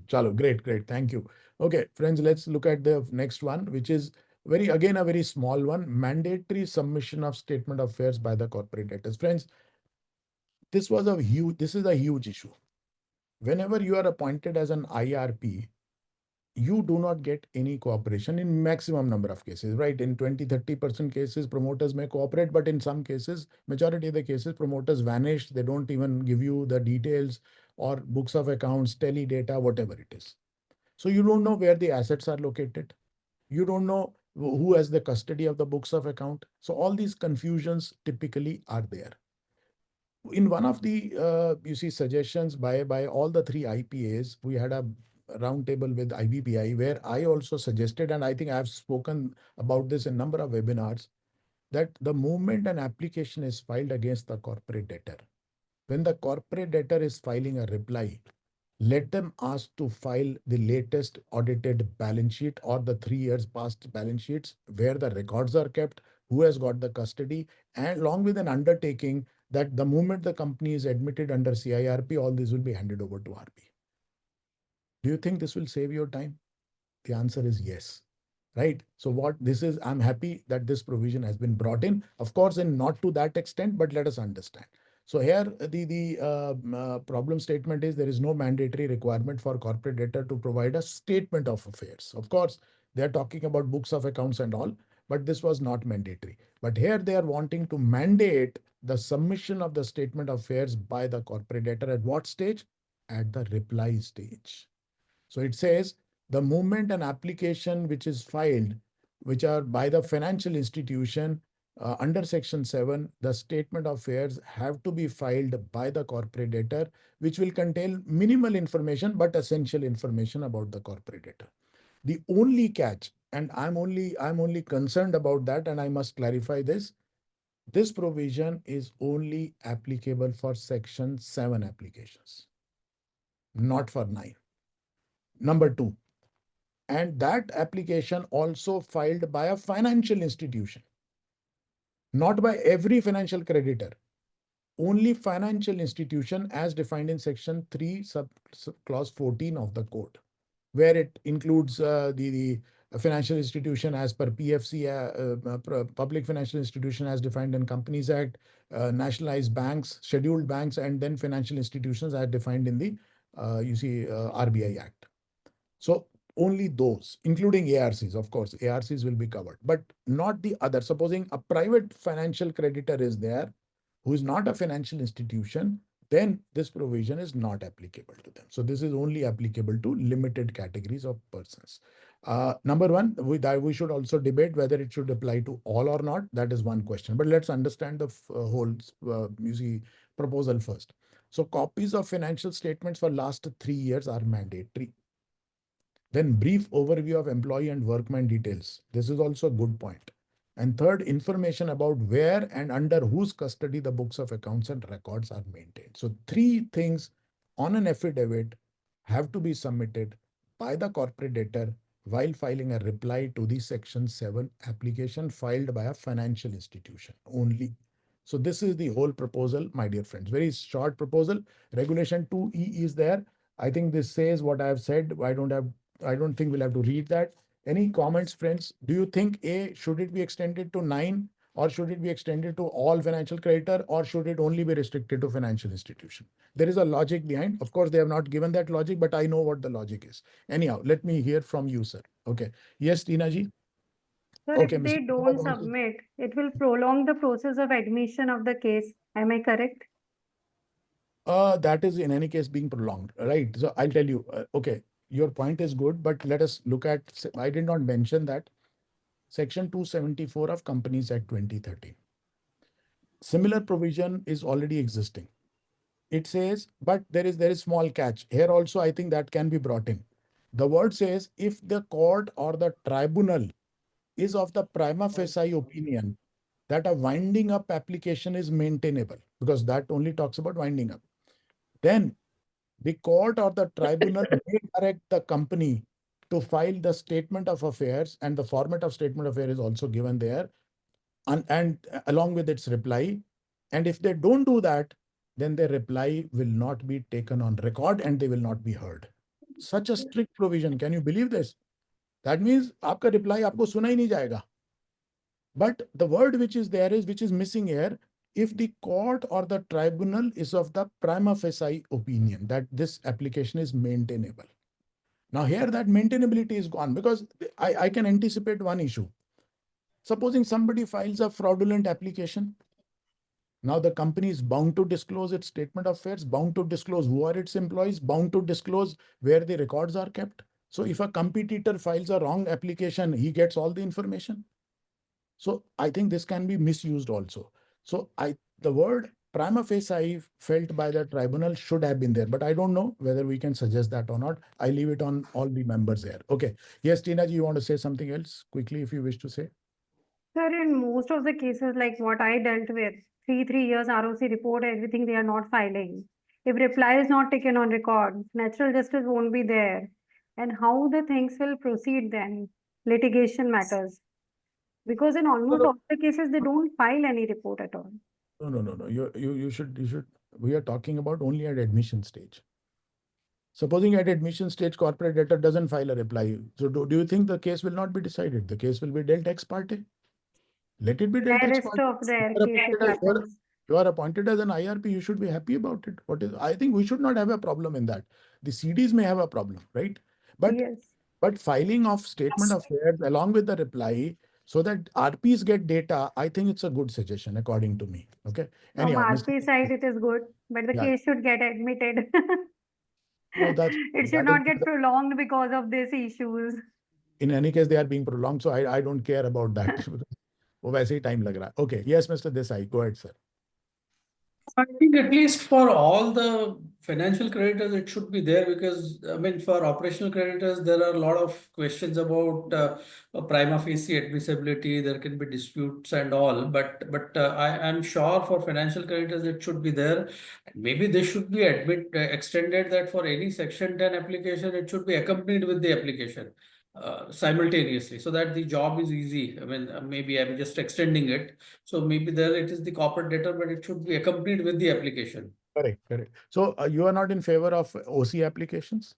Chalo, great. Thank you. Okay, friends, let's look at the next one, which is a very small one. Mandatory submission of statement of affairs by the corporate debtors. Friends, this is a huge issue. Whenever you are appointed as an IRP, you do not get any cooperation in maximum number of cases, right? In 20-30% cases, promoters may cooperate, but in some cases, majority of the cases, promoters vanish. They don't even give you the details or books of accounts, tele data, whatever it is. So you don't know where the assets are located. You don't know who has the custody of the books of account. So all these confusions typically are there. In one of the suggestions by all the 3 IPAs, we had a roundtable with IBBI where I also suggested, and I think I've spoken about this in a number of webinars, that the moment an application is filed against the corporate debtor, when the corporate debtor is filing a reply, let them ask to file the latest audited balance sheet or the 3 years past balance sheets where the records are kept, who has got the custody, and along with an undertaking that the moment the company is admitted under CIRP, all this will be handed over to RP. Do you think this will save your time? The answer is yes. Right? So what this is, I'm happy that this provision has been brought in. Of course, and not to that extent, but let us understand. So here the problem statement is there is no mandatory requirement for corporate debtor to provide a statement of affairs. Of course, they are talking about books of accounts and all, but this was not mandatory. But here they are wanting to mandate the submission of the statement of affairs by the corporate debtor at what stage? At the reply stage. So it says the moment an application which is filed, which are by the financial institution under Section 7, the statement of affairs have to be filed by the corporate debtor, which will contain minimal information but essential information about the corporate debtor. The only catch, and I'm only concerned about that, and I must clarify this. This provision is only applicable for Section 7 applications, not for 9. Number 2, and that application also filed by a financial institution, not by every financial creditor, only financial institution as defined in Section 3 clause 14 of the code, where it includes the financial institution as per PFC, public financial institution as defined in Companies Act, nationalized banks, scheduled banks, and then financial institutions as defined in the RBI Act. So only those, including ARCs, of course, ARCs will be covered, but not the other. Supposing a private financial creditor is there, who is not a financial institution, then this provision is not applicable to them. So this is only applicable to limited categories of persons. Number 1, we should also debate whether it should apply to all or not. That is one question. But let's understand the whole proposal first. So copies of financial statements for last 3 years are mandatory. Then brief overview of employee and workman details. This is also a good point. And third, information about where and under whose custody the books of accounts and records are maintained. So 3 things on an affidavit have to be submitted by the corporate debtor while filing a reply to the Section 7 application filed by a financial institution only. So this is the whole proposal, my dear friends. Very short proposal. Regulation 2E is there. I think this says what I have said. I don't think we'll have to read that. Any comments, friends? Do you think should it be extended to 9, or should it be extended to all financial creditor, or should it only be restricted to financial institution? There is a logic behind. Of course, they have not given that logic, but I know what the logic is. Anyhow, let me hear from you, sir. Okay. Yes, Tina ji. Sir, Okay, if they don't submit, it will prolong the process of admission of the case. Am I correct? That is in any case being prolonged, right? So I'll tell you, okay, your point is good, but let us look at, I did not mention that Section 274 of Companies Act 2013. Similar provision is already existing. It says, but there is small catch. Here also, I think that can be brought in. The word says, if the court or the tribunal is of the prima facie opinion that a winding up application is maintainable, because that only talks about winding up, then the court or the tribunal may direct the company to file the statement of affairs, and the format of statement of affairs is also given there, and along with its reply. And if they don't do that, then their reply will not be taken on record and they will not be heard. Such a strict provision. Can you believe this? That means आपका reply आपको सुना ही नहीं जाएगा. But the word which is there is, which is missing here, if the court or the tribunal is of the prima facie opinion that this application is maintainable. Now here that maintainability is gone, because I can anticipate one issue. Supposing somebody files a fraudulent application. Now the company is bound to disclose its statement of affairs, bound to disclose who are its employees, bound to disclose where the records are kept. So if a competitor files a wrong application, he gets all the information. So I think this can be misused also. So the word prima facie felt by the tribunal should have been there, but I don't know whether we can suggest that or not. I leave it on all the members there. Okay. Yes, Tina, you want to say something else quickly if you wish to say? Sir, in most of the cases, like what I dealt with, 3 years ROC report, everything they are not filing. If reply is not taken on record, natural justice won't be there. And how the things will proceed then? Litigation matters. Because in almost all the cases, they don't file any report at all. No. You should. We are talking about only at admission stage. Supposing at admission stage, corporate debtor doesn't file a reply. So do you think the case will not be decided? The case will be dealt ex parte. Let it be dealt ex Rarest parte. of rare cases happens. You are appointed as an IRP, you should be happy about it. I think we should not have a problem in that. The CDs may have a problem, right? But Yes. But filing of statement of affairs along with the reply so that RPs get data, I think it's a good suggestion according to me. Okay. From Anyhow, RP side, it is good, but the Yeah. case should get admitted. No, It should not get prolonged because of these issues. in any case, they are being prolonged. So I don't care about that. वो वैसे ही time लग रहा है. Okay. Yes, Mr. Desai, go ahead, sir. I think at least for all the financial creditors, it should be there because, I mean, for operational creditors, there are a lot of questions about prima facie admissibility. There can be disputes and all, but I'm sure for financial creditors, it should be there. Maybe this should be extended that for any Section 10 application, it should be accompanied with the application simultaneously, so that the job is easy. I mean, maybe I'm just extending it. So maybe there it is the corporate debtor, but it should be accompanied with the application. Correct. So you are not in favor of OC applications?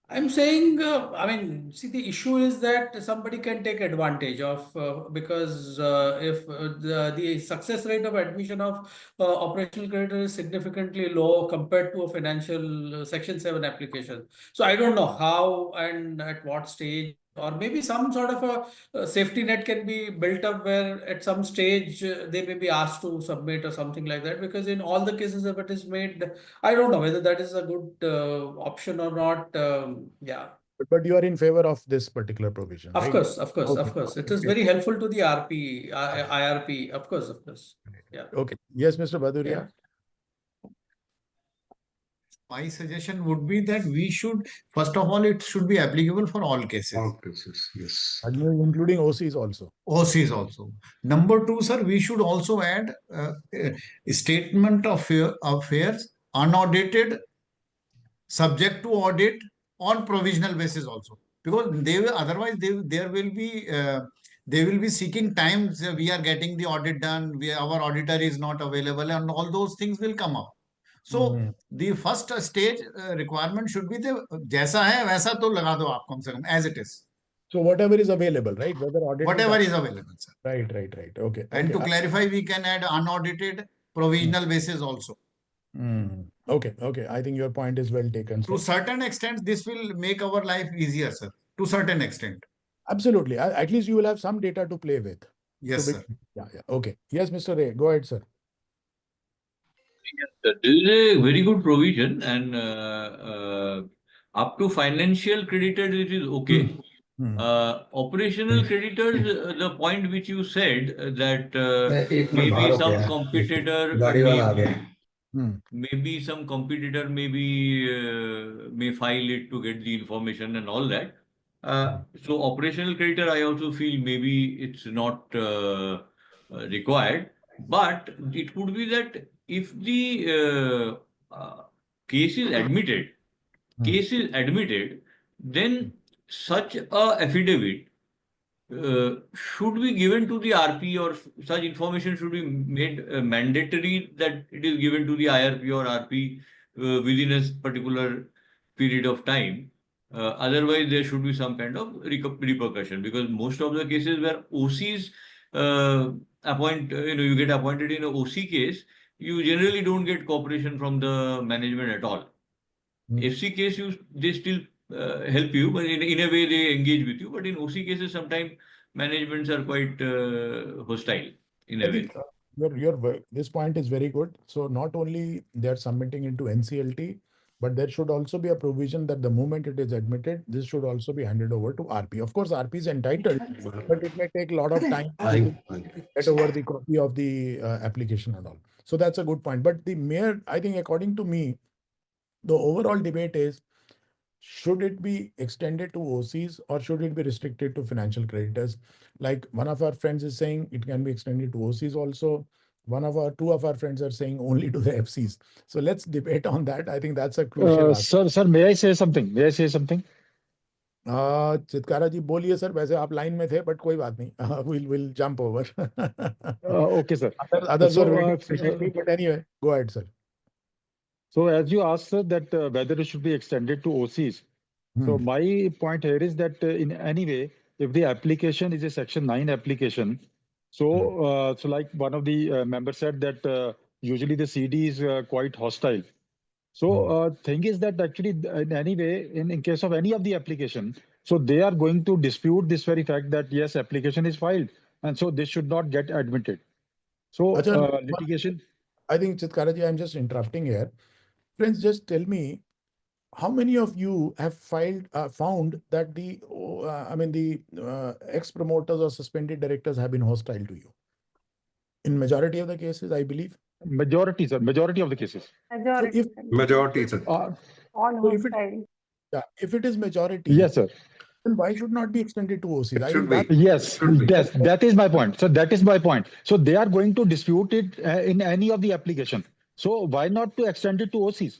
I'm saying, I mean, see, the issue is that somebody can take advantage of because if the success rate of admission of operational creditor is significantly low compared to a financial Section 7 application. So I don't know how and at what stage, or maybe some sort of a safety net can be built up where at some stage they may be asked to submit or something like that. Because in all the cases, if it is made, I don't know whether that is a good option or not. Yeah. But you are in favor of this particular provision, Of right? course. Okay. It is very helpful to the IRP. Of course. Yeah. Okay. Yes, Mr. Baduria. Yeah. My suggestion would be that we should, first of all, it should be applicable for all cases. All cases, yes. Including OCs also. OCs also. Number two, sir, we should also add a statement of affairs unaudited, subject to audit on provisional basis also, because they will otherwise they will be seeking times we are getting the audit done, our auditor is not available, and all those things will come up. So the first stage requirement should be the जैसा है वैसा तो लगा दो आप कम से कम as it is. So whatever is available, right? Whatever is available, sir. Right. Okay. And to clarify, we can add unaudited provisional basis also. Okay. I think your point is well taken. To certain extent, this will make our life easier, sir. To certain extent. Absolutely. At least you will have some data to play with. Yes, sir. Yeah. Okay. Yes, Mr. Ray, go ahead, sir. Yes, sir. This is a very good provision, and up to financial creditors, it is okay. Operational creditors, the point which you said that maybe some competitor may file it to get the information and all that. So operational creditor, I also feel maybe it's not required, but it could be that if the case is admitted, then such a affidavit should be given to the RP, or such information should be made mandatory that it is given to the IRP or RP within a particular period of time. Otherwise, there should be some kind of repercussion, because most of the cases where OCs you get appointed in a OC case, you generally don't get cooperation from the management at all. FC case, they still help you, but in a way they engage with you. But in OC cases, sometimes managements are quite hostile in a I way. think this point is very good. So not only they are submitting into NCLT, but there should also be a provision that the moment it is admitted, this should also be handed over to RP. Of course, RP is entitled, but it may take a lot of time to get over the copy of the application and all. So that's a good point. But I think according to me, the overall debate is, should it be extended to OCs or should it be restricted to financial creditors? Like one of our friends is saying it can be extended to OCs also. Two of our friends are saying only to the FCs. So let's debate on that. I think that's a crucial aspect. Sir, may I say something? May I say something? Chitkara जी बोलिए sir, वैसे आप line में थे, but कोई बात नहीं. We'll jump over. Okay, sir. Others were So, waiting patiently, but anyway, go ahead, sir. So as you asked, sir, that whether it should be extended to OCs. So my point here is that in any way, if the application is a Section 9 application, so like one of the members said that usually the CD is quite hostile. So thing is that actually in any way, in case of any of the application, so they are going to dispute this very fact that yes, application is filed, and so this should not get admitted. So litigation. I think Chitkara ji, I'm just interrupting here. Friends, just tell me, how many of you have found that the ex-promoters or suspended directors have been hostile to you? In majority of the cases, I believe. Majority, sir. Majority of the cases. Majority, sir. All hostile. If it is majority, yes, sir. Then why should not be extended to OCs? Yes, that is my point. So that is my point. So they are going to dispute it in any of the application. So why not to extend it to OCs?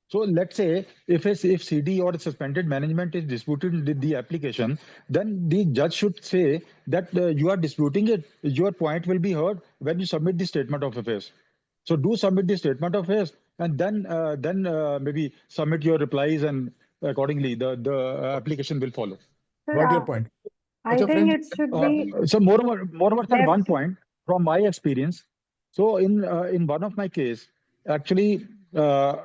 So let's say if CD or suspended management is disputed the application, then the judge should say that you are disputing it. Your point will be heard when you submit the statement of affairs. So do submit the statement of affairs, and then maybe submit your replies, and accordingly the application will follow. Got your point. I think it should be. So moreover, sir, one point from my experience. So in one of my case, actually, I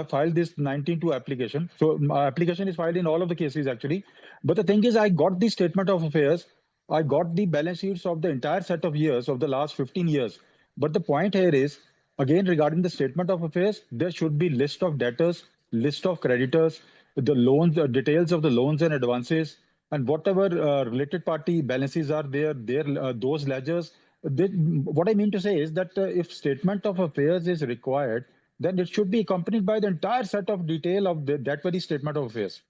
filed this 19.2 application. So my application is filed in all of the cases actually. But the thing is, I got the statement of affairs. I got the balance sheets of the entire set of years of the last 15 years. But the point here is, again, regarding the statement of affairs, there should be list of debtors, list of creditors, the loans, details of the loans and advances, and whatever related party balances are there, those ledgers. What I mean to say is that if statement of affairs is required, then it should be accompanied by the entire set of detail of that very statement of affairs.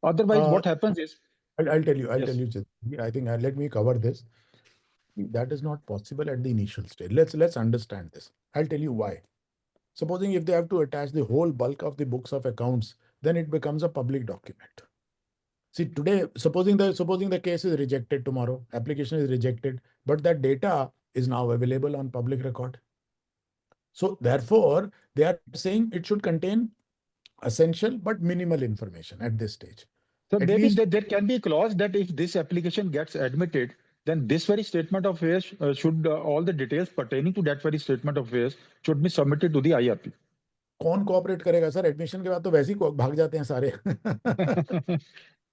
Otherwise, what happens is, I'll tell you, Chit. I think let me cover this. That is not possible at the initial stage. Let's understand this. I'll tell you why. Supposing if they have to attach the whole bulk of the books of accounts, then it becomes a public document. See, today, supposing the case is rejected tomorrow, application is rejected, but that data is now available on public record. So therefore, they are saying it should contain essential but minimal information at this stage. So maybe there can be a clause that if this application gets admitted, then this very statement of affairs should all the details pertaining to that very statement of affairs should be submitted to the IRP. कौन cooperate करेगा sir? Admission के बाद तो वैसे ही भाग जाते हैं सारे.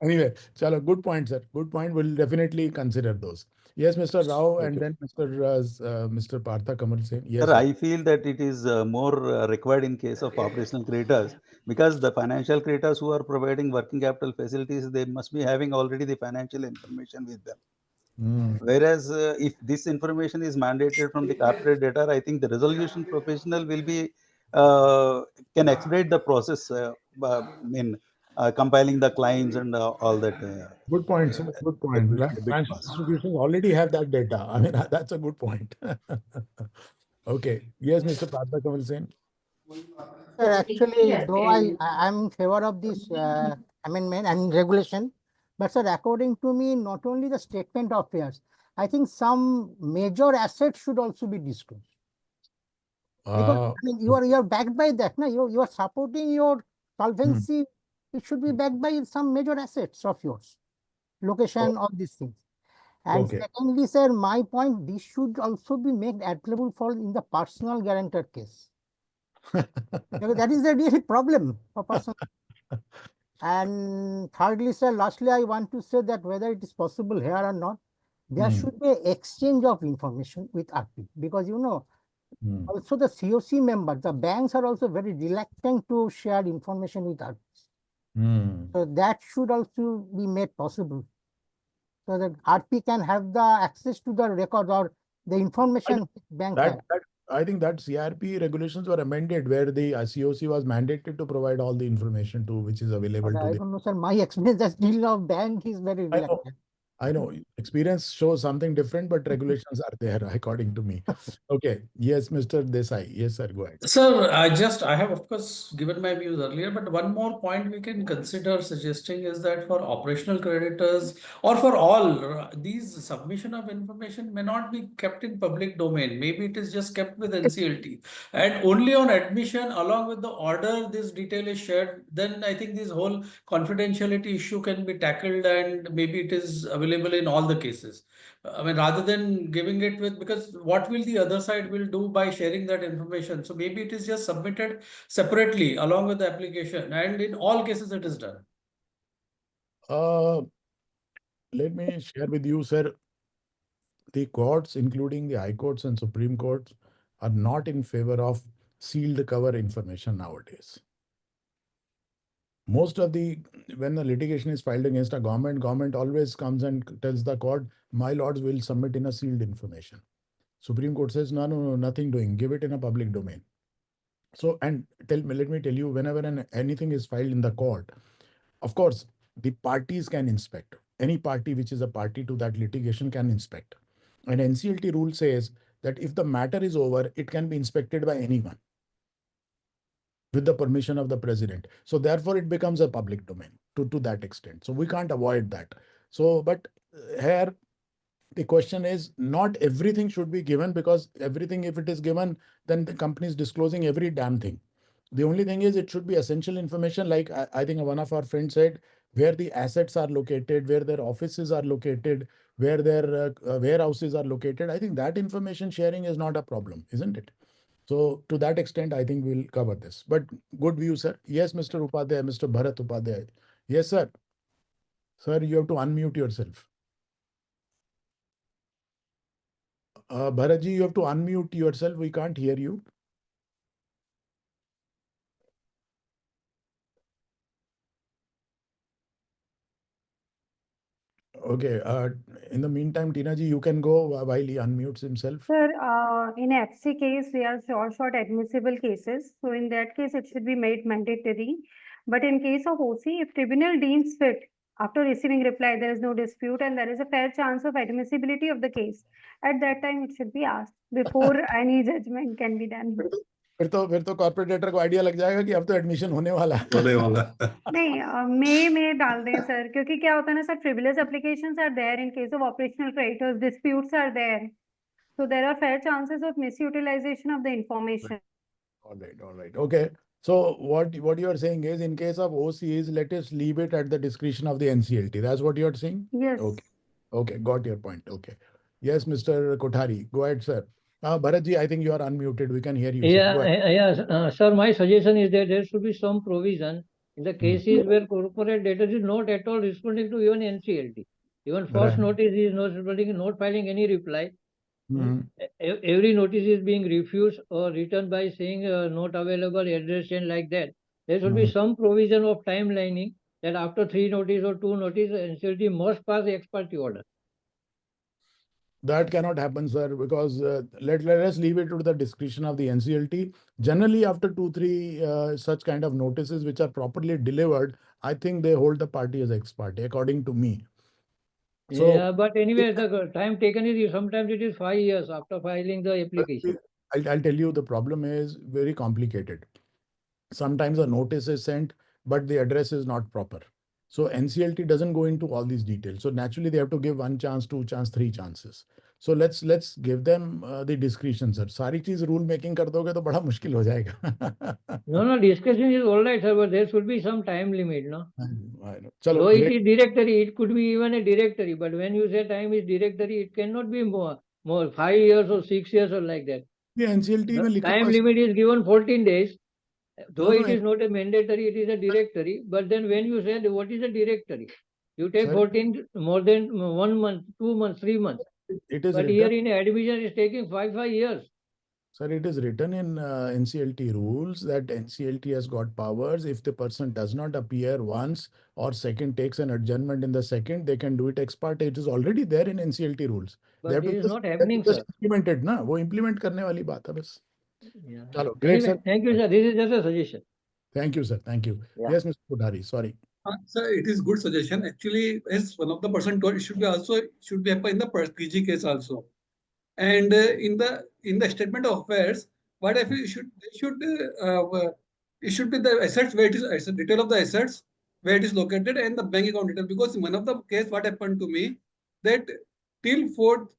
Anyway, chalo, good point, sir. Good point. We'll definitely consider those. Yes, Mr. Rao, and then Mr. Partha Kamal Sen. Yes, Sir, sir. I feel that it is more required in case of operational creditors, because the financial creditors who are providing working capital facilities, they must be having already the financial information with them. Whereas if this information is mandated from the corporate data, I think the resolution professional will be can expedite the process. Compiling the claims and all that. Good point, sir. Good point. That will be a big Financial cost. institutions already have that data. I mean, that's a good point. Okay. Yes, Mr. Partha Kamal Sen. Sir, actually, though I'm in favor of this amendment and regulation, but sir, according to me, not only the statement of affairs, I think some major assets should also be disclosed. Because I mean, you are backed by that, no? You are supporting your solvency. It should be backed by some major assets of yours, location, all these things. And secondly, sir, my point, this should also be made applicable for in the personal guarantor case. Because that is the real problem for personal. And thirdly, sir, lastly, I want to say that whether it is possible here or not, there should be exchange of information with RP, because also the COC members, the banks are also very reluctant to share information with RP. So that should also be made possible, so that RP can have the access to the record or the information bank has. I think that CRP regulations were amended where the COC was mandated to provide all the information to which is available to I the. don't know, sir. My experience as dealing of bank is very reluctant. I know experience shows something different, but regulations are there according to me. Okay. Yes, Mr. Desai. Yes, sir. Go ahead. Sir, I have of course given my views earlier, but one more point we can consider suggesting is that for operational creditors or for all, these submission of information may not be kept in public domain. Maybe it is just kept with NCLT, and only on admission along with the order this detail is shared. Then I think this whole confidentiality issue can be tackled, and maybe it is available in all the cases. I mean, rather than giving it with, because what will the other side will do by sharing that information? So maybe it is just submitted separately along with the application, and in all cases it is done. Let me share with you, sir. The courts, including the High Courts and Supreme Courts, are not in favor of sealed cover information nowadays. Most of when the litigation is filed against a government always comes and tells the court, my lords will submit in a sealed information. Supreme Court says, no, nothing doing, give it in a public domain. So, and let me tell you, whenever anything is filed in the court, of course, the parties can inspect. Any party which is a party to that litigation can inspect. And NCLT rule says that if the matter is over, it can be inspected by anyone with the permission of the president. So therefore, it becomes a public domain to that extent. So we can't avoid that. So, but here, the question is not everything should be given, because everything, if it is given, then the company is disclosing every damn thing. The only thing is it should be essential information. Like I think one of our friends said, where the assets are located, where their offices are located, where their warehouses are located. I think that information sharing is not a problem, isn't it? So to that extent, I think we'll cover this. But good view, sir. Yes, Mr. Upadhyay, Mr. Bharat Upadhyay. Yes, sir. Sir, you have to unmute yourself. Bharatji, you have to unmute yourself. We can't hear you. Okay. In the meantime, Tinaji, you can go while he unmutes himself. Sir, in FC case, they are short admissible cases. So in that case, it should be made mandatory. But in case of OC, if tribunal deems fit, after receiving reply, there is no dispute and there is a fair chance of admissibility of the case, at that time it should be asked before any judgment can be done. फिर तो corporator को idea लग जाएगा कि अब तो admission होने वाला नहीं में डाल दें सर, क्योंकि क्या होता है ना sir, frivolous applications are there in case of operational creditors, disputes are there, so there are fair chances of misutilization of the information. All right. Okay. So what you are saying is, in case of OCs, let us leave it at the discretion of the NCLT. That's what you are saying? Yes. Okay. Got your point. Okay. Yes, Mr. Kothari. Go ahead, sir. Bharatji, I think you are unmuted. We can hear you. Sir, my suggestion is that there should be some provision in the cases where corporate debtor is not at all responding to even NCLT. Even first Right. notice is not filing any reply. Mhm. Every notice is being refused or returned by saying not available, address and like that. There should be Mhm. some provision of timelining that after 3 notice or 2 notice, NCLT must pass the ex parte order. That cannot happen, sir, because let us leave it to the discretion of the NCLT. Generally, after 2, 3 such kind of notices which are properly delivered, I think they hold the party as ex parte, according to me. So Yeah, but anyway, the time taken is sometimes it is 5 years after filing the application. I'll tell you, the problem is very complicated. Sometimes a notice is sent, but the address is not proper. So NCLT doesn't go into all these details. So naturally, they have to give 1 chance, 2 chance, 3 chances. So let's give them the discretion, sir. सारी चीज rule making कर दोगे तो बड़ा मुश्किल हो जाएगा. No, discussion is all right, sir, but there should be some time limit, no? I know. चलो, Though it great. is directory, it could be even a directory, but when you say time is directory, it cannot be more 5 years or 6 years or like that. ये NCLT The में लिखा time हुआ limit is given 14 days. Though No, it is not a mandatory, it is a directory. But then when you say what is a directory, you take Sir, 14 more than 1 month, 2 months, 3 months. it is But written. here in admission is taking 5 years. Sir, it is written in NCLT rules that NCLT has got powers. If the person does not appear once or second takes an adjournment in the second, they can do it ex parte. It is already there in NCLT rules. They But have to this is not they have happening, to just sir. implement it, ना? वो implement करने वाली बात है बस. Yeah. चलो, great, Anyway, sir. thank you, sir. This is just a suggestion. Thank you, sir. Thank you. Yeah. Yes, Mr. Kothari, sorry. Sir, it is good suggestion. Actually, as one of the person told, it should be happen in the PG case also. And in the statement of affairs, what if it should be the assets where it is detail of the assets where it is located and the bank account detail, because in one of the case what happened to me that till 4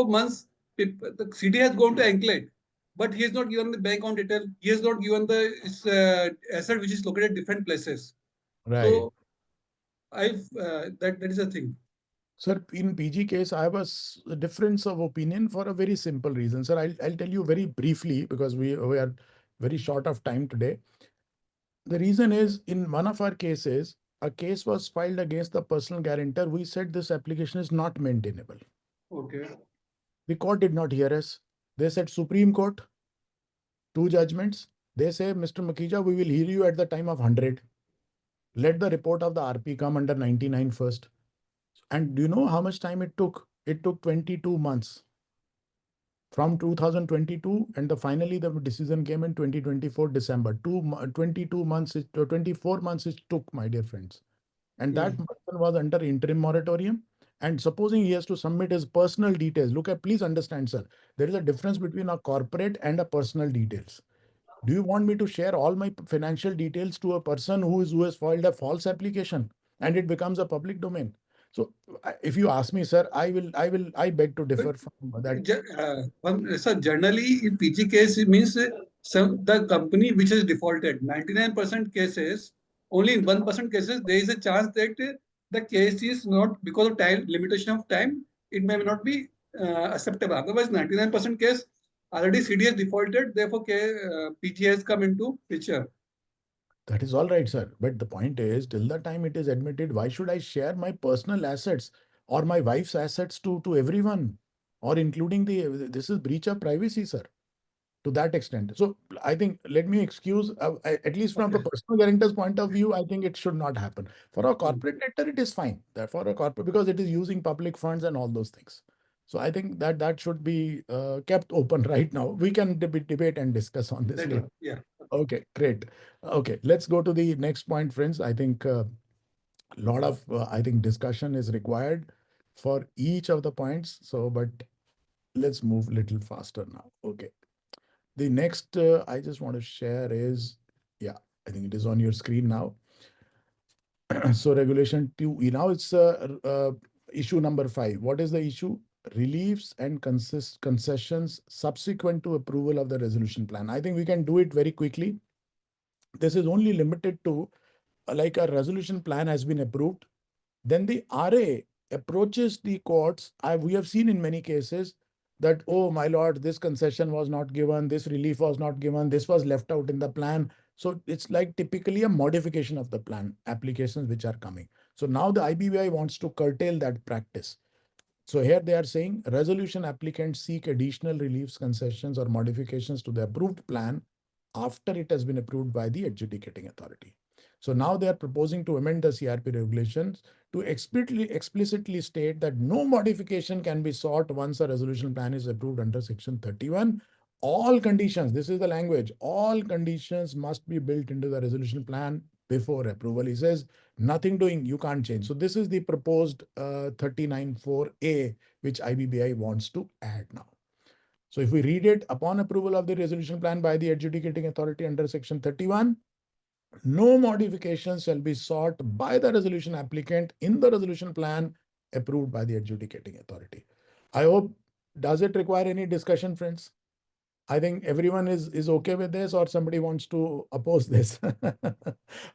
months the CD has gone to Anklet, but he has not given the bank account detail. He has not given the asset which is located at different places. Right. So that is a thing. Sir, in PG case, I have a difference of opinion for a very simple reason. Sir, I'll tell you very briefly because we are very short of time today. The reason is, in one of our cases, a case was filed against the personal guarantor. We said this application is not maintainable. Okay. The court did not hear us. They said Supreme Court, 2 judgments. They say, Mr. Makhija, we will hear you at the time of 100. Let the report of the RP come under 99 first. And do you know how much time it took? It took 22 months. From 2022, and finally the decision came in 2024 December. 22 months, 24 months it took, my dear friends. And that person was under interim moratorium. And supposing he has to submit his personal details, please understand, sir, there is a difference between a corporate and a personal details. Do you want me to share all my financial details to a person who has filed a false application and it becomes a public domain? So if you ask me, sir, I beg to differ from that. Sir, generally in PG case, it means the company which has defaulted, 99% cases, only in 1% cases, there is a chance that the case is not, because of time, limitation of time, it may not be acceptable. Otherwise, 99% case, already CD has defaulted, therefore PG has come into picture. That is all right, sir. But the point is, till the time it is admitted, why should I share my personal assets or my wife's assets to everyone, or including this is breach of privacy, sir, to that extent. So I think, let me excuse, at least from a personal guarantor's point of view, I think it should not happen. For a corporate debtor, it is fine. For a corporate, because it is using public funds and all those things. So I think that should be kept open right now. We can debate and discuss on this later. Yeah. Okay, great. Okay, let's go to the next point, friends. I think a lot of discussion is required for each of the points. So, but let's move a little faster now. Okay. The next I just want to share is, yeah, I think it is on your screen now. So regulation 2E. Now it's issue number 5. What is the issue? Reliefs and concessions subsequent to approval of the resolution plan. I think we can do it very quickly. This is only limited to like a resolution plan has been approved. Then the RA approaches the courts. We have seen in many cases that, oh, my lord, this concession was not given, this relief was not given, this was left out in the plan. So it's like typically a modification of the plan applications which are coming. So now the IBBI wants to curtail that practice. So here they are saying resolution applicants seek additional reliefs, concessions, or modifications to the approved plan after it has been approved by the adjudicating authority. So now they are proposing to amend the CRP regulations to explicitly state that no modification can be sought once a resolution plan is approved under Section 31. All conditions, this is the language, all conditions must be built into the resolution plan before approval. He says nothing doing, you can't change. So this is the proposed 39(4)(a), which IBBI wants to add now. So if we read it, upon approval of the resolution plan by the adjudicating authority under Section 31, no modifications shall be sought by the resolution applicant in the resolution plan approved by the adjudicating authority. I hope, does it require any discussion, friends? I think everyone is okay with this, or somebody wants to oppose this.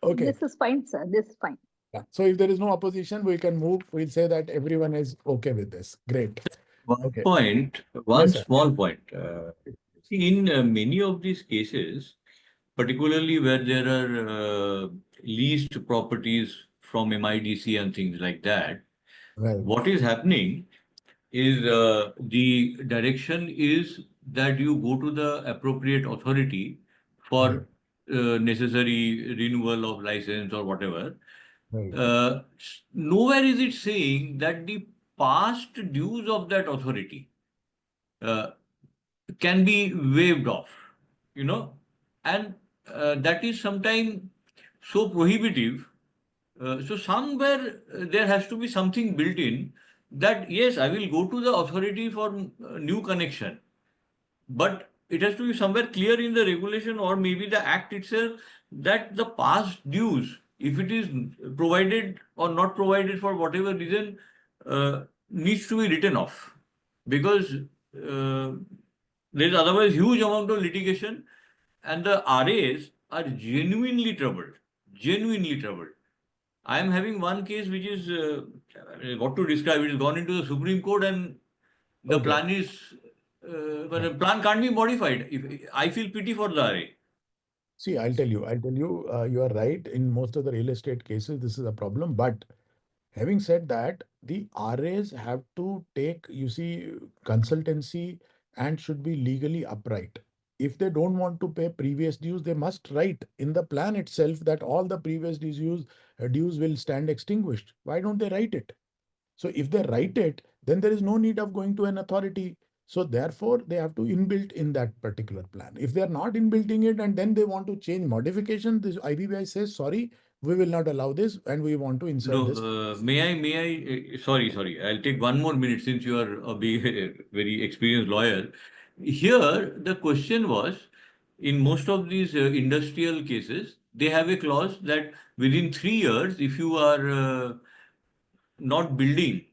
Okay. This is fine, sir. This is fine. Yeah. So if there is no opposition, we can move. We'll say that everyone is okay with this. Great. One Okay. point, one Yes, sir. small point. In many of these cases, particularly where there are leased properties from MIDC and things like that, Right. what is happening is the direction is that you go to the appropriate authority for necessary renewal of license or whatever. Right. Nowhere is it saying that the past dues of that authority can be waived off, and that is sometimes so prohibitive. So somewhere there has to be something built in that, yes, I will go to the authority for new connection, but it has to be somewhere clear in the regulation or maybe the act itself that the past dues, if it is provided or not provided for whatever reason, needs to be written off, because there is otherwise huge amount of litigation and the RAs are genuinely troubled. Genuinely troubled. I am having one case which is, what to describe, it has gone into the Supreme Court and the plan is, but the plan can't be modified. I feel pity for the RA. See, I'll tell you, you are right. In most of the real estate cases, this is a problem. But having said that, the RAs have to take, consultancy and should be legally upright. If they don't want to pay previous dues, they must write in the plan itself that all the previous dues will stand extinguished. Why don't they write it? So if they write it, then there is no need of going to an authority. So therefore, they have to inbuilt in that particular plan. If they are not inbuilting it and then they want to change modification, this IBBI says, sorry, we will not allow this and we want to insert this. Sorry, I'll take one more minute since you are a very experienced lawyer. Here, the question was, in most of these industrial cases, they have a clause that within 3 years, if you are not building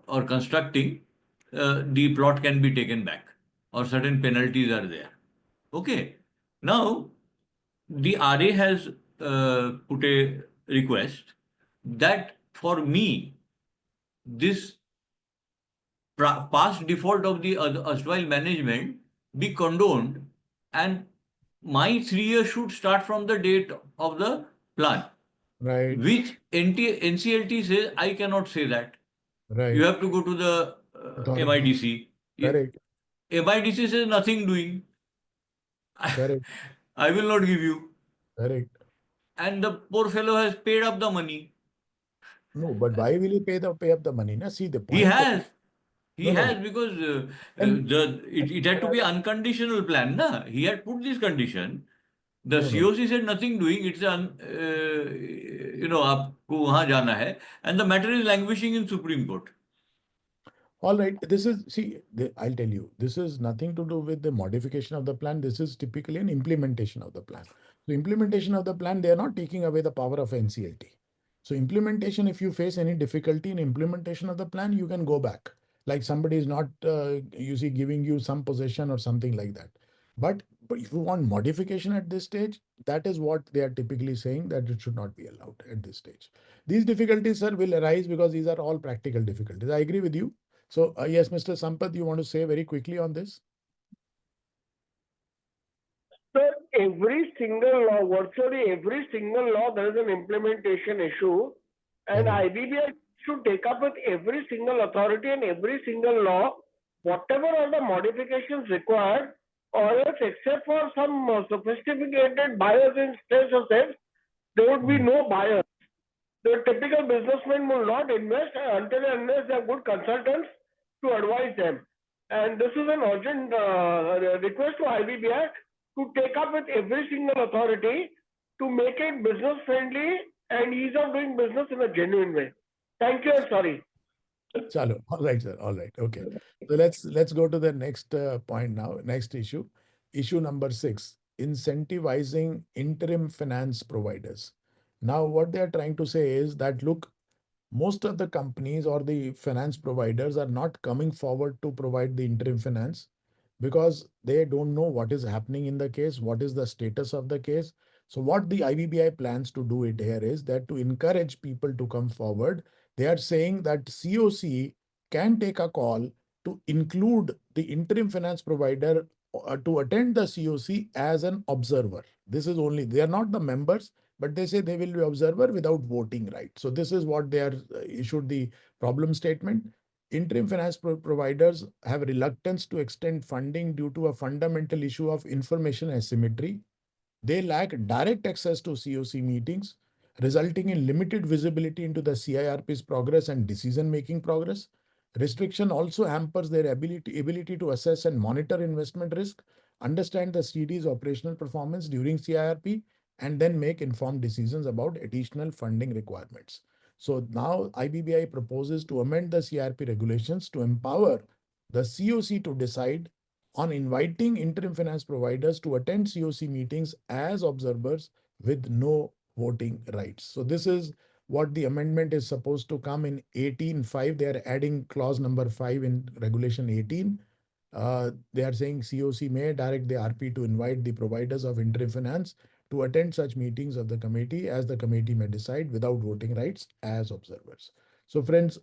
or constructing, the plot can be taken back or certain penalties are there. Okay. Now, the RA has put a request that for me, this past default of the erstwhile management be condoned and my 3 years should start from the date of the plan. Right. Which NCLT says I cannot say that. Right. You have to go to the MIDC. Correct. MIDC says nothing doing. Correct. I will not give you. Correct. And the poor fellow has paid up the money. No, but why will he pay up the money? Na? See the point. He has. He No, no. has because it had to be unconditional plan. Na? He had put this condition. The COC said nothing doing. It's आपको वहाँ जाना है, and the matter is languishing in Supreme Court. All right. I'll tell you, this is nothing to do with the modification of the plan. This is typically an implementation of the plan. So implementation of the plan, they are not taking away the power of NCLT. So implementation, if you face any difficulty in implementation of the plan, you can go back. Like somebody is not, giving you some possession or something like that. But if you want modification at this stage, that is what they are typically saying, that it should not be allowed at this stage. These difficulties, sir, will arise because these are all practical difficulties. I agree with you. So yes, Mr. Sampath, you want to say very quickly on this? Sir, every single law, virtually every single law, there is an implementation issue, and IBBI should take up with every single authority and every single law, whatever are the modifications required, or else except for some sophisticated buyers in stress assets, there would be no buyers. The typical businessman will not invest until and unless they have good consultants to advise them. And this is an urgent request to IBBI to take up with every single authority to make it business friendly and ease of doing business in a genuine way. Thank you and sorry. Chalo. All right, sir. All right. Okay. So let's go to the next point now. Next issue. Issue number 6. Incentivizing interim finance providers. Now, what they are trying to say is that, look, most of the companies or the finance providers are not coming forward to provide the interim finance because they don't know what is happening in the case, what is the status of the case. So what the IBBI plans to do it here is that to encourage people to come forward, they are saying that COC can take a call to include the interim finance provider to attend the COC as an observer. This is only, they are not the members, but they say they will be observer without voting right. So this is what they are issued the problem statement. Interim finance providers have reluctance to extend funding due to a fundamental issue of information asymmetry. They lack direct access to COC meetings, resulting in limited visibility into the CIRP's progress and decision-making progress. Restriction also hampers their ability to assess and monitor investment risk, understand the CD's operational performance during CIRP, and then make informed decisions about additional funding requirements. So now IBBI proposes to amend the CIRP regulations to empower the COC to decide on inviting interim finance providers to attend COC meetings as observers with no voting rights. So this is what the amendment is supposed to come in 18.5. They are adding clause number 5 in regulation 18. They are saying COC may direct the RP to invite the providers of interim finance to attend such meetings of the committee as the committee may decide without voting rights as observers. So friends,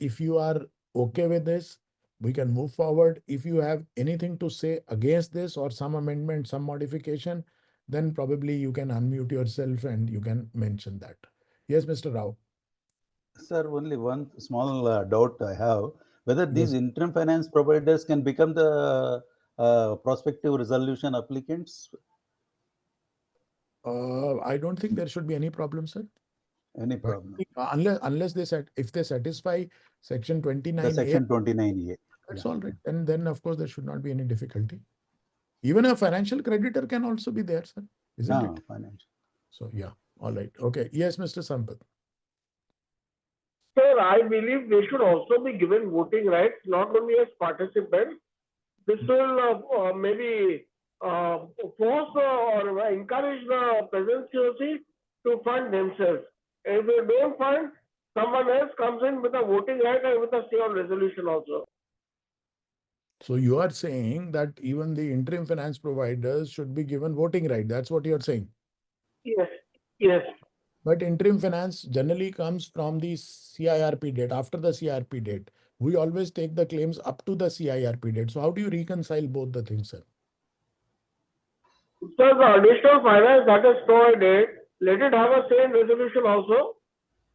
if you are okay with this, we can move forward. If you have anything to say against this or some amendment, some modification, then probably you can unmute yourself and you can mention that. Yes, Mr. Rao. Sir, only one small doubt I have, whether these Yes. interim finance providers can become the prospective resolution applicants. I don't think there should be any problem, sir. Any problem? Unless if they satisfy section 29A. The section 29A. That's all right. And then of course there should not be any difficulty. Even a financial creditor can also be there, sir, isn't it? Financial. So yeah, all right. Okay. Yes, Mr. Sampath. Sir, I believe they should also be given voting rights, not only as participants. This will maybe force or encourage the present COC to fund themselves. If they don't fund, someone else comes in with a voting right and with a say on resolution also. So you are saying that even the interim finance providers should be given voting right. That's what you're saying. Yes, yes. But interim finance generally comes from the CIRP date. After the CIRP date, we always take the claims up to the CIRP date. So how do you reconcile both the things, sir? So the additional finance that is provided, let it have a say in resolution also.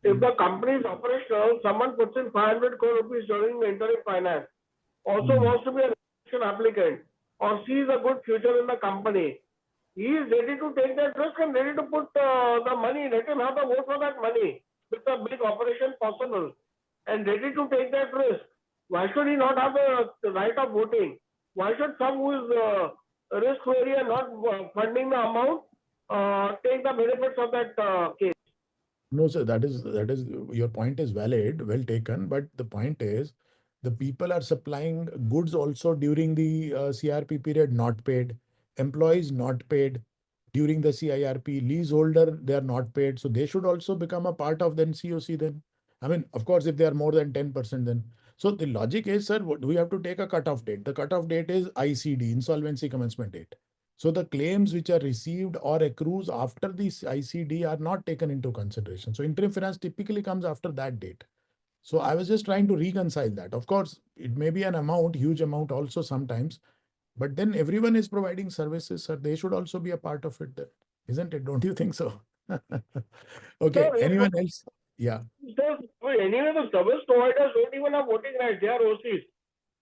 If the company is operational, someone puts in 500 crore rupees during the interim finance, also wants to be a resolution applicant or sees a good future in the company, he is ready to take that risk and ready to put the money, let him have the vote for that money with a big operation possible and ready to take that risk. Why should he not have the right of voting? Why should some who is risk free and not funding the amount take the benefits of that case? No, sir, that is your point is valid, well taken. But the point is, the people are supplying goods also during the CRP period, not paid. Employees not paid during the CIRP. Leaseholder, they are not paid. So they should also become a part of then COC then. I mean, of course, if they are more than 10% then. So the logic is, sir, we have to take a cutoff date. The cutoff date is ICD, insolvency commencement date. So the claims which are received or accrues after the ICD are not taken into consideration. So interim finance typically comes after that date. So I was just trying to reconcile that. Of course, it may be an amount, huge amount also sometimes, But then everyone is providing services, sir. They should also be a part of it, then, isn't it? Don't you think so? Okay. So, Anyone else? Yeah. anyway, the service providers don't even have voting rights. They are OCs.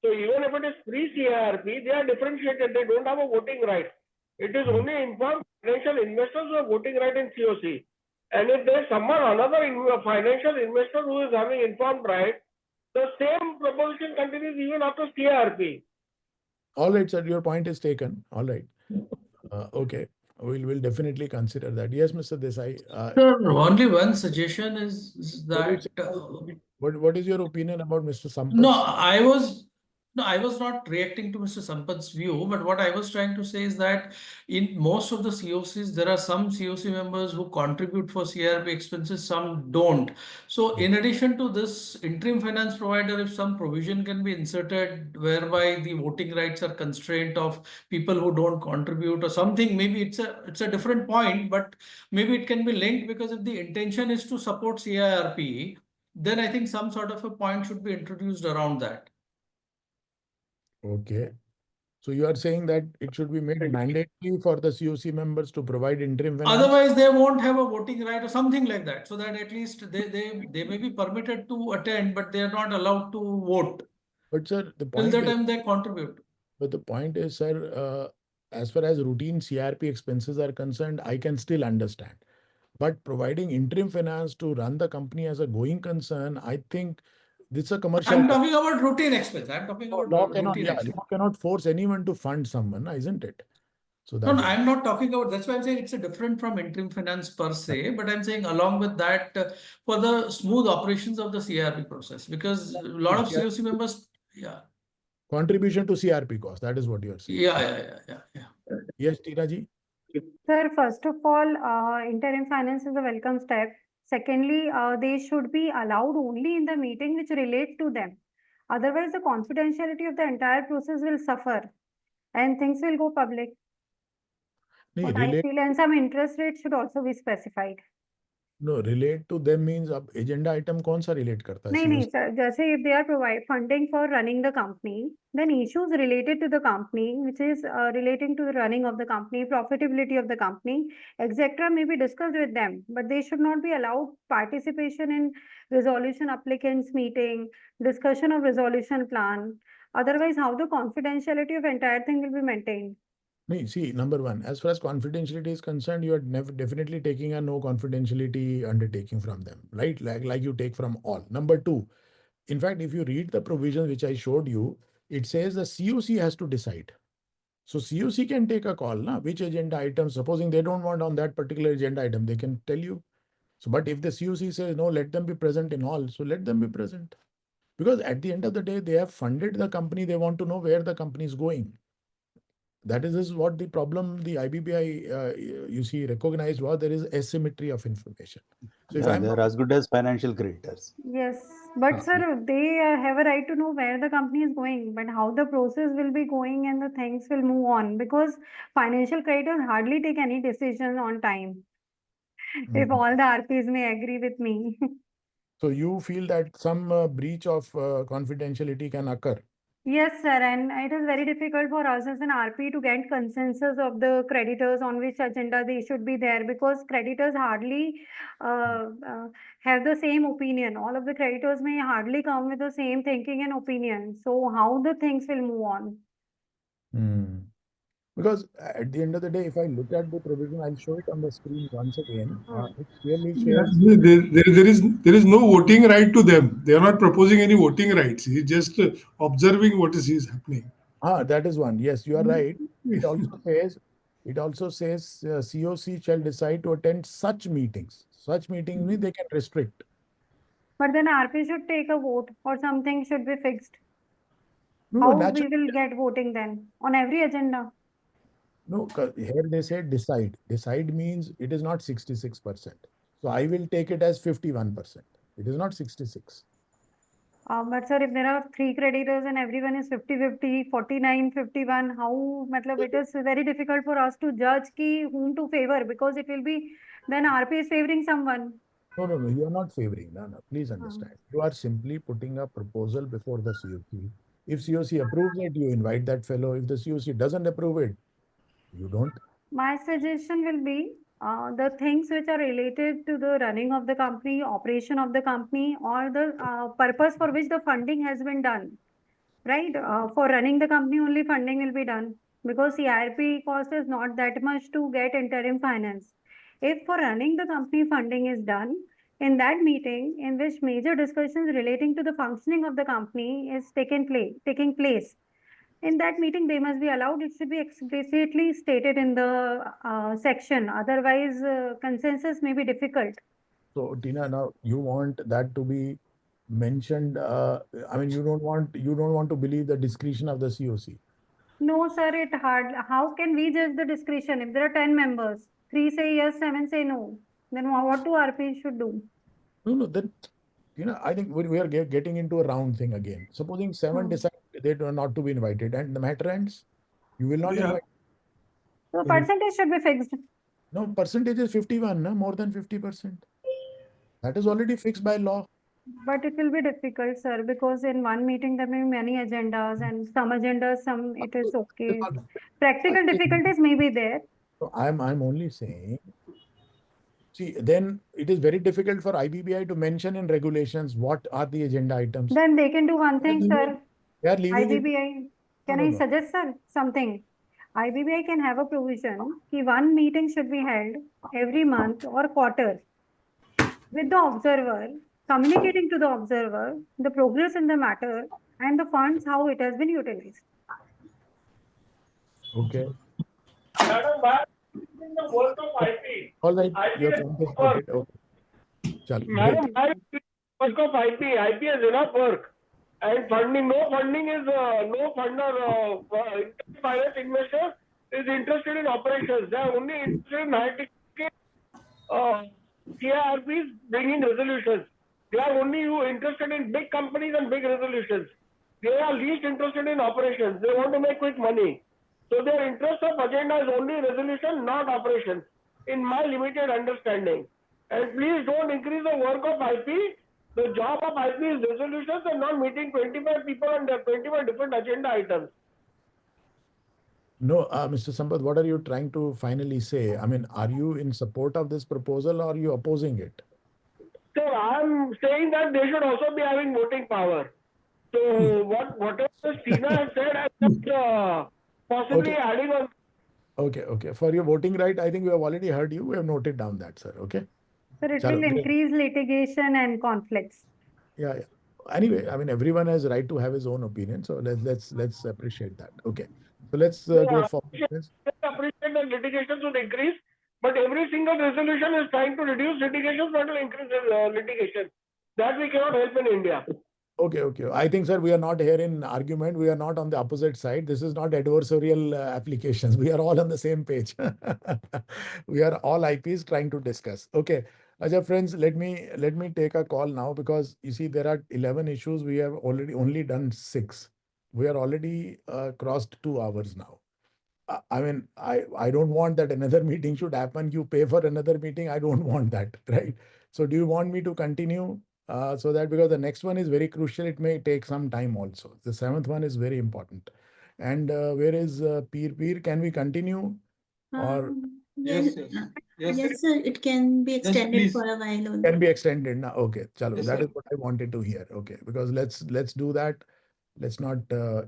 So even if it is free CIRP, they are differentiated. They don't have a voting right. It is only informed financial investors who have voting right in COC. And if there is another financial investor who is having informed right, the same proposition continues even after CIRP. All right, sir. Your point is taken. All right. Okay. We'll definitely consider that. Yes, Mr. Desai. Sir, only one suggestion is that What is your opinion about Mr. Sampath's? No, I was not reacting to Mr. Sampath's view, but what I was trying to say is that in most of the COCs, there are some COC members who contribute for CRP expenses, some don't. So in addition to this interim finance provider, if some provision can be inserted whereby the voting rights are constraint of people who don't contribute or something, maybe it's a different point, but maybe it can be linked, because if the intention is to support CIRP, then I think some sort of a point should be introduced around that. Okay. So you are saying that it should be made mandatory for the COC members to provide interim finance? Otherwise, they won't have a voting right or something like that. So that at least they may be permitted to attend, but they are not allowed to vote. But sir, the Till point the is, time they contribute. but the point is, sir, as far as routine CRP expenses are concerned, I can still understand. But providing interim finance to run the company as a going concern, I think this is a commercial. I'm talking about routine expense. I'm talking about routine expense. Law cannot force anyone to fund someone, isn't it? So that No, I'm not talking about, that's why I'm saying it's a different from interim finance per se, but I'm saying along with that, for the smooth operations of the CRP process, because a lot of COC members, contribution to CRP cost, that is what you are saying. Yeah. Yes, Tina ji? Sir, first of all, interim finance is a welcome step. Secondly, they should be allowed only in the meeting which relate to them. Otherwise, the confidentiality of the entire process will suffer and things will go public. No, What I feel, and some interest rate should also be specified. No, relate to them means अब agenda item कौन सा relate करता है? नहीं sir, जैसे if they are funding for running the company, then issues related to the company, which is relating to the running of the company, profitability of the company, etc., may be discussed with them, but they should not be allowed participation in resolution applicants meeting, discussion of resolution plan. Otherwise, how the confidentiality of entire thing will be maintained? No, see, number one, as far as confidentiality is concerned, you are definitely taking a no confidentiality undertaking from them, right? Like you take from all. Number two, in fact, if you read the provision which I showed you, it says the COC has to decide. So COC can take a call, which agenda item, supposing they don't want on that particular agenda item, they can tell you. So, but if the COC says, no, let them be present in all, so let them be present. Because at the end of the day, they have funded the company, they want to know where the company is going. That is what the problem the IBBI, you see, recognized was there is asymmetry of information. So if they're as good as financial creditors. Yes, but sir, they have a right to know where the company is going, but how the process will be going and the things will move on, because financial creditors hardly take any decision on time. If all the RPs may agree with me. So you feel that some breach of confidentiality can occur? Yes, sir, and it is very difficult for us as an RP to get consensus of the creditors on which agenda they should be there, because creditors hardly have the same opinion. All of the creditors may hardly come with the same thinking and opinion. So how the things will move on? Because at the end of the day, if I look at the provision, I'll show it on the screen once again. It clearly shares. There is no voting right to them. They are not proposing any voting rights. He's just observing what is happening. That is one. Yes, you are right. It also says COC shall decide to attend such meetings. Such meetings means they can restrict. But then RP should take a vote or something should be fixed. No, How we will get voting then on every agenda? No, here they say decide. Decide means it is not 66%. So I will take it as 51%. It is not 66. But sir, if there are 3 creditors and everyone is 50-50, 49-51, how, it is very difficult for us to judge whom to favor, because it will be then RP is favoring someone. No, you are not favoring. No, please understand. You are simply putting a proposal before the COC. If COC approves it, you invite that fellow. If the COC doesn't approve it, you don't. My suggestion will be the things which are related to the running of the company, operation of the company, or the purpose for which the funding has been done. Right? For running the company, only funding will be done because CRP cost is not that much to get interim finance. If for running the company funding is done, in that meeting, in which major discussions relating to the functioning of the company is taking place, in that meeting they must be allowed. It should be explicitly stated in the section. Otherwise, consensus may be difficult. So Tina, now you want that to be mentioned. I mean, you don't want to believe the discretion of the COC. No, sir, it hard. How can we judge the discretion if there are 10 members? 3 say yes, 7 say no. Then what do RP should do? No, then I think we are getting into a round thing again. Supposing 7 decide they are not to be invited, and the matter ends, you will not Yeah. invite. So percentage should be fixed. No, percentage is 51, no? More than 50%. That is already fixed by law. But it will be difficult, sir, because in one meeting there may be many agendas, and some agendas, some it is okay. Practical difficulties may be there. So I'm only saying, see, then it is very difficult for IBBI to mention in regulations what are the agenda items. Then they can do one thing, sir. They are leaving it. IBBI, can No, I no. suggest, sir, something? IBBI can have a provision that one meeting should be held every month or quarter with the observer, communicating to the observer the progress in the matter and the funds, how it has been utilized. Okay. Madam, why in the work of IP? All right. IP Your has point is enough work. noted. Okay. Chalo, Madam, great. why work of IP? IP has enough work. And funding, no funding is, no funder, finance investor is interested in operations. They are only interested in high ticket CIRPs bringing resolutions. They are only interested in big companies and big resolutions. They are least interested in operations. They want to make quick money. So their interest of agenda is only resolution, not operations, in my limited understanding. And please don't increase the work of IP. The job of IP is resolutions and not meeting 25 people and 25 different agenda items. No, Mr. Sampath, what are you trying to finally say? I mean, are you in support of this proposal or are you opposing it? So I'm saying that they should also be having voting power. So whatever Tina has said, I'm just possibly Okay. adding on. Okay. For your voting right, I think we have already heard you. We have noted down that, sir. Okay. Sir, it Chalo, will great. increase litigation and conflicts. Yeah. Anyway, I mean, everyone has right to have his own opinion. So let's appreciate that. Okay. So let's go forward. I appreciate that litigation should increase, but every single resolution is trying to reduce litigation, not to increase litigation. That we cannot help in India. Okay. I think, sir, we are not here in argument. We are not on the opposite side. This is not adversarial applications. We are all on the same page. We are all IPs trying to discuss. Okay. Acha, friends, let me take a call now because you see there are 11 issues. We have already only done 6. We are already crossed 2 hours now. I mean, I don't want that another meeting should happen. You pay for another meeting. I don't want that, right? So do you want me to continue? So that because the next one is very crucial, it may take some time also. The 7th one is very important. And where is Peer? Can we continue? Or Yes, yes, sir. It can be extended please. for a while only. can be extended now? Okay, chalo. Yes, That sir. is what I wanted to hear. Okay, because let's do that. Let's not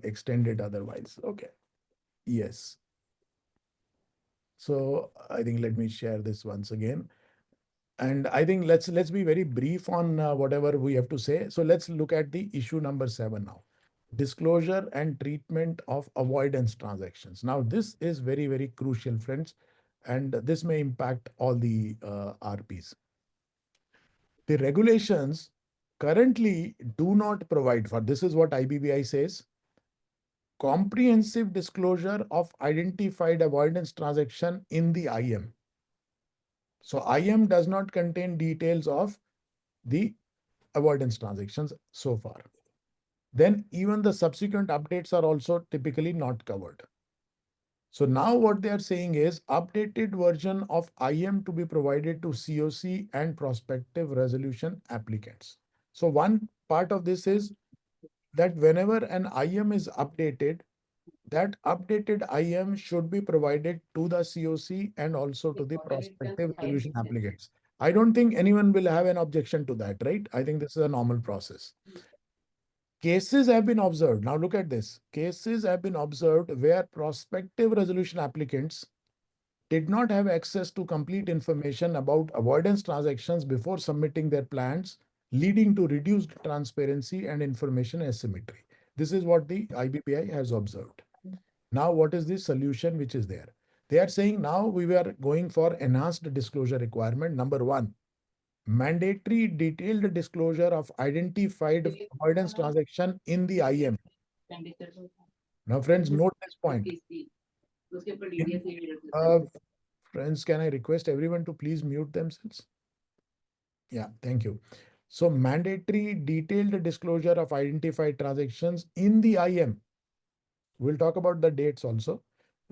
extend it otherwise. Okay. Yes. So I think let me share this once again. And I think let's be very brief on whatever we have to say. So let's look at the issue number 7 now. Disclosure and treatment of avoidance transactions. Now this is very, very crucial, friends, and this may impact all the RPs. The regulations currently do not provide for, this is what IBBI says, comprehensive disclosure of identified avoidance transaction in the IM. So IM does not contain details of the avoidance transactions so far. Then even the subsequent updates are also typically not covered. So now what they are saying is updated version of IM to be provided to COC and prospective resolution applicants. So one part of this is that whenever an IM is updated, that updated IM should be provided to the COC and also to the prospective resolution applicants. I don't think anyone will have an objection to that, right? I think this is a normal process. Cases have been observed. Now look at this. Cases have been observed where prospective resolution applicants did not have access to complete information about avoidance transactions before submitting their plans, leading to reduced transparency and information asymmetry. This is what the IBBI has observed. Now, what is the solution which is there? They are saying now we were going for enhanced disclosure requirement. Number one, mandatory detailed disclosure of identified avoidance transaction in the IM. Now, friends, note this point. Friends, can I request everyone to please mute themselves? Yeah, thank you. So, mandatory detailed disclosure of identified transactions in the IM. We'll talk about the dates also.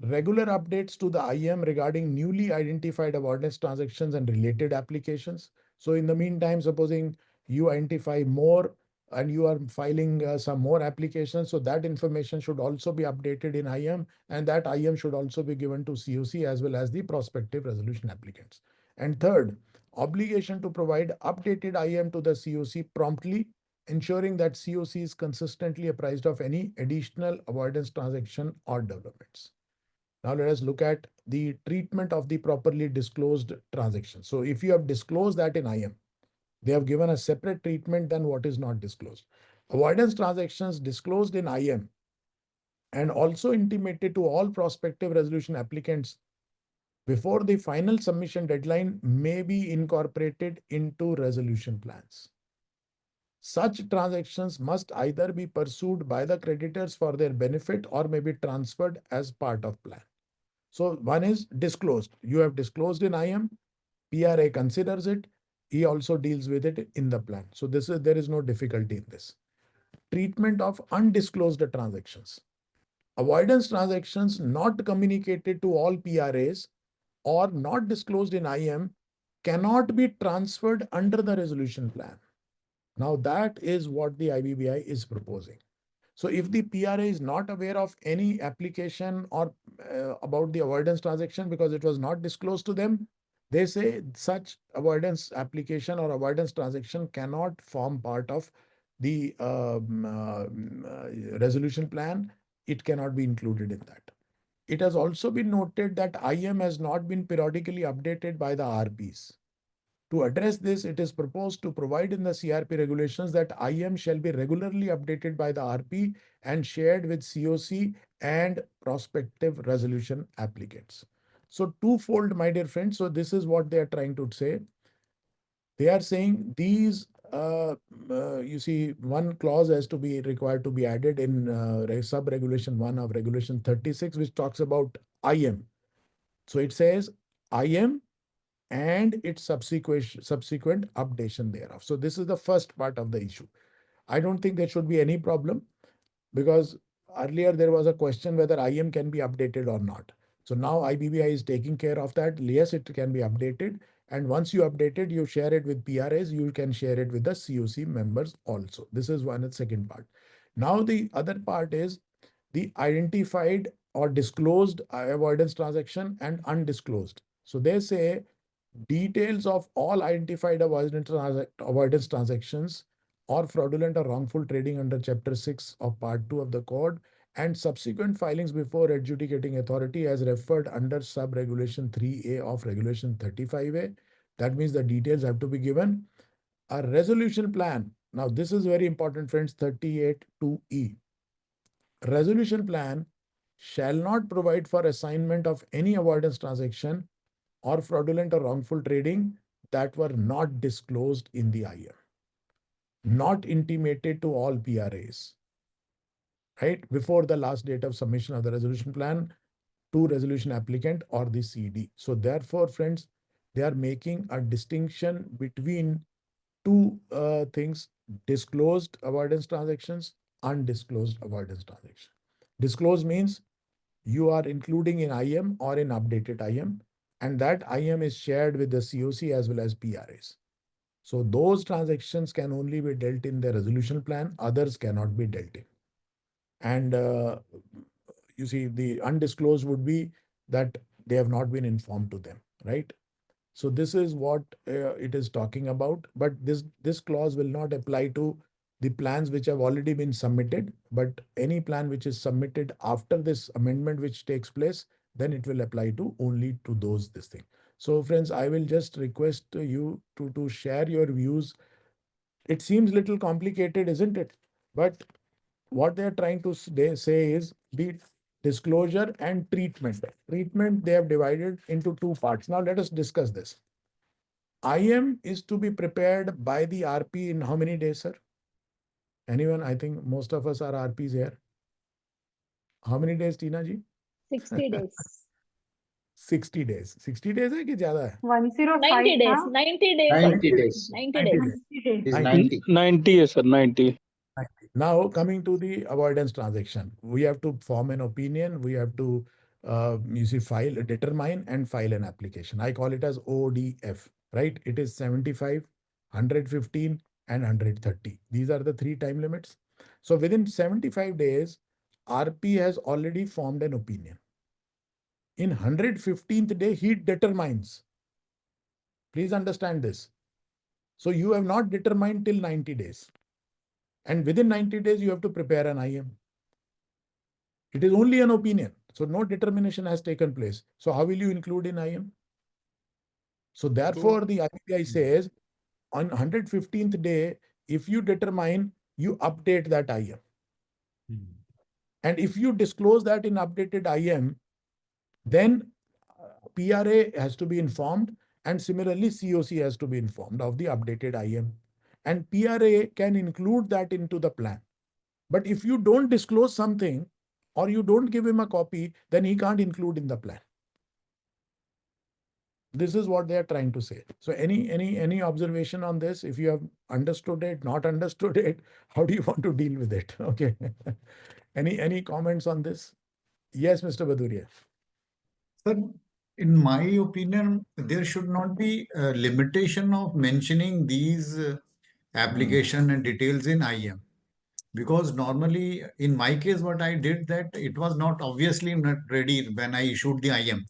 Regular updates to the IM regarding newly identified avoidance transactions and related applications. So in the meantime, supposing you identify more and you are filing some more applications, so that information should also be updated in IM, and that IM should also be given to COC as well as the prospective resolution applicants. And third, obligation to provide updated IM to the COC promptly, ensuring that COC is consistently apprised of any additional avoidance transaction or developments. Now let us look at the treatment of the properly disclosed transaction. So if you have disclosed that in IM, they have given a separate treatment than what is not disclosed. Avoidance transactions disclosed in IM and also intimated to all prospective resolution applicants before the final submission deadline may be incorporated into resolution plans. Such transactions must either be pursued by the creditors for their benefit or may be transferred as part of plan. So one is disclosed. You have disclosed in IM, PRA considers it. He also deals with it in the plan. So there is no difficulty in this. Treatment of undisclosed transactions. Avoidance transactions not communicated to all PRAs or not disclosed in IM cannot be transferred under the resolution plan. Now that is what the IBBI is proposing. So if the PRA is not aware of any application or about the avoidance transaction because it was not disclosed to them, they say such avoidance application or avoidance transaction cannot form part of the resolution plan. It cannot be included in that. It has also been noted that IM has not been periodically updated by the RPs. To address this, it is proposed to provide in the CRP regulations that IM shall be regularly updated by the RP and shared with COC and prospective resolution applicants. So twofold, my dear friends. So this is what they are trying to say. They are saying these, you see, one clause has to be required to be added in sub-regulation 1 of regulation 36, which talks about IM. So it says IM and its subsequent updation thereof. So this is the first part of the issue. I don't think there should be any problem because earlier there was a question whether IM can be updated or not. So now IBBI is taking care of that. Yes, it can be updated. And once you update it, you share it with PRAs, you can share it with the COC members also. This is one and second part. Now the other part is the identified or disclosed avoidance transaction and undisclosed. So they say details of all identified avoidance transactions or fraudulent or wrongful trading under Chapter 6 of Part 2 of the Code and subsequent filings before adjudicating authority as referred under sub-regulation 3A of regulation 35A. That means the details have to be given. A resolution plan. Now, this is very important, friends, 38(2)(e). Resolution plan shall not provide for assignment of any avoidance transaction or fraudulent or wrongful trading that were not disclosed in the IM, not intimated to all PRAs, right, before the last date of submission of the resolution plan to resolution applicant or the CD. So therefore, friends, they are making a distinction between two things: disclosed avoidance transactions, undisclosed avoidance transactions. Disclosed means you are including in IM or in updated IM, and that IM is shared with the COC as well as PRAs. So those transactions can only be dealt in the resolution plan, others cannot be dealt in. And you see, the undisclosed would be that they have not been informed to them, right? So this is what it is talking about. But this clause will not apply to the plans which have already been submitted, but any plan which is submitted after this amendment which takes place, then it will apply to only to those this thing. So friends, I will just request you to share your views. It seems little complicated, isn't it? But what they are trying to say is the disclosure and treatment. Treatment they have divided into two parts. Now let us discuss this. IM is to be prepared by the RP in how many days, sir? Anyone? I think most of us are RPs here. How many days, Tina ji? 60 days. 60 days. 60 days है कि ज़्यादा है? 105 90 days. था 90 days. 90 days. 90 90 days. days. It is 90. 90. 90 yes, sir, 90. Now coming to the avoidance transaction, we have to form an opinion. We have to, you see, determine and file an application. I call it as ODF, right? It is 75, 115 and 130. These are the 3 time limits. So within 75 days, RP has already formed an opinion. In 115th day, he determines. Please understand this. So you have not determined till 90 days. And within 90 days, you have to prepare an IM. It is only an opinion. So no determination has taken place. So how will you include in IM? So therefore, the IBBI says on 115th day, if you determine, you update that IM. And if you disclose that in updated IM, then PRA has to be informed, and similarly COC has to be informed of the updated IM. And PRA can include that into the plan. But if you don't disclose something or you don't give him a copy, then he can't include in the plan. This is what they are trying to say. So any observation on this? If you have understood it, not understood it, how do you want to deal with it? Okay. Any comments on this? Yes, Mr. Baduria. Sir, in my opinion, there should not be a limitation of mentioning these application and details in IM. Because normally, in my case, what I did that it was not obviously not ready when I issued the IM.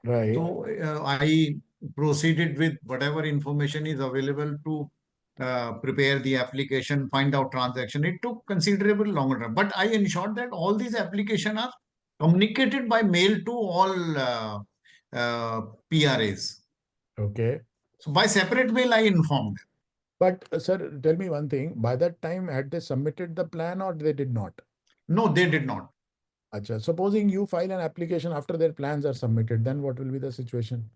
Right. So I proceeded with whatever information is available to prepare the application, find out transaction. It took considerable longer time, but I ensured that all these applications are communicated by mail to all PRAs. Okay. So by separate mail, I informed. But sir, tell me one thing. By that time, had they submitted the plan or they did not? No, they did not. Achha. Supposing you file an application after their plans are submitted, then what will be the situation?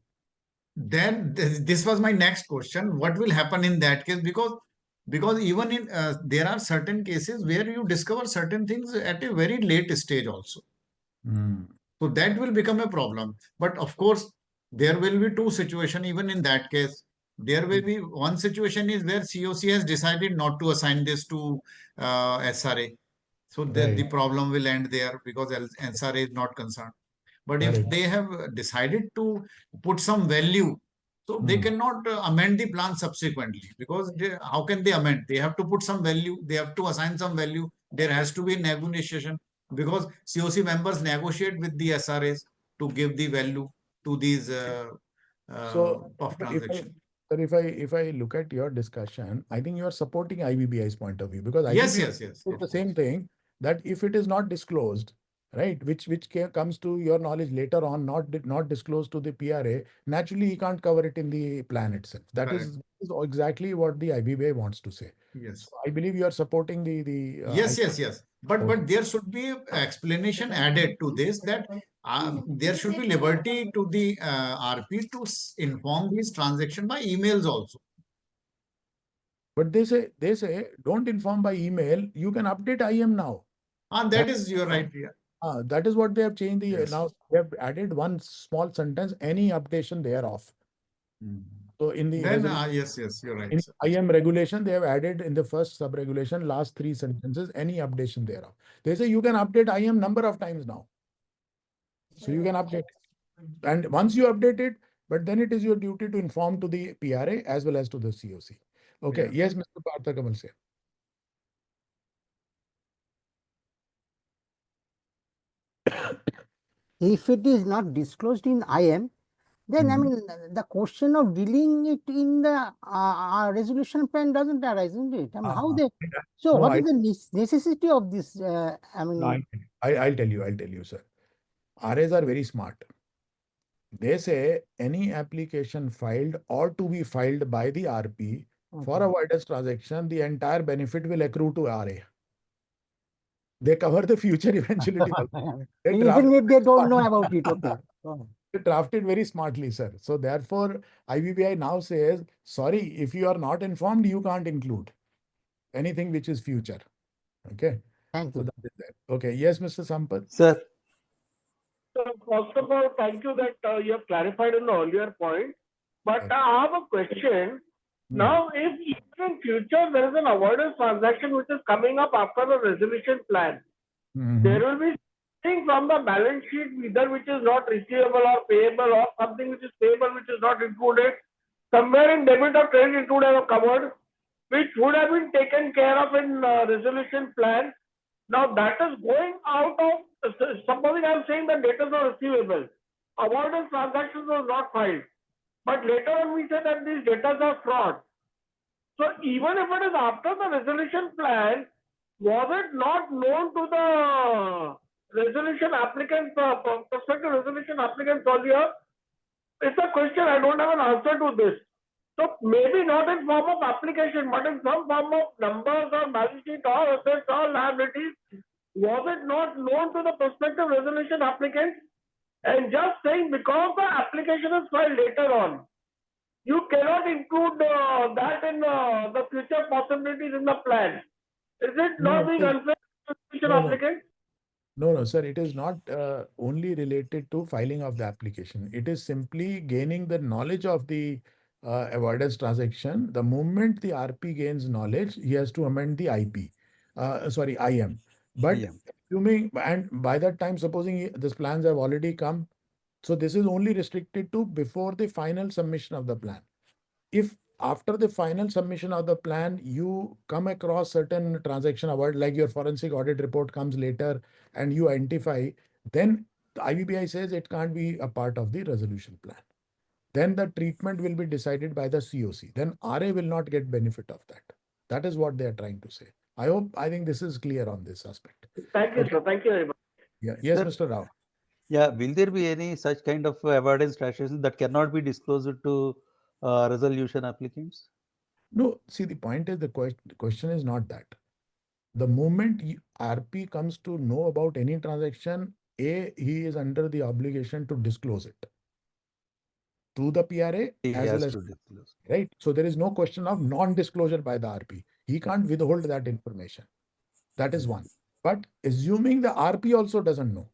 Then this was my next question. What will happen in that case? Because even in there are certain cases where you discover certain things at a very late stage also. So that will become a problem. But of course, there will be two situations even in that case. There will be one situation is where COC has decided not to assign this to SRA. So the problem will end there because SRA is not concerned. But if they have decided to put some value, so they cannot amend the plan subsequently because how can they amend? They have to put some value. They have to assign some value. There has to be negotiation because COC members negotiate with the SRAs to give the value to these of transaction. If I look at your discussion, I think you are supporting IBBI's point of view because Yes, IBBI yes. the same thing that if it is not disclosed, right, which comes to your knowledge later on, not disclosed to the PRA, naturally he can't cover it in the plan itself. That is exactly what the IBBI wants to say. Yes. So I believe you are supporting the Yes. But there should be explanation added to this that there should be liberty to the RP to inform these transaction by emails also. But they say don't inform by email. You can update IM now. You're right. Yeah. That is what they have changed. Now they have added one small sentence, any updation thereof. So in the yes, you're right. In IM regulation, they have added in the first sub-regulation, last 3 sentences, any updation thereof. They say you can update IM number of times now. So you can update. And once you update it, but then it is your duty to inform to the PRA as well as to the COC. Okay. Yeah. Yes, Mr. Partha Kamal Sen. If it is not disclosed in IM, then I mean the question of dealing it in the resolution plan doesn't arise, isn't it? I mean, how they? So, No, what is the necessity of this? I mean, no, I'll tell you, sir. RAs are very smart. They say any application filed or to be filed by the RP for avoidance transaction, the entire benefit will accrue to RA. They cover the future eventuality. Even if they don't know about it, okay. They drafted very smartly, sir. So therefore, IBBI now says, sorry, if you are not informed, you can't include anything which is future. Okay. Thank you. So that is that. Okay. Yes, Mr. Sampath. Sir. So first of all, thank you that you have clarified in the earlier point. But I have a question. Now, if even in future there is an avoidance transaction which is coming up after the resolution plan, there will be something from the balance sheet either which is not receivable or payable, or something which is payable which is not included. Somewhere in debit or credit it would have covered, which would have been taken care of in resolution plan. Now that is going out of, supposing I am saying that data is not receivable, avoidance transactions was not filed, but later on we say that these data are fraud. So even if it is after the resolution plan, was it not known to the resolution applicants, prospective resolution applicants earlier? It's a question, I don't have an answer to this. So maybe not in form of application, but in some form of numbers or balance sheet or assets or liabilities, was it not known to the prospective resolution applicant? And just saying because the application is filed later on, you cannot include that in the future possibilities in the plan. Is it not being unfair to the resolution applicant? No, sir. It is not only related to filing of the application. It is simply gaining the knowledge of the avoidance transaction. The moment the RP gains knowledge, he has to amend the IP. IM. But assuming, and by that time, supposing these plans have already come, so this is only restricted to before the final submission of the plan. If after the final submission of the plan, you come across certain transaction avoid, like your forensic audit report comes later and you identify, then the IBBI says it can't be a part of the resolution plan. Then the treatment will be decided by the COC. Then RA will not get benefit of that. That is what they are trying to say. I think this is clear on this aspect. Thank you, sir. Thank you very much. Yeah. Yes, Sir, Mr. Rao. Yeah, will there be any such kind of avoidance transactions that cannot be disclosed to resolution applicants? No, see, the point is the question is not that. The moment RP comes to know about any transaction, he is under the obligation to disclose it to the PRA He as well has as to disclose. right. So there is no question of non-disclosure by the RP. He can't withhold that information. That is one. But assuming the RP also doesn't know,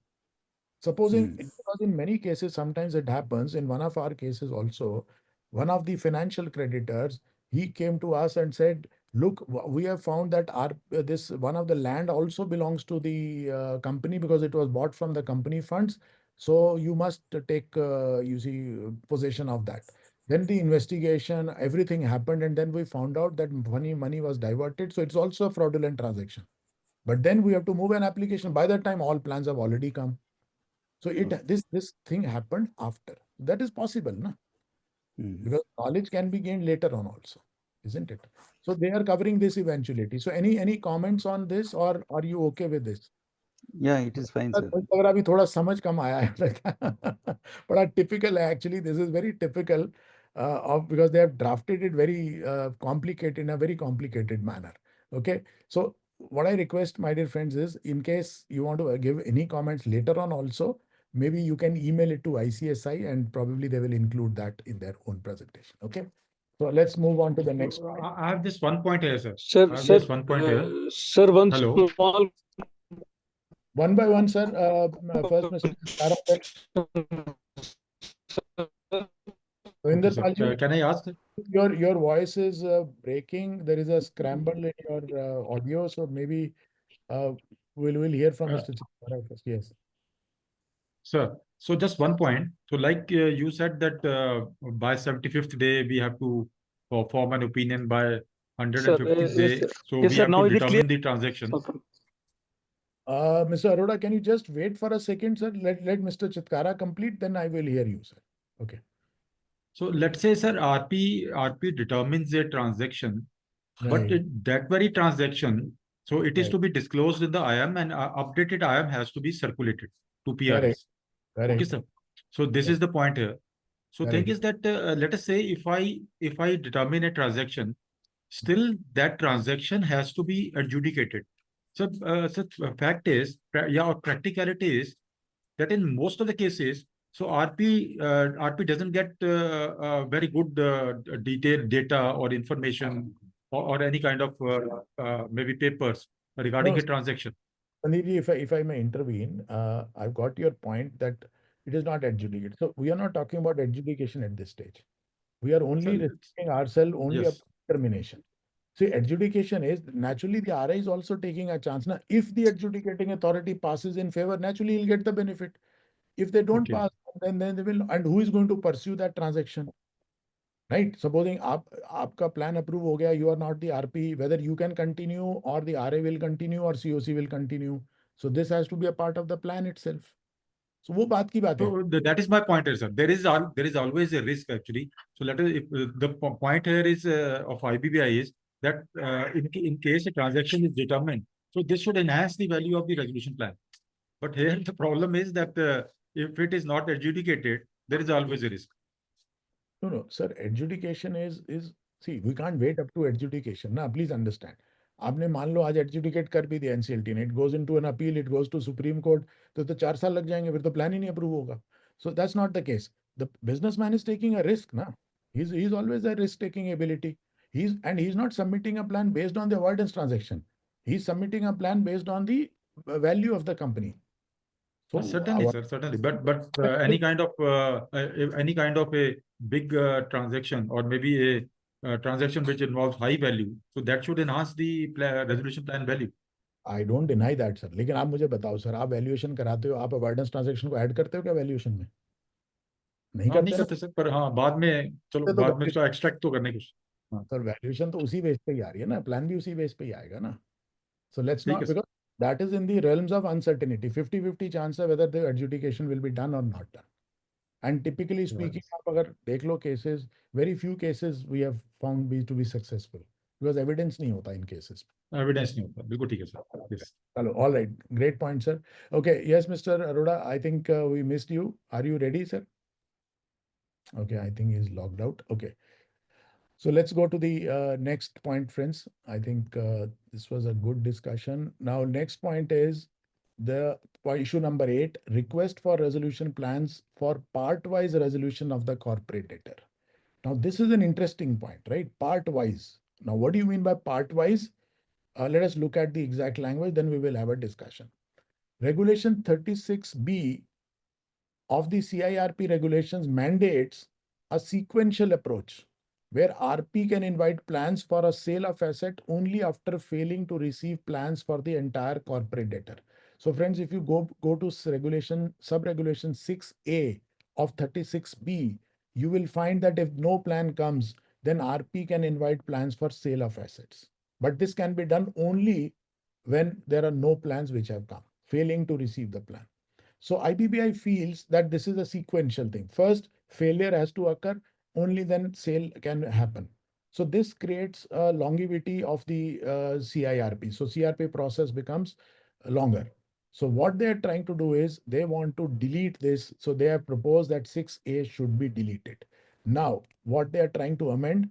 supposing, because in many cases, sometimes it happens, in one of our cases also, one of the financial creditors, he came to us and said, look, we have found that this one of the land also belongs to the company because it was bought from the company funds. So you must take, possession of that. Then the investigation, everything happened, and then we found out that money was diverted. So it's also a fraudulent transaction. But then we have to move an application. By that time, all plans have already come. So this thing happened after. That is possible, no? Because knowledge can be gained later on also, isn't it? So they are covering this eventuality. So any comments on this, or are you okay with this? Yeah, it is fine, sir. अगर अभी थोड़ा समझ कम आया है लगता बड़ा typical है actually. This is very typical of because they have drafted it very complicated in a very complicated manner. Okay, so what I request, my dear friends, is in case you want to give any comments later on also, maybe you can email it to ICSI and probably they will include that in their own presentation. Okay, so let's move on to the next point. I have just one point here, sir. Sir, I have sir, just one point here. sir, one Hello. small One by one, sir. First, Mr. Tarak. Okay, sir. Can I ask? Your voice is breaking. There is a scramble in your audio, so maybe we'll hear from Mr. Chitara first. Yes. Sir, so just one point. So like you said that by 75th day, we have to form an opinion by 150 day. So yes, we sir. have Now to is it clear? determine the transaction. Okay. Mr. Arora, can you just wait for a second, sir? Let Mr. Chitkara complete, then I will hear you, sir. Okay. So let's say, sir, RP determines a transaction, but that very transaction, so it is to be disclosed in the IAM, and updated IAM has to be circulated to PRs. Okay, sir. So this is the point here. So thing is that let us say if I determine a transaction, still that transaction has to be adjudicated. So fact is, or practicality is that in most of the cases, so RP doesn't get very good detailed data or information or any kind of maybe papers regarding a transaction. Sandeep, if I may intervene, I've got your point that it is not adjudicated. So we are not talking about adjudication at this stage. We are only restricting ourselves only up to termination. See, adjudication is naturally the RI is also taking a chance. Now, if the adjudicating authority passes in favor, naturally he'll get the benefit. If they don't pass, then they will. And who is going to pursue that transaction? Right? Supposing आपका plan approve हो गया, you are not the RP, whether you can continue or the RA will continue or COC will continue. So this has to be a part of the plan itself. So वो बात की बात है. So that is my point here, sir. There is always a risk actually. So let us, if, the point here is of IBBI is that in case a transaction is determined, so this should enhance the value of the resolution plan. But here the problem is that if it is not adjudicated, there is always a risk. No, sir. Adjudication is see, we can't wait up to adjudication. Now, please understand. आपने मान लो आज adjudicate कर भी दिया NCLT ने, it goes into an appeal, it goes to Supreme Court, तो 4 साल लग जाएंगे, फिर तो plan ही नहीं approve होगा. So that's not the case. The businessman is taking a risk, na. He's always a risk-taking ability. He's not submitting a plan based on the avoidance transaction. He's submitting a plan based on the value of the company. So certainly, sir, certainly. But any kind of a big transaction or maybe a transaction which involves high value, so that should enhance the resolution plan value. I don't deny that, sir. लेकिन आप मुझे बताओ, sir, आप valuation कराते हो, आप avoidance transaction को add करते हो क्या वैल्यूएशन में? नहीं करते सर, पर हाँ बाद में चलो बाद में उसको एक्सट्रैक्ट तो करने कुछ. सर वैल्यूएशन तो उसी बेस पे ही आ रही है ना, प्लान भी उसी बेस पे ही आएगा ना. So let's not, because that is in the realms of uncertainty. 50-50 chance है whether the adjudication will be done or not done. And typically speaking, आप अगर देख लो cases, very few cases we have found to be successful because evidence नहीं होता in cases. Evidence नहीं होता, बिल्कुल ठीक है sir. Yes. Hello, all right, great point, sir. Okay, yes, Mr. Arora, I think we missed you. Are you ready, sir? Okay, I think he's logged out. Okay. So let's go to the next point, friends. I think this was a good discussion. Now, next point is the issue number 8, request for resolution plans for part-wise resolution of the corporate debtor. Now, this is an interesting point, right? Part-wise. Now, what do you mean by part-wise? Let us look at the exact language, then we will have a discussion. Regulation 36B of the CIRP regulations mandates a sequential approach where RP can invite plans for a sale of asset only after failing to receive plans for the entire corporate debtor. So friends, if you go to sub-regulation 6A of 36B, you will find that if no plan comes, then RP can invite plans for sale of assets. But this can be done only when there are no plans which have come, failing to receive the plan. So IBBI feels that this is a sequential thing. First, failure has to occur, only then sale can happen. So this creates a longevity of the CIRP. So CRP process becomes longer. So what they are trying to do is they want to delete this. So they have proposed that 6A should be deleted. Now, what they are trying to amend,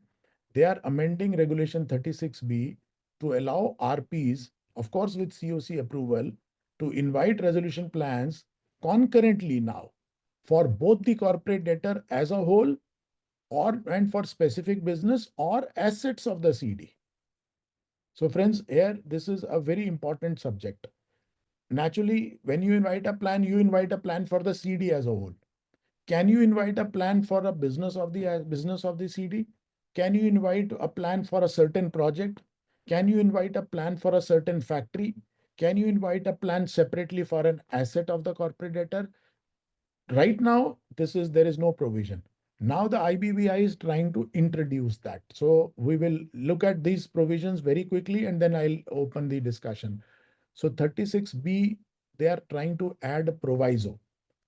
they are amending regulation 36B to allow RPs, of course, with COC approval, to invite resolution plans concurrently now for both the corporate debtor as a whole and for specific business or assets of the CD. So friends, here, this is a very important subject. Naturally, when you invite a plan for the CD as a whole. Can you invite a plan for a business of the CD? Can you invite a plan for a certain project? Can you invite a plan for a certain factory? Can you invite a plan separately for an asset of the corporate debtor? Right now, there is no provision. Now the IBBI is trying to introduce that. So we will look at these provisions very quickly and then I'll open the discussion. So 36B, they are trying to add a proviso.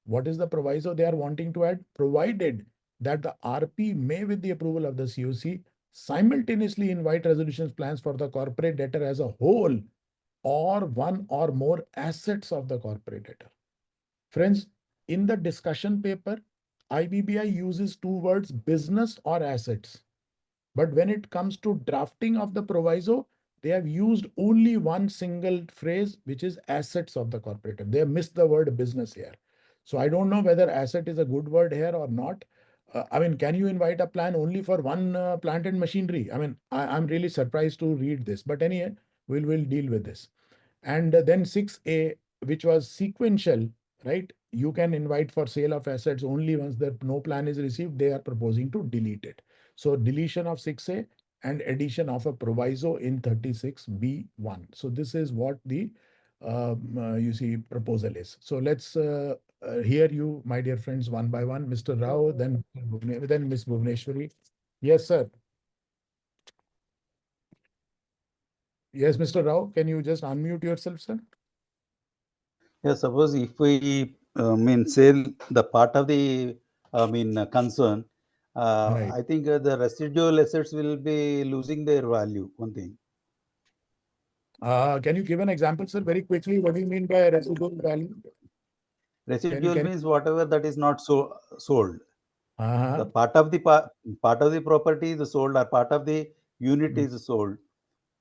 What is the proviso they are wanting to add? Provided that the RP may, with the approval of the COC, simultaneously invite resolutions plans for the corporate debtor as a whole or one or more assets of the corporate debtor. Friends, in the discussion paper, IBBI uses two words, business or assets. But when it comes to drafting of the proviso, they have used only one single phrase, which is assets of the corporator. They have missed the word business here. So I don't know whether asset is a good word here or not. I mean, can you invite a plan only for one plant and machinery? I mean, I'm really surprised to read this. But anyway, we'll deal with this. And then 6A, which was sequential, right? You can invite for sale of assets only once the no plan is received. They are proposing to delete it. So deletion of 6A and addition of a proviso in 36B1. So this is what the you see proposal is. So let's hear you, my dear friends, one by one. Mr. Rao, then Ms. Bhuvneshwari. Yes, sir. Yes, Mr. Rao, can you just unmute yourself, sir? Yeah, suppose if we sell the part of the concern, Right. I think the residual assets will be losing their value. One thing. Can you give an example, sir, very quickly? What do you mean by residual value? Residual means whatever that is not sold. Uh-huh. The part of the property is sold, or part of the unit is sold.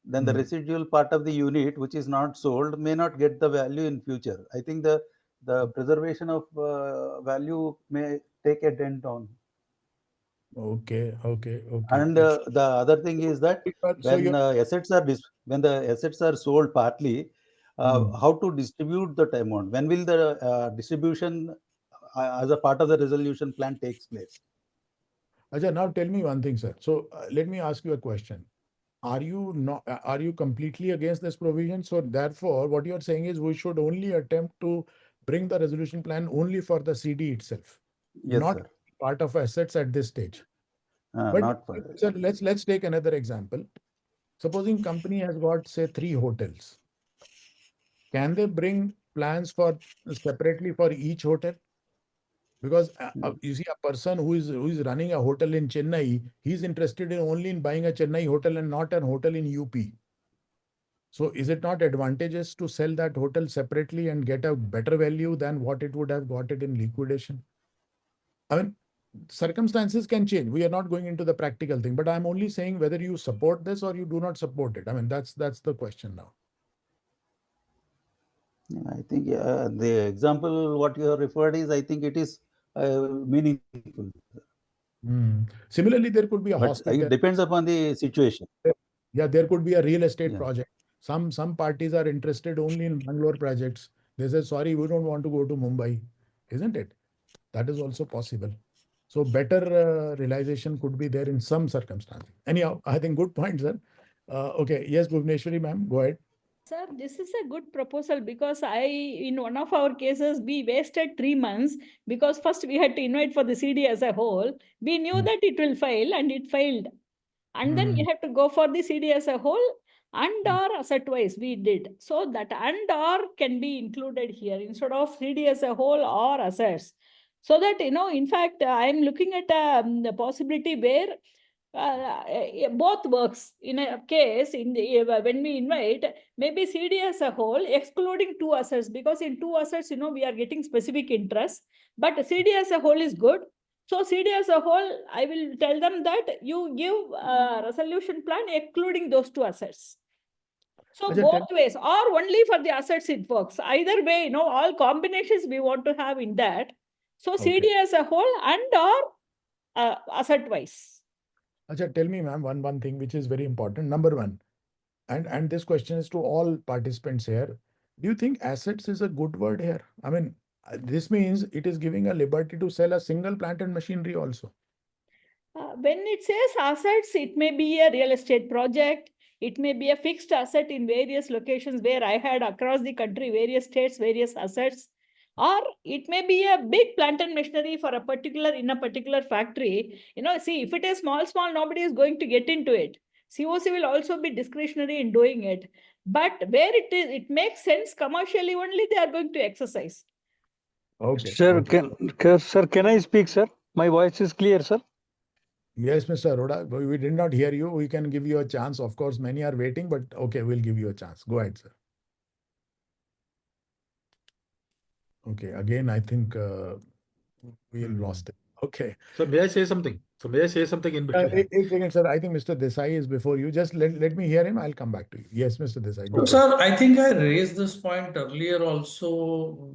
Then the residual part of the unit which is not sold may not get the value in future. I think the preservation of value may take a dent on. Okay. And the other thing is that when the assets are sold partly, how to distribute that amount? When will the distribution as a part of the resolution plan takes place? Ajay, now tell me one thing, sir. So let me ask you a question. Are you completely against this provision? So therefore, what you're saying is we should only attempt to bring the resolution plan only for the CD itself, Yes, not sir. part of assets at this stage. But Not for sir, let's take another example. Supposing company has got, say, 3 hotels. Can they bring plans for separately for each hotel? Because you see, a person who is running a hotel in Chennai, he's interested in only in buying a Chennai hotel and not an hotel in UP. So is it not advantageous to sell that hotel separately and get a better value than what it would have got it in liquidation? I mean, circumstances can change. We are not going into the practical thing, but I'm only saying whether you support this or you do not support it. I mean, that's the question now. I think the example what you have referred is, I think it is meaningful. Similarly, there could be a But hospital. it depends upon the situation. Yeah, there could be a real estate project. Some parties are interested only in Bangalore projects. They say, sorry, we don't want to go to Mumbai, isn't it? That is also possible. So better realization could be there in some circumstances. Anyhow, I think good point, sir. Okay, yes, Bhuvneshwari ma'am, go ahead. Sir, this is a good proposal because in one of our cases, we wasted 3 months because first we had to invite for the CD as a whole. We knew that it will fail and it failed. And then we have to go for the CD as a whole and or asset wise we did. So that and or can be included here instead of CD as a whole or assets. So that, in fact, I'm looking at the possibility where both works. In a case when we invite maybe CD as a whole excluding 2 assets, because in 2 assets we are getting specific interest, but CD as a whole is good. So CD as a whole, I will tell them that you give a resolution plan excluding those 2 assets. So both ways, or only for the assets it works. Either way, all combinations we want to have in that. So CD as a whole and or asset wise. Acha, tell me, ma'am, one thing which is very important. Number one, and this question is to all participants here. Do you think assets is a good word here? I mean, this means it is giving a liberty to sell a single plant and machinery also. When it says assets, it may be a real estate project. It may be a fixed asset in various locations where I had across the country, various states, various assets. or it may be a big plant and machinery for a particular, in a particular factory. See, if it is small, nobody is going to get into it. COC will also be discretionary in doing it. But where it makes sense commercially, only they are going to exercise. Okay. Sir, okay. can I speak, sir? My voice is clear, sir. Yes, Mr. Arora, we did not hear you. We can give you a chance. Of course, many are waiting, but okay, we'll give you a chance. Go ahead, sir. Okay, again, I think we lost it. Okay. So may I say something? So may I say something in between? Eight seconds, sir. I think Mr. Desai is before you. Just let me hear him. I'll come back to you. Yes, Mr. Desai. Go ahead. Sir, I think I raised this point earlier also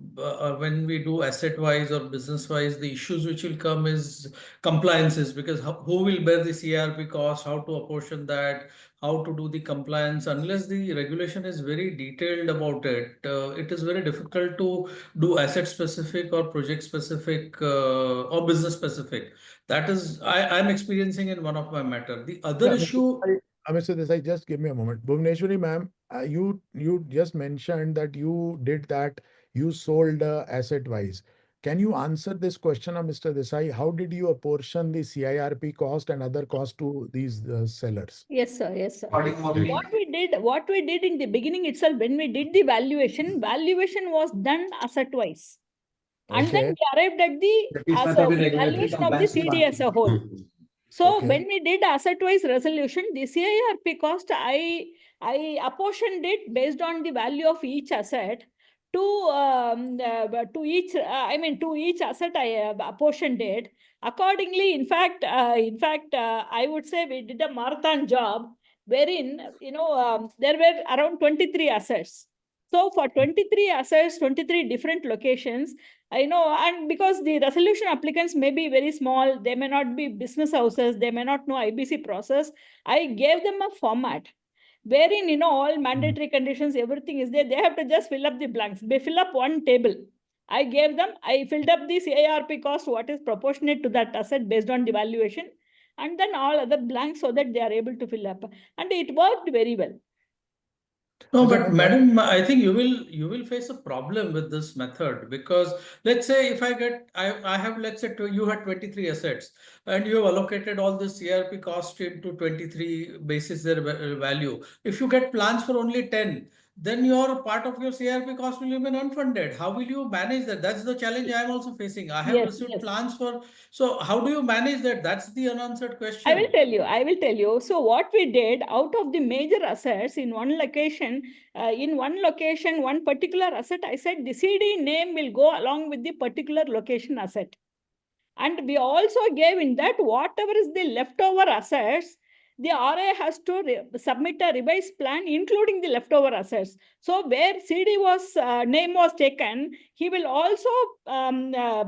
when we do asset-wise or business-wise, the issues which will come is compliances, because who will bear the CRP cost, how to apportion that, how to do the compliance. Unless the regulation is very detailed about it, it is very difficult to do asset-specific or project-specific or business-specific. That is, I'm experiencing in one of my matter. The other issue. Mr. Desai, just give me a moment. Bhuvneshwari ma'am, you just mentioned that you did that, you sold asset wise. Can you answer this question of Mr. Desai? How did you apportion the CIRP cost and other costs to these sellers? Yes, sir. Yes, sir. What we did in the beginning itself, when we did the valuation was done asset wise. And then we arrived at the valuation of the CD as a whole. So when we did asset-wise resolution, the CIRP cost, I apportioned it based on the value of each asset to each asset. I apportioned it accordingly. In fact, I would say we did a marathon job wherein there were around 23 assets. So for 23 assets, 23 different locations, and because the resolution applicants may be very small, they may not be business houses, they may not know IBC process, I gave them a format wherein, all mandatory conditions, everything is there. They have to just fill up the blanks. They fill up one table. I filled up the CIRP cost, what is proportionate to that asset based on the valuation, and then all other blanks so that they are able to fill up. And it worked very well. No, but madam, I think you will face a problem with this method, because let's say if I have, let's say you had 23 assets and you have allocated all this CRP cost into 23 basis their value. If you get plans for only 10, then your part of your CRP cost will remain unfunded. How will you manage that? That's the challenge I am also facing. I have received plans for, so how do you manage that? That's the unanswered question. I will tell you. So what we did, out of the major assets in one location, one particular asset, I said the CD name will go along with the particular location asset. And we also gave in that whatever is the leftover assets, the RA has to submit a revised plan, including the leftover assets. So where CD name was taken, he will also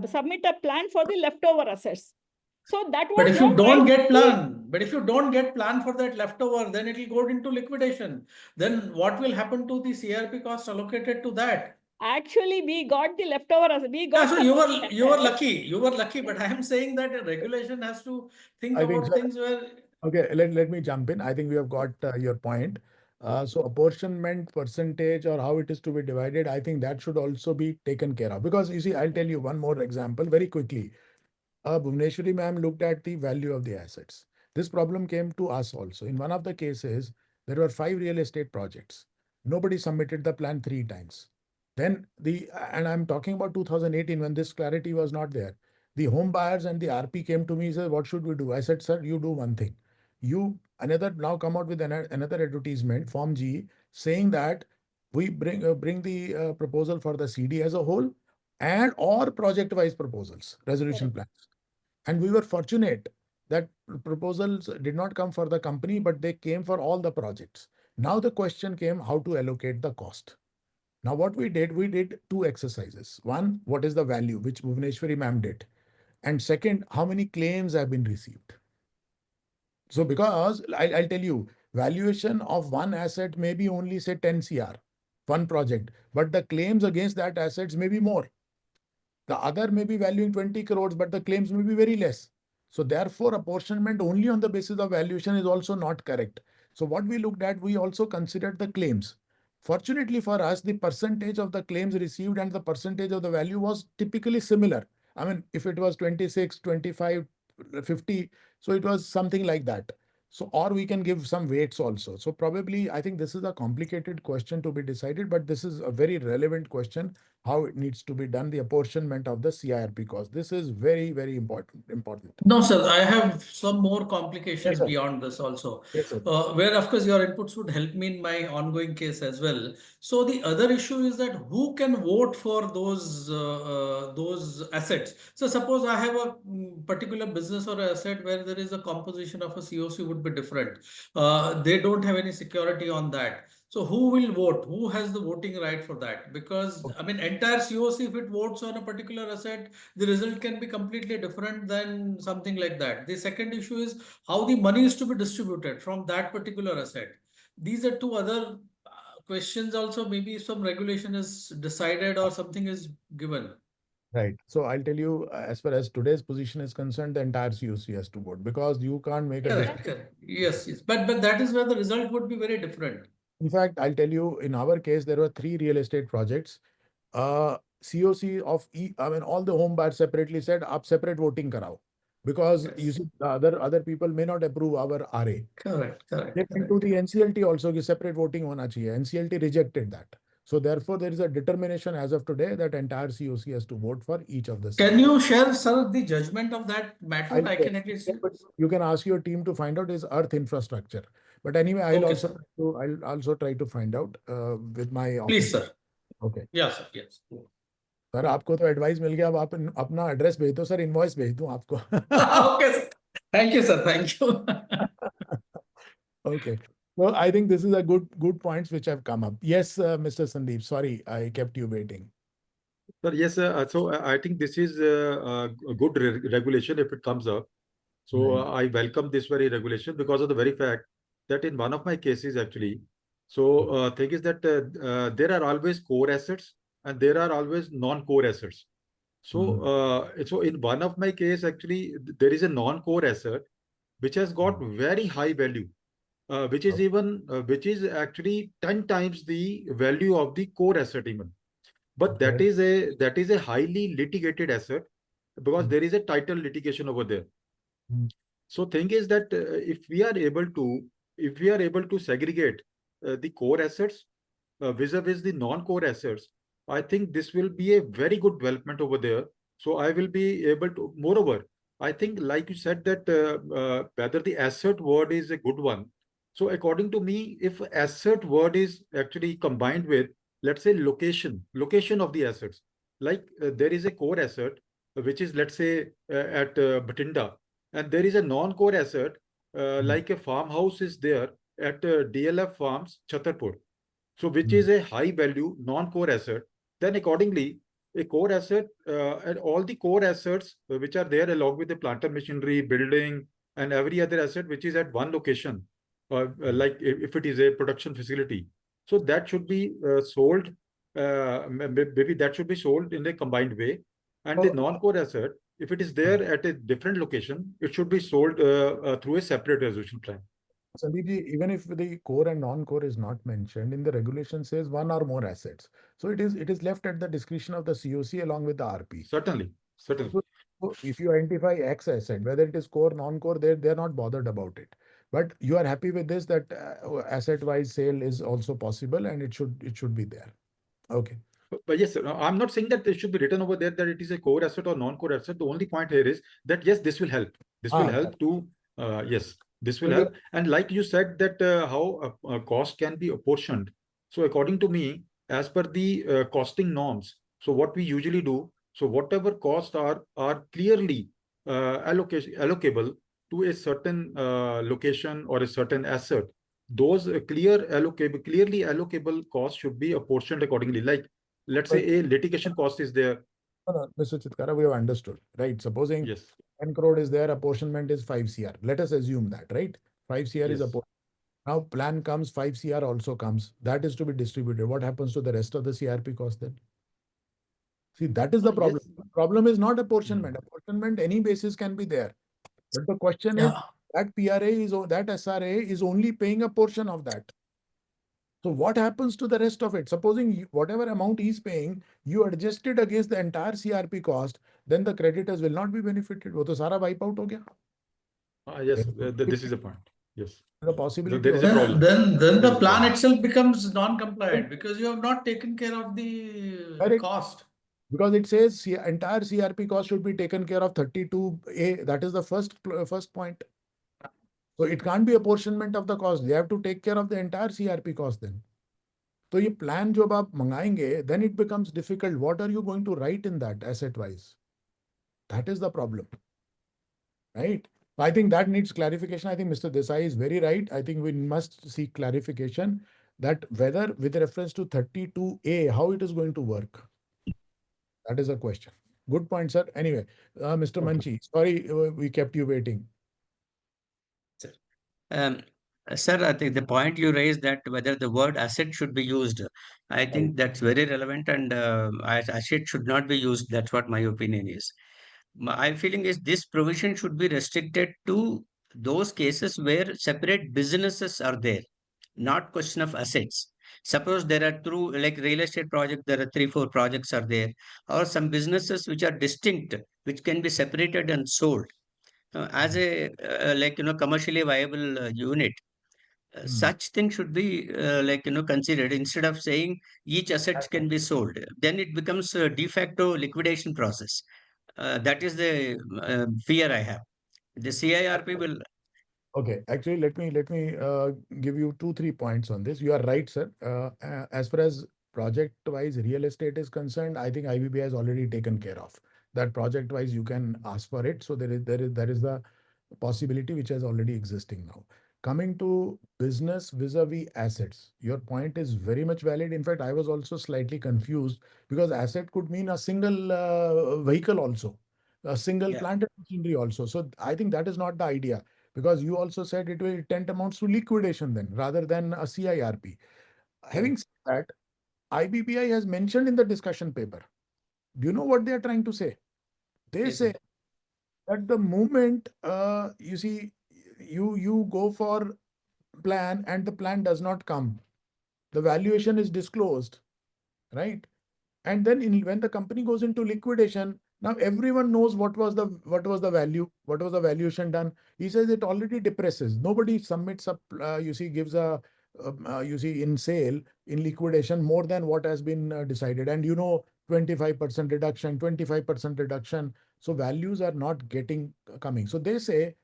submit a plan for the leftover assets. So that was. But if you don't get plan for that leftover, then it will go into liquidation. Then what will happen to the CRP cost allocated to that? Actually, we got the leftover. So you were lucky. But I am saying that a regulation has to think about things where. Okay, let me jump in. I think we have got your point. So apportionment percentage or how it is to be divided, I think that should also be taken care of. Because you see, I'll tell you one more example very quickly. Bhuvneshwari ma'am looked at the value of the assets. This problem came to us also. In one of the cases, there were 5 real estate projects. Nobody submitted the plan 3 times. Then and I'm talking about 2018 when this clarity was not there. The home buyers and the RP came to me and said, what should we do? I said, sir, you do one thing. Now come out with another advertisement, Form G, saying that we bring the proposal for the CD as a whole and or project-wise proposals, resolution plans. And we were fortunate that proposals did not come for the company, but they came for all the projects. Now the question came how to allocate the cost. Now what we did 2 exercises. One, what is the value, which Bhuvneshwari ma'am did. And second, how many claims have been received. So because I'll tell you, valuation of one asset may be only say 10 CR, one project, but the claims against that assets may be more. The other may be valuing 20 crores, but the claims may be very less. So therefore, apportionment only on the basis of valuation is also not correct. So what we looked at, we also considered the claims. Fortunately for us, the percentage of the claims received and the percentage of the value was typically similar. I mean, if it was 26, 25, 50, so it was something like that. So, or we can give some weights also. So probably, I think this is a complicated question to be decided, but this is a very relevant question, how it needs to be done, the apportionment of the CIRP cost. This is very, very important. No, sir, I have some more complications Yes, sir. beyond this also, Yes, sir. where of course your inputs would help me in my ongoing case as well. So the other issue is that who can vote for those assets. So suppose I have a particular business or asset where there is a composition of a COC would be different. They don't have any security on that. So who will vote? Who has the voting right for that? Because I mean, entire COC, if it votes on a particular asset, the result can be completely different than something like that. The second issue is how the money is to be distributed from that particular asset. These are two other questions also. Maybe some regulation is decided or something is given. Right. So I'll tell you, as far as today's position is concerned, the entire COC has to vote because you can't make a Correct, decision. correct. Yes, yes. But that is where the result would be very different. In fact, I'll tell you, in our case, there were 3 real estate projects. COC of I mean, all the home buyers separately said, "Aap separate voting karao," because you see, the other people may not approve our RA. Correct, correct. They went to the NCLT also, कि separate voting hona chahiye. NCLT rejected that. So therefore, there is a determination as of today that entire COC has to vote for each of the. Can you share, sir, the judgment of that matter? I can at least. You can ask your team to find out is earth infrastructure. But anyway, I'll Okay, also try to find out with my office. Please, sir. Okay. Yes, sir. Yes. Sir आपको तो advice मिल गया अब आप अपना address भेज दो sir invoice भेज दूं आपको Okay, sir. Thank you, sir. Thank you. Okay. Well, I think this is a good points which have come up. Yes, Mr. Sandeep, sorry, I kept you waiting. Sir, yes, so I think this is a good regulation if it comes up. So I welcome this very regulation because of the very fact that in one of my cases actually, so thing is that there are always core assets and there are always non-core assets. So so in one of my case actually there is a non-core asset which has got very high value, which is even which is actually 10 times the value of the core asset even. But that is a highly litigated asset because there is a title litigation over there. So thing is that if we are able to segregate the core assets vis-a-vis the non-core assets, I think this will be a very good development over there. So I will be able to. Moreover, I think, like you said, that whether the asset word is a good one. So according to me, if asset word is actually combined with, let's say, location of the assets, like there is a core asset which is, let's say, at Bhatinda, and there is a non-core asset like a farmhouse is there at DLF Farms, Chhatarpur. So which is a high value non-core asset. Then accordingly, a core asset and all the core assets which are there along with the plant and machinery, building, and every other asset which is at one location, like if it is a production facility. So that should be sold, maybe that should be sold in a combined way. And the non-core asset, if it is there at a different location, it should be sold through a separate resolution plan. Sandeep ji, even if the core and non-core is not mentioned, in the regulation says one or more assets. So it is left at the discretion of the COC along with the RP. Certainly. So if you identify X asset, whether it is core, non-core, they're not bothered about it. But you are happy with this, that asset-wise sale is also possible and it should be there. Okay. But yes, sir, I'm not saying that it should be written over there that it is a core asset or non-core asset. The only point here is that yes, this will help. This will help to yes, this will help. And like you said that how cost can be apportioned. So according to me, as per the costing norms, so what we usually do, so whatever costs are clearly allocable to a certain location or a certain asset, those clearly allocable costs should be apportioned accordingly. Like, let's say a litigation cost is there. No, Mr. Chitkara, we have understood, right? Supposing 10 crore is there, apportionment is 5 CR. Let us assume that, right? 5 CR is apportionment. Now plan comes, 5 CR also comes. That is to be distributed. What happens to the rest of the CRP cost then? See, that is the problem. The problem is not apportionment. Apportionment, any basis can be there. But the question is, that PRA that SRA is only paying a portion of that. So what happens to the rest of it? Supposing whatever amount he's paying, you adjust it against the entire CRP cost, then the creditors will not be benefited. वो तो सारा wipe out हो गया. Yes, this is the point. Yes. The possibility. There is a problem. Then There the is a plan problem. itself becomes non-compliant because you have not taken care of the Correct. cost. Because it says entire CRP cost should be taken care of 32A. That is the first point. So it can't be apportionment of the cost. They have to take care of the entire CRP cost then. So ये plan जो आप मंगाएंगे, then it becomes difficult. What are you going to write in that asset wise? That is the problem, right? I think that needs clarification. I think Mr. Desai is very right. I think we must seek clarification that whether with reference to 32A, how it is going to work. That is a question. Good point, sir. Anyway, Mr. Manchi, sorry we kept you waiting. Sir, I think the point you raised that whether the word asset should be used, I think that's very relevant, and asset should not be used. That's what my opinion is. My feeling is this provision should be restricted to those cases where separate businesses are there, not question of assets. Suppose there are through like real estate project, there are 3, 4 projects are there, or some businesses which are distinct, which can be separated and sold as a commercially viable unit. Such things should be considered instead of saying each asset can be sold. Then it becomes a de facto liquidation process. That is the fear I have. The CIRP will. Okay, actually, let me give you 2-3 points on this. You are right, sir. As far as project-wise real estate is concerned, I think IBBI has already taken care of that. Project-wise, you can ask for it. So there is the possibility which is already existing now. Coming to business vis-a-vis assets, your point is very much valid. In fact, I was also slightly confused because asset could mean a single vehicle also, a single plant and machinery also. So I think that is not the idea. Because you also said it will tend amounts to liquidation then rather than a CIRP. Having said that, IBBI has mentioned in the discussion paper. Do you know what they are trying to say? They say that the moment you see you go for plan and the plan does not come, the valuation is disclosed, right? And then when the company goes into liquidation, now everyone knows what was the value, what was the valuation done. He says it already depresses. Nobody submits up, gives a, in sale, in liquidation, more than what has been decided. And 25% reduction, 25% reduction. So values are not coming. So they say,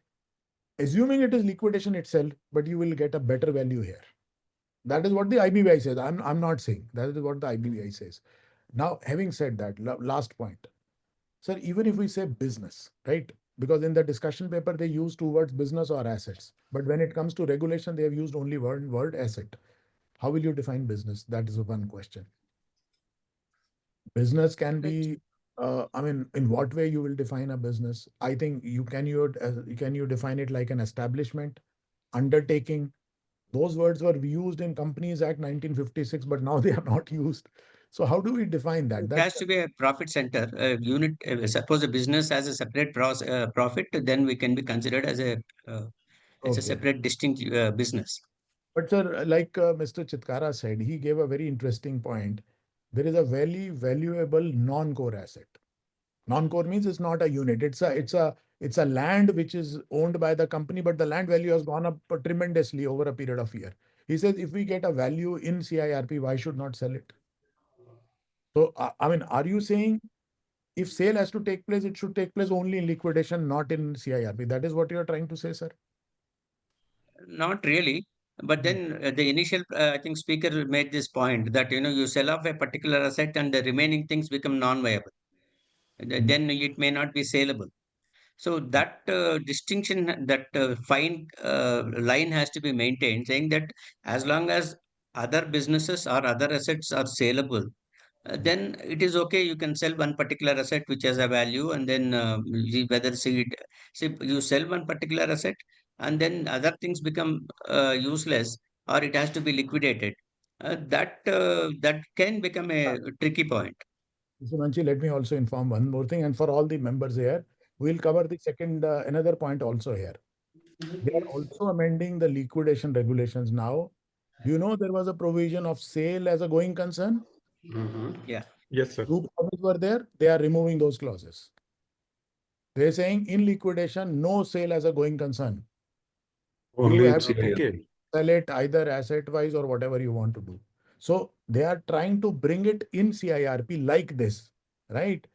assuming it is liquidation itself, but you will get a better value here. That is what the IBBI says. I'm not saying. That is what the IBBI says. Now, having said that, last point. Sir, even if we say business, right? Because in the discussion paper, they use 2 words, business or assets. But when it comes to regulation, they have used only word asset. How will you define business? That is one question. Business can be, in what way you will define a business? I think can you define it like an establishment, undertaking? Those words were used in Companies Act 1956, but now they are not used. So how do we define that? It has to be a profit center, a unit. Suppose a business has a separate profit, then we can be considered as it's a separate distinct business. But sir, like Mr. Chitkara said, he gave a very interesting point. There is a very valuable non-core asset. Non-core means it's not a unit. It's a land which is owned by the company, but the land value has gone up tremendously over a period of year. He says, if we get a value in CIRP, why should not sell it? So, are you saying if sale has to take place, it should take place only in liquidation, not in CIRP? That is what you are trying to say, sir? Not really. But then the initial, I think speaker made this point that, you sell off a particular asset and the remaining things become non-viable. Then it may not be saleable. So that distinction, that fine line has to be maintained, saying that as long as other businesses or other assets are saleable, then it is okay. You can sell one particular asset which has a value, and then you sell one particular asset, and then other things become useless, or it has to be liquidated. That can become a tricky point. Mr. Manchi, let me also inform one more thing, and for all the members here, we'll cover the second another point also here. They are also amending the liquidation regulations now Do you know there was a provision of sale as a going concern? Yeah. Yes, sir. Two clauses were there. They are removing those clauses. They're saying in liquidation, no sale as a going concern. Only You have CIR. to Okay. sell it either asset wise or whatever you want to do. So they are trying to bring it in CIRP like this, right?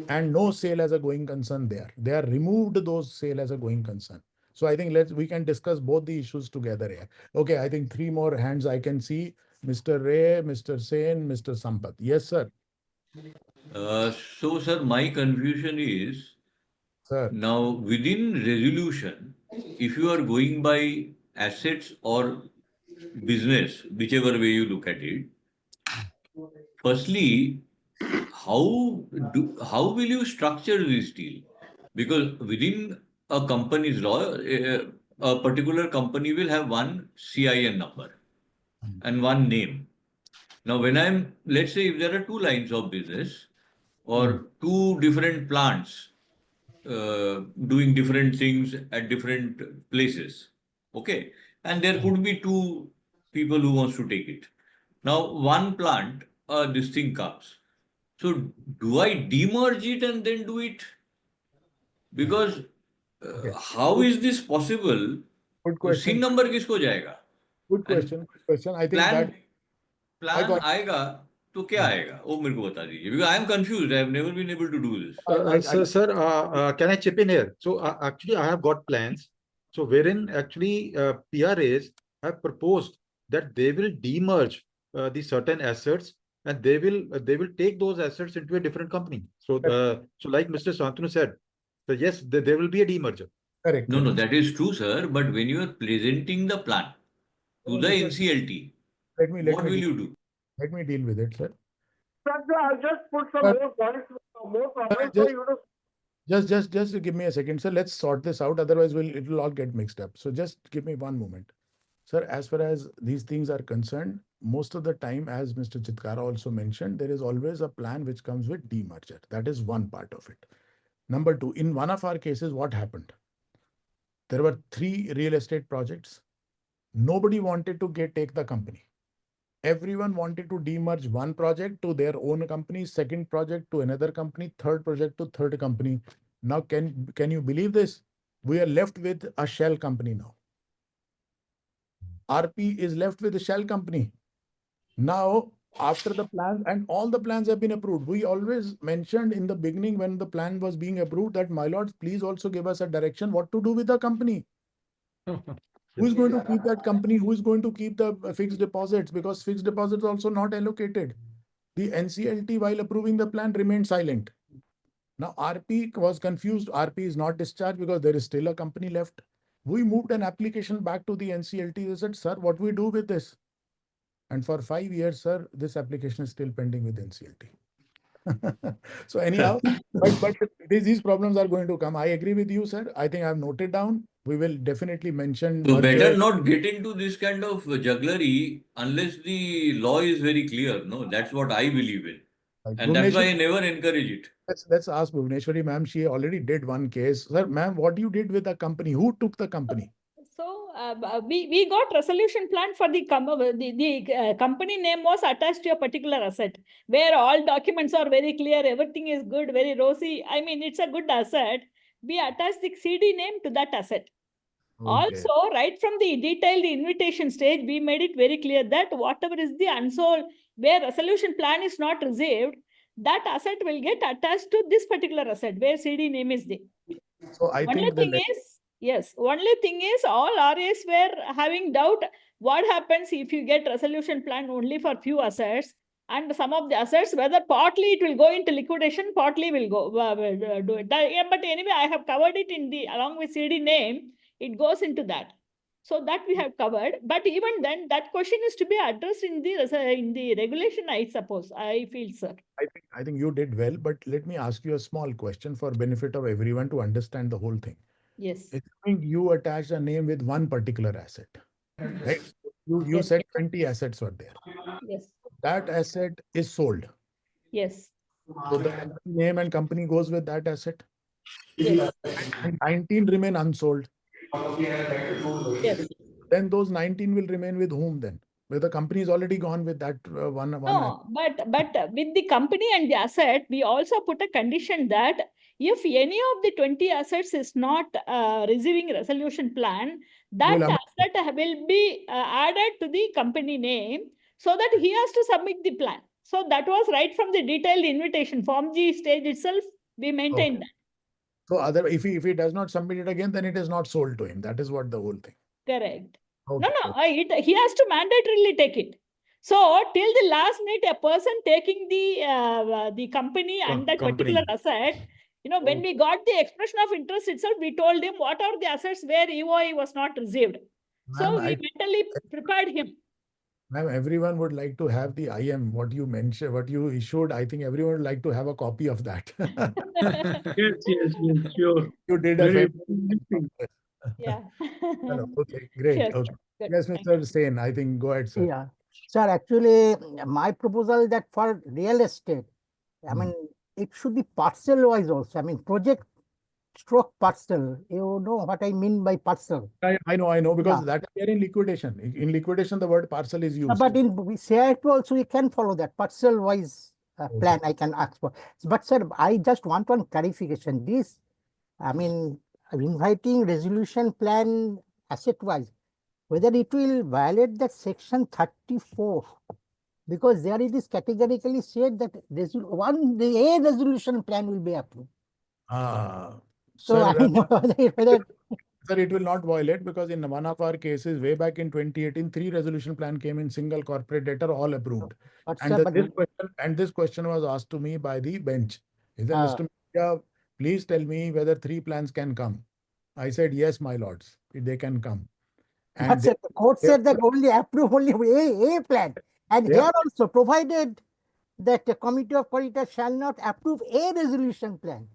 And no sale as a going concern there. They are removed those sale as a going concern. So I think we can discuss both the issues together here. Okay, I think 3 more hands I can see. Mr. Ray, Mr. Sen, Mr. Sampath. Yes, sir. So, sir, my confusion is, Sir. now within resolution, if you are going by assets or business, whichever way you look at it, firstly, how will you structure this deal? Because within a company's law, a particular company will have one CIN number and one name. Now, let's say if there are two lines of business or two different plants doing different things at different places, okay, and there could be two people who wants to take it. Now, one plant, this thing comes. So, do I demerge it and then do it? Because how is this possible? Good SIN question. number किसको जाएगा? Good question. Good question. I think that Plan आएगा तो क्या आएगा? वो मेरे को बता दीजिए. Because I am confused. I have never been able to do this. Sir, can I chip in here? So actually, I have got plans. So wherein actually PRAs have proposed that they will demerge the certain assets and they will take those assets into a different company. So so like Mr. Santanu said, so yes, there will be a demerger. Correct. No, that is true, sir. But when you are presenting the plan to the NCLT, what will you do? Let me deal with it, sir. Sir, I'll just put some Sir, more points, more comments for you to. Just give me a second, sir. Let's sort this out. Otherwise, it will all get mixed up. So just give me one moment. Sir, as far as these things are concerned, most of the time, as Mr. Chitkara also mentioned, there is always a plan which comes with demerger. That is one part of it. Number two, in one of our cases, what happened? There were 3 real estate projects. Nobody wanted to take the company. Everyone wanted to demerge one project to their own company, second project to another company, third project to third company. Now, can you believe this? We are left with a shell company now. RP is left with a shell company. Now, after the plans, and all the plans have been approved, we always mentioned in the beginning when the plan was being approved that, my lords, please also give us a direction what to do with the company. Who is going to keep that company? Who is going to keep the fixed deposits? Because fixed deposits also not allocated. The NCLT, while approving the plan, remained silent. Now, RP was confused. RP is not discharged because there is still a company left. We moved an application back to the NCLT. They said, sir, what do we do with this? And for 5 years, sir, this application is still pending with NCLT. So anyhow, but these problems are going to come. I agree with you, sir. I think I've noted down. We will definitely mention. So better not get into this kind of jugglery unless the law is very clear. No, that's what I believe in. And that's why I never encourage it. Let's ask Bhuvneshwari ma'am. She already did one case. Sir, ma'am, what you did with the company? Who took the company? So we got resolution plan for the company name was attached to a particular asset where all documents are very clear, everything is good, very rosy. I mean, it's a good asset. We attached the CD name to that asset. Okay. Also, right from the detailed invitation stage, we made it very clear that whatever is the unsold, where resolution plan is not received, that asset will get attached to this particular asset where CD name is there. So I Only thing is, yes, only thing is all RAs were having doubt what happens if you get resolution plan only for few assets and some of the assets, whether partly it will go into liquidation, partly will go do it. Yeah, but anyway, I have covered it in the along with CD name, it goes into that. So that we have covered. But even then, that question is to be addressed in the regulation, I suppose. I feel, sir. I think you did well, but let me ask you a small question for benefit of everyone to understand the whole thing. Yes. Assuming you attach a name with one particular asset, right? You Yes. said 20 assets were there. Yes. That asset is sold. Yes. So the company name and company goes with that asset. Yes. And 19 remain unsold. Yes. Then those 19 will remain with whom then? Where the company is already gone with that one. No, but with the company and the asset, we also put a condition that if any of the 20 assets is not receiving resolution plan, that Will asset will be added to the company name so that he has to submit the plan. So that was right from the detailed invitation Form G stage itself, we maintained that. So if he does not submit it again, then it is not sold to him. That is what the whole thing. Correct. Okay. He has to mandatorily take it. So till the last minute, a person taking the company and that particular asset, when we got the expression of interest itself, we told him what are the assets where EOI was not received. So we mentally prepared him. Ma'am, everyone would like to have the IM, what you mentioned, what you issued. I think everyone would like to have a copy of that. Yes, sure. You did Very a interesting. Yeah. Okay, great. Sure, Okay. good. Yes, Mr. Sen, I think go ahead, sir. Yeah, sir, actually, my proposal that for real estate, I mean, it should be parcel wise also. I mean, project stroke parcel. You know what I mean by parcel? I know, because that is there in liquidation. In liquidation, the word parcel is used. But in CIP also, we can follow that parcel wise plan. I can ask for. But sir, I just want one clarification. This, I mean, inviting resolution plan asset wise, whether it will violate that section 34, because there it is categorically said that a resolution plan will be approved. So Sir, I mean, whether sir, it will not violate, because in one of our cases, way back in 2018, 3 resolution plan came in single corporate debtor, all approved. But And sir, this question was asked to me by the bench. He said, Mr. Makhija, please tell me whether 3 plans can come. I said, yes, my lords, they can come. but And sir, the court said that only approve only a plan. And here also provided that the committee of creditors shall not approve a resolution plan.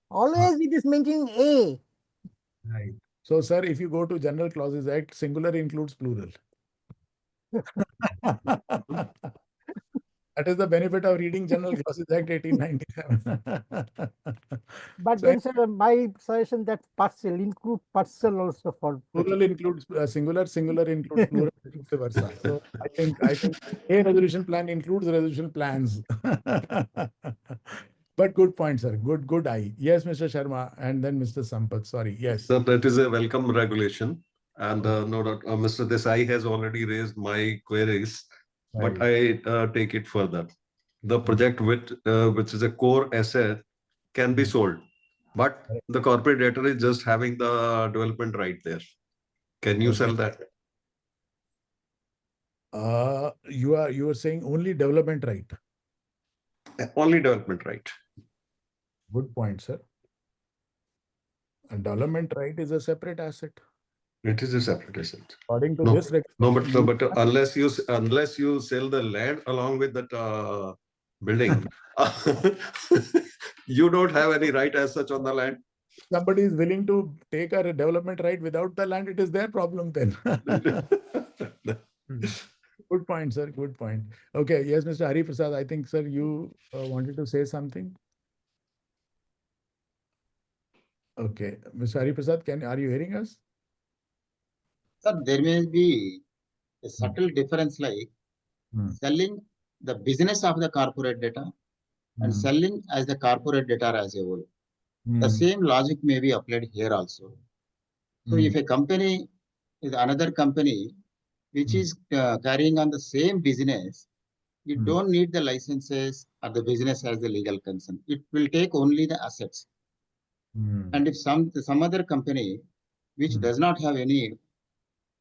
Always it is mentioning a. Right. So, sir, if you go to General Clauses Act, singular includes plural. That is the benefit of reading General Clauses Act 1897. But So, then, sir, my suggestion that parcel include parcel also for plural includes singular includes plural, vice versa. So I think a resolution plan includes resolution plans. But good point, sir. Good eye. Yes, Mr. Sharma, and then Mr. Sampath. Sorry. Yes. So that is a welcome regulation. And no doubt, Mr. Desai has already raised my queries, but I take it further. The project which is a core asset can be sold, but the corporate debtor is just having the development right there. Can you sell that? You are saying only development right. Only development right. Good point, sir. A development right is a separate asset. It is a separate asset. According to this regulation. But unless you sell the land along with that building, you don't have any right as such on the land. Somebody is willing to take a development right without the land, it is their problem then. Good point, sir. Good point. Okay. Yes, Mr. Hari Prasad, I think, sir, you wanted to say something. Okay. Mr. Hari Prasad, are you hearing us? Sir, there may be a subtle difference like selling the business of the corporate data and selling as the corporate data as a whole. The same logic may be applied here also. So if a company is another company which is carrying on the same business, you don't need the licenses or the business as the legal concern. It will take only the assets. And if some other company which does not have any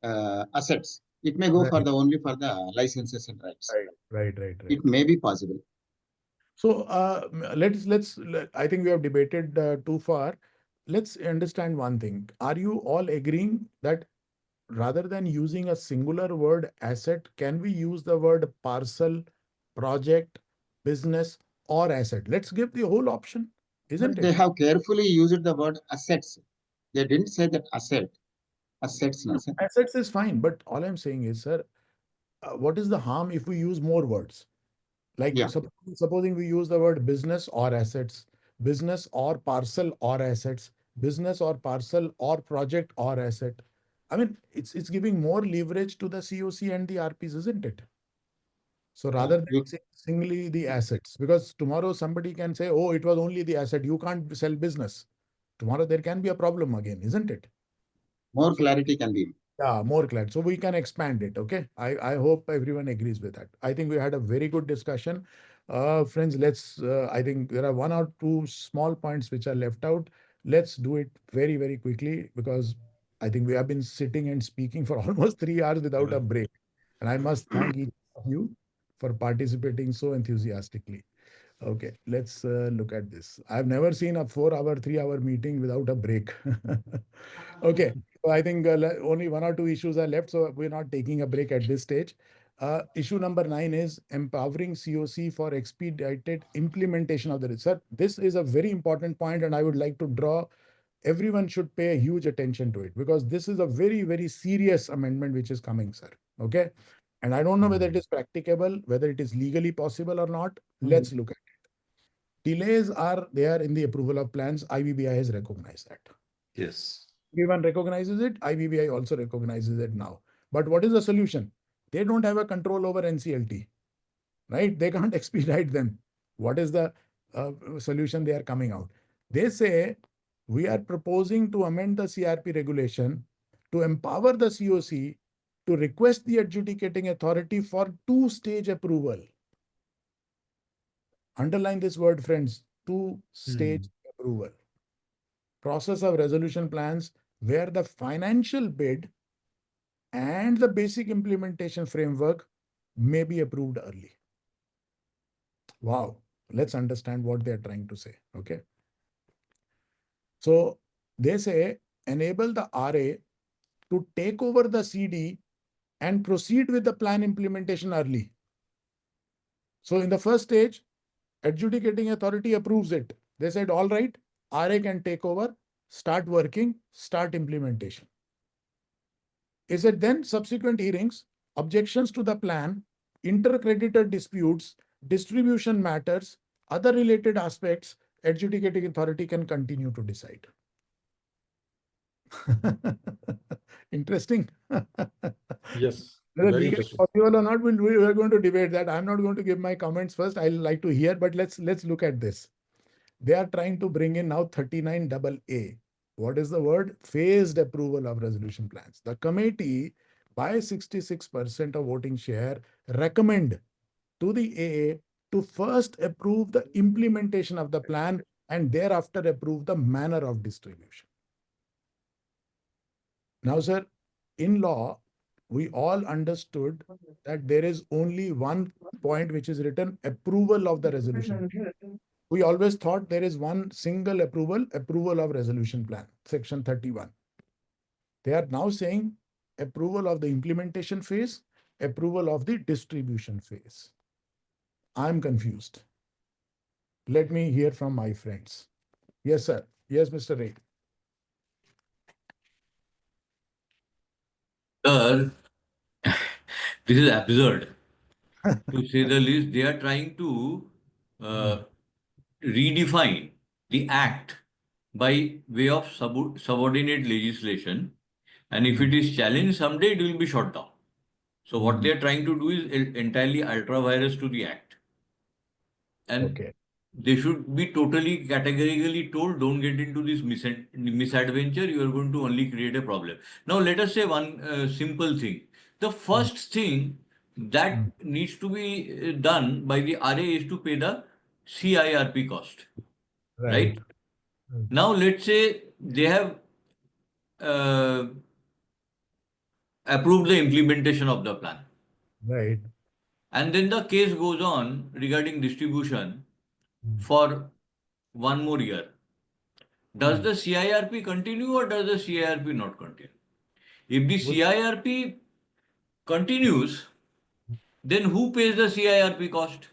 assets, it may go for the only for the licenses and rights. Right. It may be possible. So I think we have debated too far. Let's understand one thing. Are you all agreeing that rather than using a singular word asset, can we use the word parcel, project, business, or asset? Let's give the whole option, isn't it? They have carefully used the word assets. They didn't say that asset. Assets. Assets is fine, but all I'm saying is, sir, what is the harm if we use more words? Like supposing we use the word business or assets, business or parcel or assets, business or parcel or project or asset. I mean, it's giving more leverage to the COC and the RPs, isn't it? So rather than saying singly the assets, because tomorrow somebody can say, oh, it was only the asset, you can't sell business. Tomorrow there can be a problem again, isn't it? More clarity can be. Yeah, more clarity. So we can expand it. Okay. I hope everyone agrees with that. I think we had a very good discussion. Friends, I think there are one or two small points which are left out. Let's do it very, very quickly because I think we have been sitting and speaking for almost 3 hours without a break. And I must thank each of you for participating so enthusiastically. Okay, let's look at this. I've never seen a 4-hour, 3-hour meeting without a break. Okay, so I think only one or two issues are left, so we're not taking a break at this stage. Issue number 9 is empowering COC for expedited implementation of the research. This is a very important point, and I would like to draw everyone should pay a huge attention to it because this is a very, very serious amendment which is coming, sir. Okay. And I don't know whether it is practicable, whether it is legally possible or not. Let's look at it. Delays are there in the approval of plans. IBBI has recognized that. Yes. Everyone recognizes it. IBBI also recognizes it now. But what is the solution? They don't have a control over NCLT, right? They can't expedite them. What is the solution they are coming out? They say, we are proposing to amend the CRP regulation to empower the COC to request the adjudicating authority for two-stage approval. Underline this word, friends, two-stage approval. Process of resolution plans where the financial bid and the basic implementation framework may be approved early. Wow. Let's understand what they're trying to say. Okay. So they say enable the RA to take over the CD and proceed with the plan implementation early. So in the first stage, adjudicating authority approves it. They said, all right, RA can take over, start working, start implementation. Is it then subsequent hearings, objections to the plan, intercreditor disputes, distribution matters, other related aspects, adjudicating authority can continue to decide. Interesting. Yes. Whether Very legally interesting. possible or not, we are going to debate that. I'm not going to give my comments first. I'll like to hear, but let's look at this. They are trying to bring in now 39AA. What is the word? Phased approval of resolution plans. The committee, by 66% of voting share, recommend to the AA to first approve the implementation of the plan and thereafter approve the manner of distribution. Now, sir, in law, we all understood that there is only one point which is written approval of the resolution. We always thought there is one single approval of resolution plan, section 31. They are now saying approval of the implementation phase, approval of the distribution phase. I'm confused. Let me hear from my friends. Yes, sir. Yes, Mr. Ray. Sir, this is absurd. To say the least, they are trying to redefine the act by way of subordinate legislation. And if it is challenged someday, it will be shot down. So what they are trying to do is entirely ultra virus to the act. And they should be totally categorically told, don't get into this misadventure, you are going to only create a problem. Now, let us say one simple thing. The first thing that needs to be done by the RA is to pay the CIRP cost. Right? Now, let's say they have approved the implementation of the plan. Right. And then the case goes on regarding distribution for one more year. Does the CIRP continue or does the CIRP not continue? If the CIRP continues, then who pays the CIRP cost?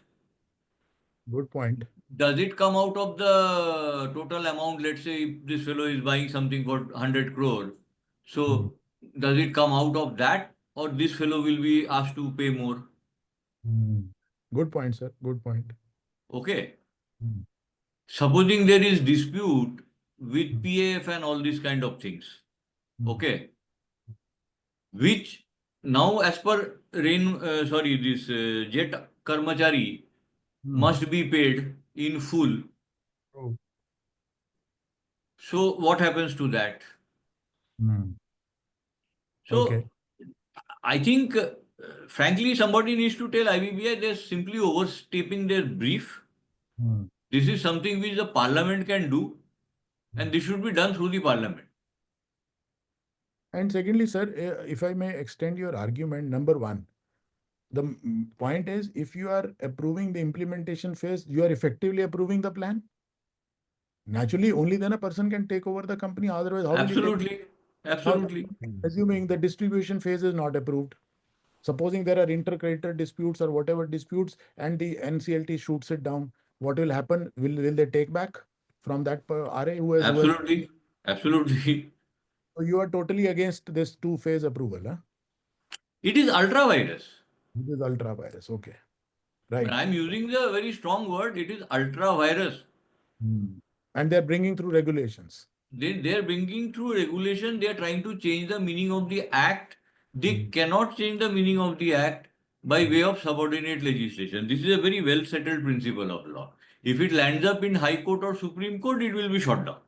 Good point. Does it come out of the total amount? Let's say if this fellow is buying something for 100 crore. So does it come out of that or this fellow will be asked to pay more? Good point, sir. Good point. Okay. Supposing there is dispute with PAF and all these kind of things. Okay. which now as per this jet karmachari must be paid in full. Oh. So what happens to that? So Okay. I think, frankly, somebody needs to tell IBBI they're simply overstepping their brief. This is something which the parliament can do, and this should be done through the parliament. And secondly, sir, if I may extend your argument, number one, the point is, if you are approving the implementation phase, you are effectively approving the plan. Naturally, only then a person can take over the company. Otherwise, how will he take? Absolutely. Absolutely. Now, assuming the distribution phase is not approved, supposing there are inter-creditor disputes or whatever disputes, and the NCLT shoots it down, what will happen? Will they take back from that RA who has? Absolutely. Absolutely. So you are totally against this two-phase approval, huh? It is ultra virus. It is ultra virus. Okay. Right. I'm using the very strong word. It is ultra virus. And they're bringing through regulations. They're bringing through regulation. They are trying to change the meaning of the act. They cannot change the meaning of the act by way of subordinate legislation. This is a very well settled principle of law. If it lands up in High Court or Supreme Court, it will be shot down.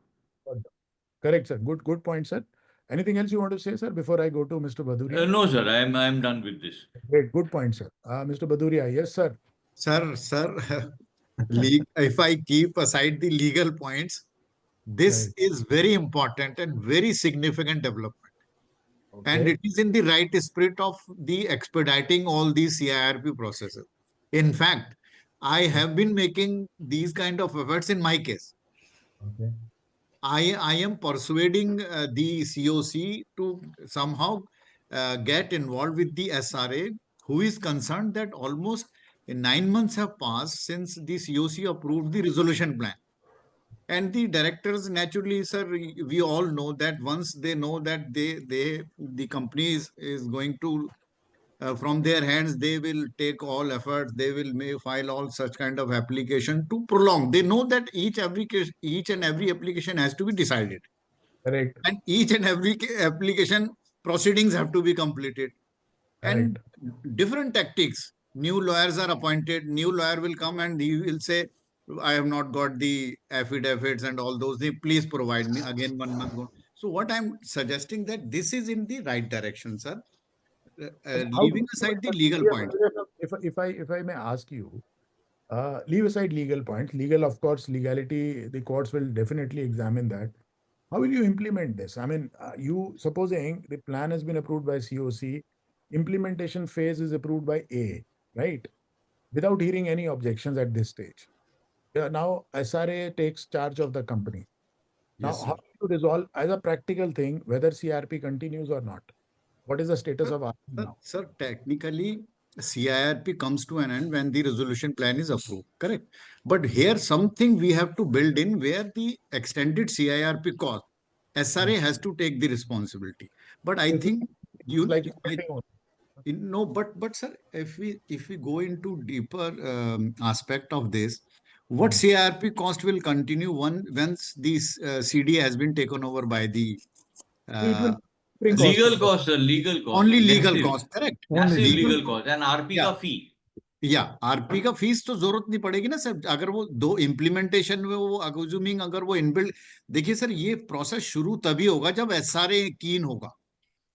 Correct, sir. Good point, sir. Anything else you want to say, sir, before I go to Mr. Bhaduria? No, sir. I'm done with this. Great. Good point, sir. Mr. Bhaduria, yes, sir. Sir, if I keep aside the legal points, this is very important and very significant development. And it is in the right spirit of the expediting all these CIRP processes. In fact, I have been making these kind of efforts in my case. Okay. I am persuading the COC to somehow get involved with the SRA, who is concerned that almost 9 months have passed since the COC approved the resolution plan. And the directors, naturally, sir, we all know that once they know that the company is going to, from their hands, they will take all efforts, they will file all such kind of application to prolong. They know that each and every application has to be decided. Correct. And each and every application proceedings have to be completed. And different tactics. New lawyers are appointed. New lawyer will come and he will say, I have not got the affidavits and all those. Please provide me again 1 month. So what I'm suggesting that this is in the right direction, sir. Leaving aside the legal point. If I may ask you, leave aside legal points. Legal, of course, legality, the courts will definitely examine that. How will you implement this? I mean, you supposing the plan has been approved by COC, implementation phase is approved by A, right? Without hearing any objections at this stage. Now SRA takes charge of the company. Now, Yes, how to resolve as a practical thing whether CRP continues or not? What is the status of RP now? Sir, technically, CIRP comes to an end when the resolution plan is approved, correct? But here something we have to build in where the extended CIRP cost, SRA has to take the responsibility. But I think but sir, if we go into deeper aspect of this, what CIRP cost will continue once this CD has been taken over by the Legal cost, sir. Legal cost. Only legal Massive. cost, correct? Massive legal cost and RP का fee. या RP का fees तो जरूरत नहीं पड़ेगी ना sir, अगर वो दो इम्प्लीमेंटेशन में वो अज्यूमिंग अगर वो इनबिल्ड, देखिए सर ये प्रोसेस शुरू तभी होगा जब एसआरए कीन होगा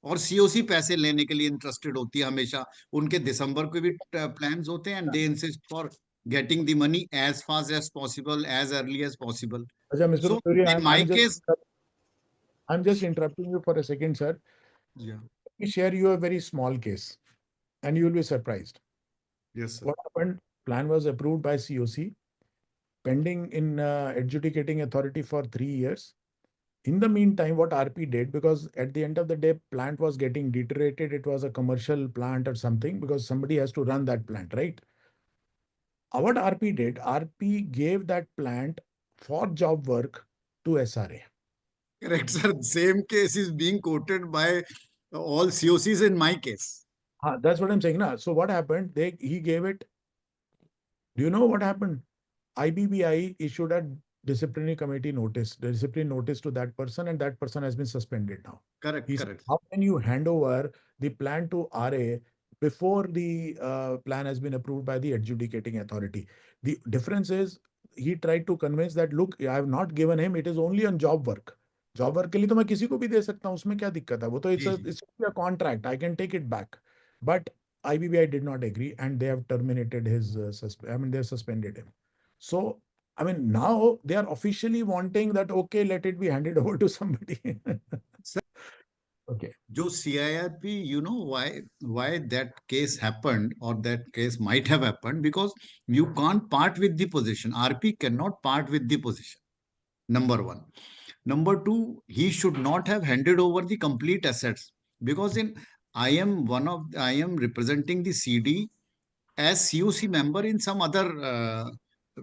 और सीओसी पैसे लेने के लिए इंटरेस्टेड होती है हमेशा. उनके दिसंबर के भी प्लान्स होते हैं and they insist for getting the money as fast as possible, as early as possible. Mr. So Bhaduria, in my case, I'm just interrupting you for a second, sir. Yeah. Let me share you a very small case and you will be surprised. Yes, sir. What happened? Plan was approved by COC, pending in adjudicating authority for 3 years. In the meantime, what RP did, because at the end of the day, plant was getting deteriorated. It was a commercial plant or something because somebody has to run that plant, right? What RP did, RP gave that plant for job work to SRA. Correct, sir. Same case is being quoted by all COCs in my case. That's what I'm saying. Now, so what happened? He gave it. Do you know what happened? IBBI issued a disciplinary committee notice, the disciplinary notice to that person, and that person has been suspended now. Correct, He said, correct. how can you hand over the plan to RA before the plan has been approved by the adjudicating authority? The difference is he tried to convince that, look, I have not given him, it is only on job work. Job work के लिए तो मैं किसी को भी दे सकता हूँ, उसमें क्या दिक्कत है? वो तो it's a contract, I can take it back. But IBBI did not agree, and they have terminated his they have suspended him. So I mean, now they are officially wanting that, okay, let it be handed over to somebody. Okay. जो CIRP, you know why that case happened, or that case might have happened, because you can't part with the position. RP cannot part with the position. Number one. Number two, he should not have handed over the complete assets, because I am representing the CD as COC member in some other,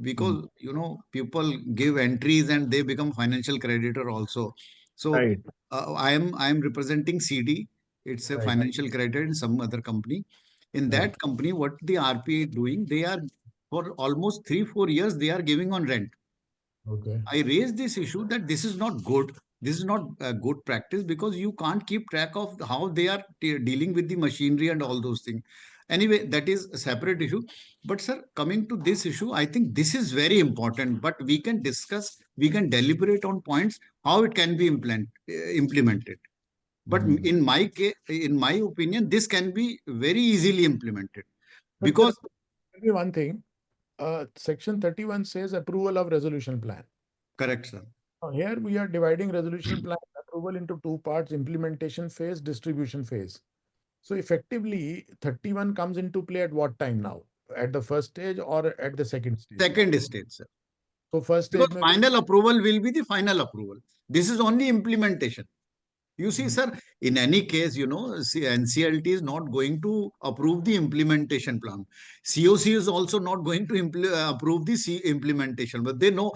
because you know, people give entries and they become financial creditor also. So Right. I am representing CD. It's a Right. financial creditor in some other company. In Right. that company, what the RP is doing, they are for almost 3-4 years they are giving on rent. Okay. I raised this issue that this is not good. This is not a good practice, because you can't keep track of how they are dealing with the machinery and all those things. Anyway, that is a separate issue. But sir, coming to this issue, I think this is very important. But we can discuss, we can deliberate on points how it can be implemented. But in my case, in my opinion, this can be very easily implemented, because tell me one thing. Section 31 says approval of resolution plan. Correct, sir. Now, here we are dividing resolution plan approval into two parts: implementation phase, distribution phase. So effectively, 31 comes into play at what time now? At the first stage or at the second stage? Second stage, sir. So first Because stage, final approval will be the final approval. This is only implementation. You see, sir, in any case, you know, NCLT is not going to approve the implementation plan. COC is also not going to approve the implementation, but they know,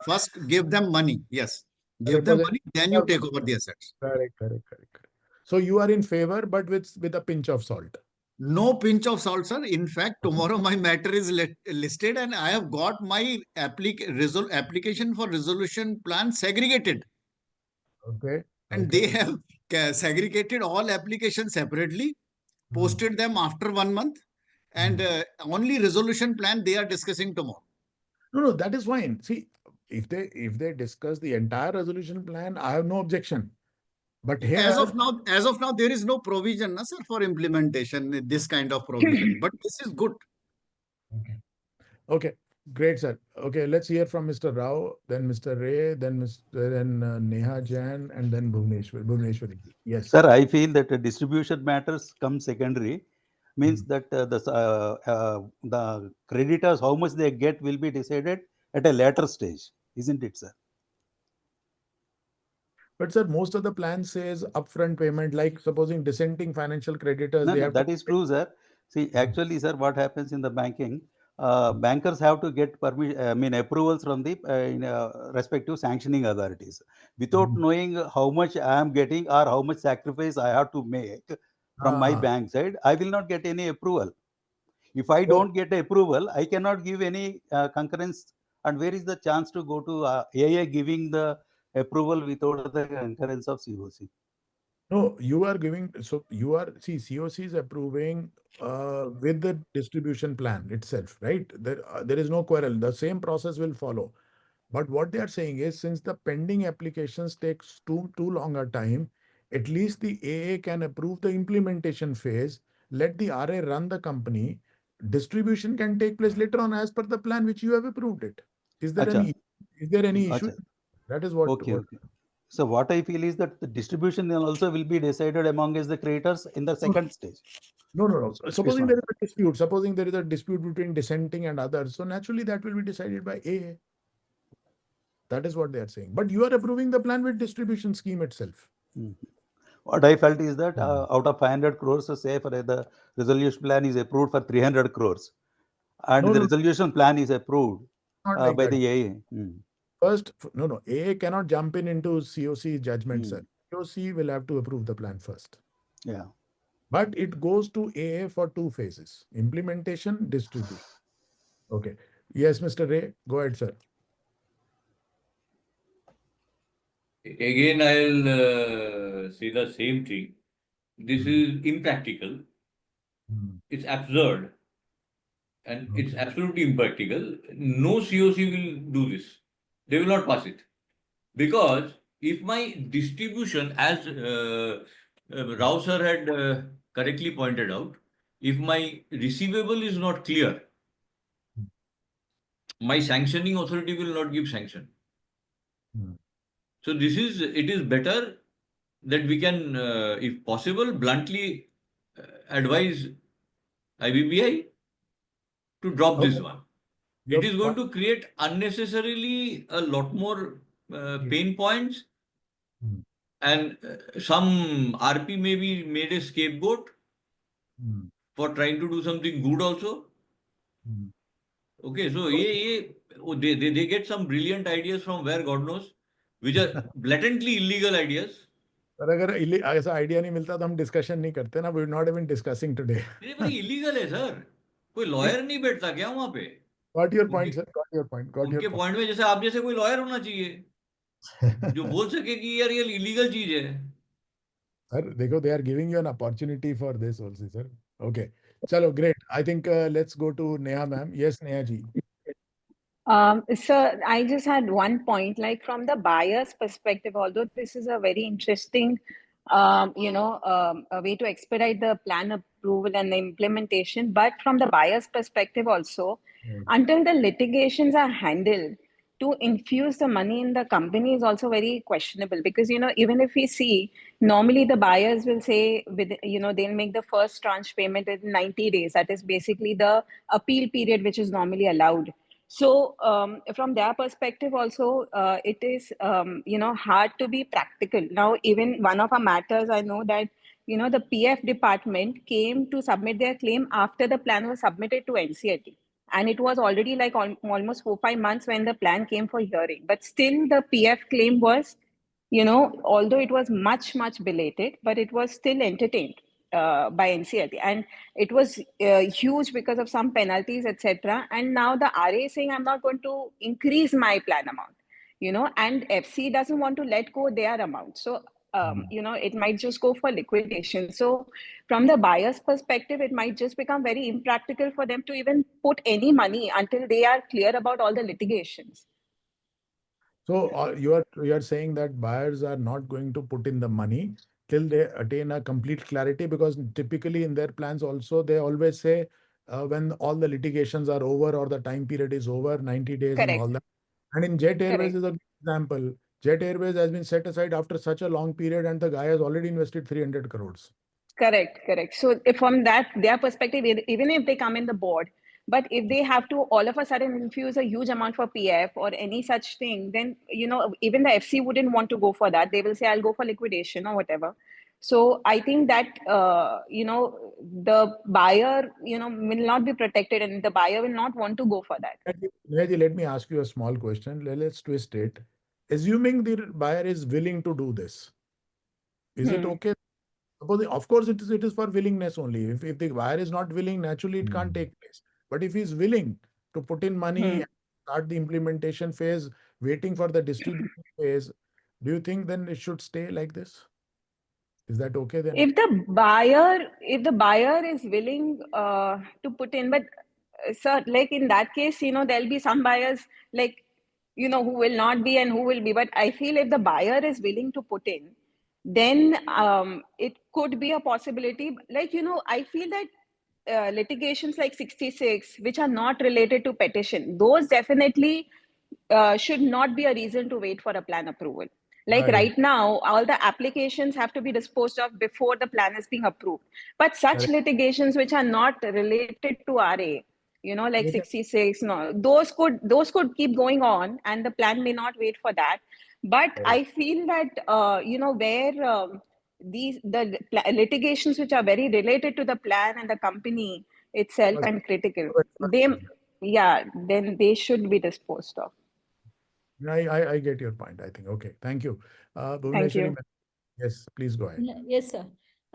first give them money. Yes, give them money, then you take over the assets. Correct. So you are in favor, but with a pinch of salt. No pinch of salt, sir. In fact, tomorrow my matter is listed, and I have got my application for resolution plan segregated. Okay. And they have segregated all applications separately, posted them after 1 month, and only resolution plan they are discussing tomorrow. No, that is fine. See, if they discuss the entire resolution plan, I have no objection. But here, As of now, there is no provision, sir, for implementation, this kind of provision. But this is good. Okay, great, sir. Okay, let's hear from Mr. Rao, then Mr. Ray, then Neha Jain, and then Bhuvneshwari. Yes. Sir, I feel that distribution matters come secondary. Means that the creditors, how much they get will be decided at a later stage, isn't it, sir? But sir, most of the plan says upfront payment, like supposing dissenting financial creditors, No, they no, have that to is true, sir. See, actually, sir, what happens in the banking, bankers have to get approvals from the respective sanctioning authorities. Without knowing how much I am getting or how much sacrifice I have to make from my bank side, I will not get any approval. If I don't get approval, I cannot give any concurrence. And where is the chance to go to AA giving the approval without the concurrence of COC? No, you are giving, so you are, see, COC is approving with the distribution plan itself, right? There is no quarrel. The same process will follow. But what they are saying is, since the pending applications takes too long a time, at least the AA can approve the implementation phase, let the RA run the company, distribution can take place later on as per the plan which you have approved it. Is there any issue? That is what. Okay. So what I feel is that the distribution also will be decided among the creators in the second stage. No. Supposing there is a dispute between dissenting and others, so naturally that will be decided by AA. That is what they are saying. But you are approving the plan with distribution scheme itself. What I felt is that out of 500 crores, say for the resolution plan is approved for 300 crores, and the resolution plan is approved by the AA. First, no. AA cannot jump into COC judgment, sir. COC will have to approve the plan first. Yeah. But it goes to AA for two phases: implementation, distribution. Okay. Yes, Mr. Ray, go ahead, sir. Again, I'll say the same thing. This is impractical. It's absurd. And it's absolutely impractical. No COC will do this. They will not pass it. Because if my distribution, as Rao sir had correctly pointed out, if my receivable is not clear, my sanctioning authority will not give sanction. So it is better that we can, if possible, bluntly advise IBBI to drop this one. It is going to create unnecessarily a lot more pain points, and some RP may be made a scapegoat for trying to do something good also. Okay, so they get some brilliant ideas from where God knows, which are blatantly illegal ideas. पर अगर ऐसा idea नहीं मिलता तो हम discussion नहीं करते ना. We not even discussing today. ये बड़ी इलीगल है सर. कोई लॉयर नहीं बैठता क्या वहां पे? Got your point, sir. Got your point. Got your उनके point. पॉइंट में जैसे आप जैसे कोई लॉयर होना चाहिए जो बोल सके कि यार ये इलीगल चीज है. Sir, देखो, they are giving you an opportunity for this also, sir. Okay. Chalo, great. I think let's go to Neha ma'am. Yes, Neha ji. So I just had one point, like from the buyer's perspective, although this is a very interesting, a way to expedite the plan approval and the implementation, but from the buyer's perspective also, until the litigations are handled, to infuse the money in the company is also very questionable, because, even if we see, normally the buyers will say, they'll make the first tranche payment in 90 days. That is basically the appeal period, which is normally allowed. So from their perspective also, it is, hard to be practical. Now, even one of our matters, I know that, the PF department came to submit their claim after the plan was submitted to NCLT. And it was already like almost 4-5 months when the plan came for hearing. But still the PF claim was, although it was much, much belated, but it was still entertained by NCLT. And it was huge because of some penalties, etc. And now the RA is saying, I'm not going to increase my plan amount, and FC doesn't want to let go their amount. So, it might just go for liquidation. So from the buyer's perspective, it might just become very impractical for them to even put any money until they are clear about all the litigations. So you are saying that buyers are not going to put in the money till they attain a complete clarity, because typically in their plans also they always say when all the litigations are over or the time period is over, 90 days and all that. And in Jet Airways is a good example. Jet Airways has been set aside after such a long period and the guy has already invested 300 crores. Correct. So from their perspective, even if they come in the board, but if they have to all of a sudden infuse a huge amount for PF or any such thing, then, even the FC wouldn't want to go for that. They will say, I'll go for liquidation or whatever. So I think that, the buyer, will not be protected, and the buyer will not want to go for that. Nehaji, let me ask you a small question. Let's twist it. Assuming the buyer is willing to do this, is it okay? Suppose, of course, it is for willingness only. If the buyer is not willing, naturally it can't take place. But if he is willing to put in money and start the implementation phase, waiting for the distribution phase, do you think then it should stay like this? Is that okay then? If the buyer is willing to put in, but sir, like in that case, there'll be some buyers like, who will not be and who will be. But I feel if the buyer is willing to put in, then it could be a possibility. Like, I feel that litigations like 66, which are not related to petition, those definitely should not be a reason to wait for a plan approval. Like right now, all the applications have to be disposed of before the plan is being approved. But such litigations which are not related to RA, like 66, no, those could keep going on, and the plan may not wait for that. But I feel that where the litigations which are very related to the plan and the company itself and critical, then they should be disposed of. I get your point, I think. Okay, thank you. Thank you. Yes, please go ahead. Yes, sir.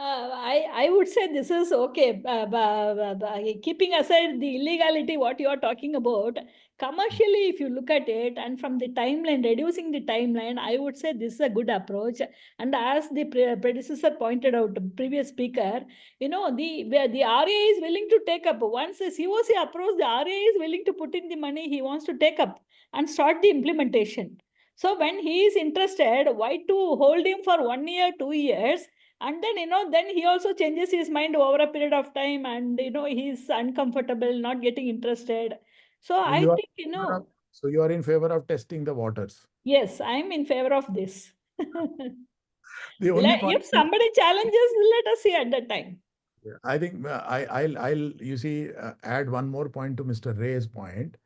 I would say this is okay. Keeping aside the illegality, what you are talking about, commercially, if you look at it, and from the timeline, reducing the timeline, I would say this is a good approach. And as the predecessor pointed out, the previous speaker, you know, where the RA is willing to take up. Once the COC approves, the RA is willing to put in the money he wants to take up and start the implementation. So when he is interested, why to hold him for 1 year, 2 years? And then, you know, then he also changes his mind over a period of time, and, you know, he's uncomfortable, not getting interested. So So I you are think, you know, so you are in favor of testing the waters. yes, I'm in favor of this. The only point If somebody challenges, let us see at that time. I think I'll you see add one more point to Mr. Ray's point.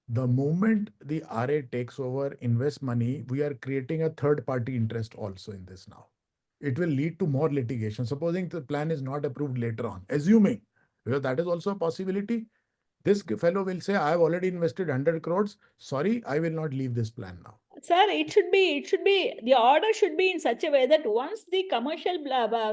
The moment the RA takes over, invests money, we are creating a third party interest also in this now. It will lead to more litigation. Supposing the plan is not approved later on, assuming, because that is also a possibility. This fellow will say, I have already invested 100 crores. Sorry, I will not leave this plan now. Sir, the order should be in such a way that once the commercial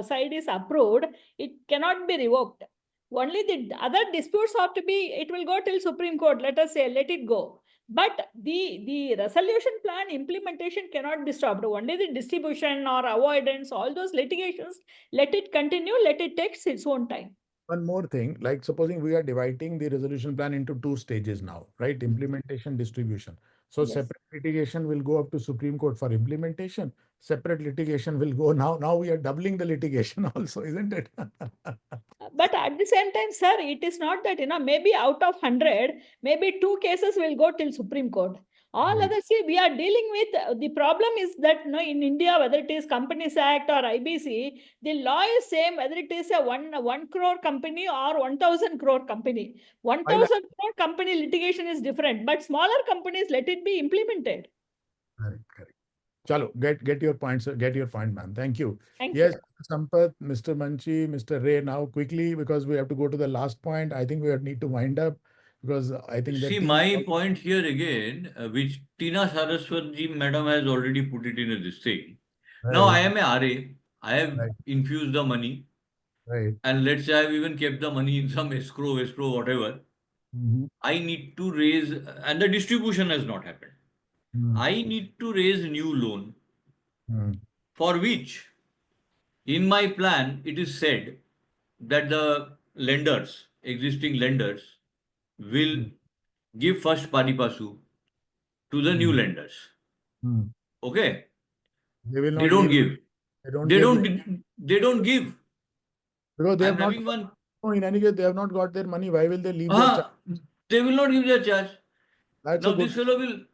side is approved, it cannot be revoked. Only the other disputes have to be, it will go till Supreme Court, let us say, let it go. But the resolution plan implementation cannot be stopped. Only the distribution or avoidance, all those litigations, let it continue, let it take its own time. One more thing, like supposing we are dividing the resolution plan into 2 stages now, right? Implementation, distribution. So Yes. separate litigation will go up to Supreme Court for implementation. Separate litigation will go now. Now we are doubling the litigation also, isn't it? But at the same time, sir, it is not that, you know, maybe out of 100, maybe 2 cases will go till Supreme Court. All others, see, we are dealing with, the problem is that, you know, in India, whether it is Companies Act or IBC, the law is same whether it is a 1 crore company or 1,000 crore company. 1,000 crore company litigation is different, but smaller companies, let it be implemented. Correct. Chalo, get your point, sir. Get your point, ma'am. Thank you. Thank Yes, you. Sampath, Mr. Manchi, Mr. Ray, now quickly, because we have to go to the last point. I think we need to wind up because I think See, my point here again, which Tina Saraswati madam has already put it in this thing. Now I am a RA. I have infused the money. Right. And let's say I've even kept the money in some escrow, whatever. I need to raise, and the distribution has not happened. I need to raise new loan, for which in my plan it is said that the lenders, existing lenders, will give first pari passu to the new lenders. Okay? They will not They don't give. They don't give. Because they I'm have not. having one. No, in any case, they have not got their money. Why will they leave their charge? They will not give their charge. That's now a good. This fellow will.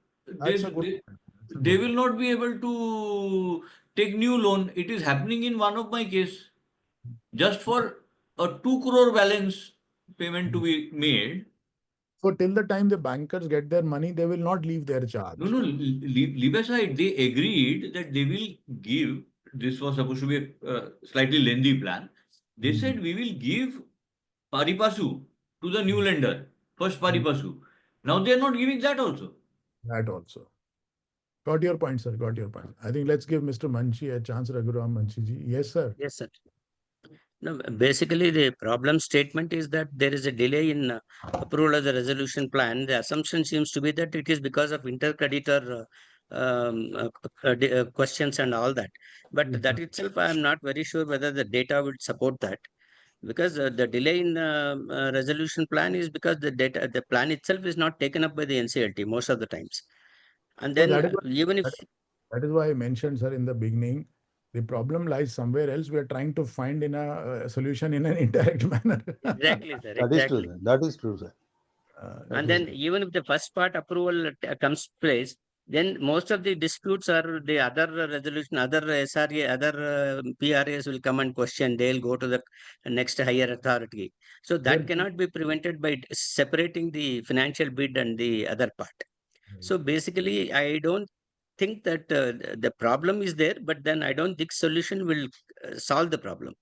They will not be able to take new loan. It is happening in one of my case. Just for a 2 crore balance payment to be made. So till the time the bankers get their money, they will not leave their charge. No, leave aside. They agreed that they will give. This was supposed to be a slightly lengthy plan. They said we will give pari passu to the new lender. First pari passu. Now they are not giving that also. That also. Got your point, sir. Got your point. I think let's give Mr. Manchi a chance, Raghuram Manchi ji. Yes, sir. Yes, sir. No, basically, the problem statement is that there is a delay in approval of the resolution plan. The assumption seems to be that it is because of intercreditor questions and all that. But that itself, I am not very sure whether the data would support that. Because the delay in resolution plan is because the plan itself is not taken up by the NCLT most of the times. And then that is why I mentioned, sir, in the beginning, the problem lies somewhere else. We are trying to find in a solution in an indirect manner. Exactly, sir. That is true, sir. That is true, sir. And then even if the first part approval comes place, then most of the disputes are the other resolution, other SRA, other PRAs will come and question. They'll go to the next higher authority. So that cannot be prevented by separating the financial bid and the other part. So basically, I don't think that the problem is there, but then I don't think solution will solve the problem.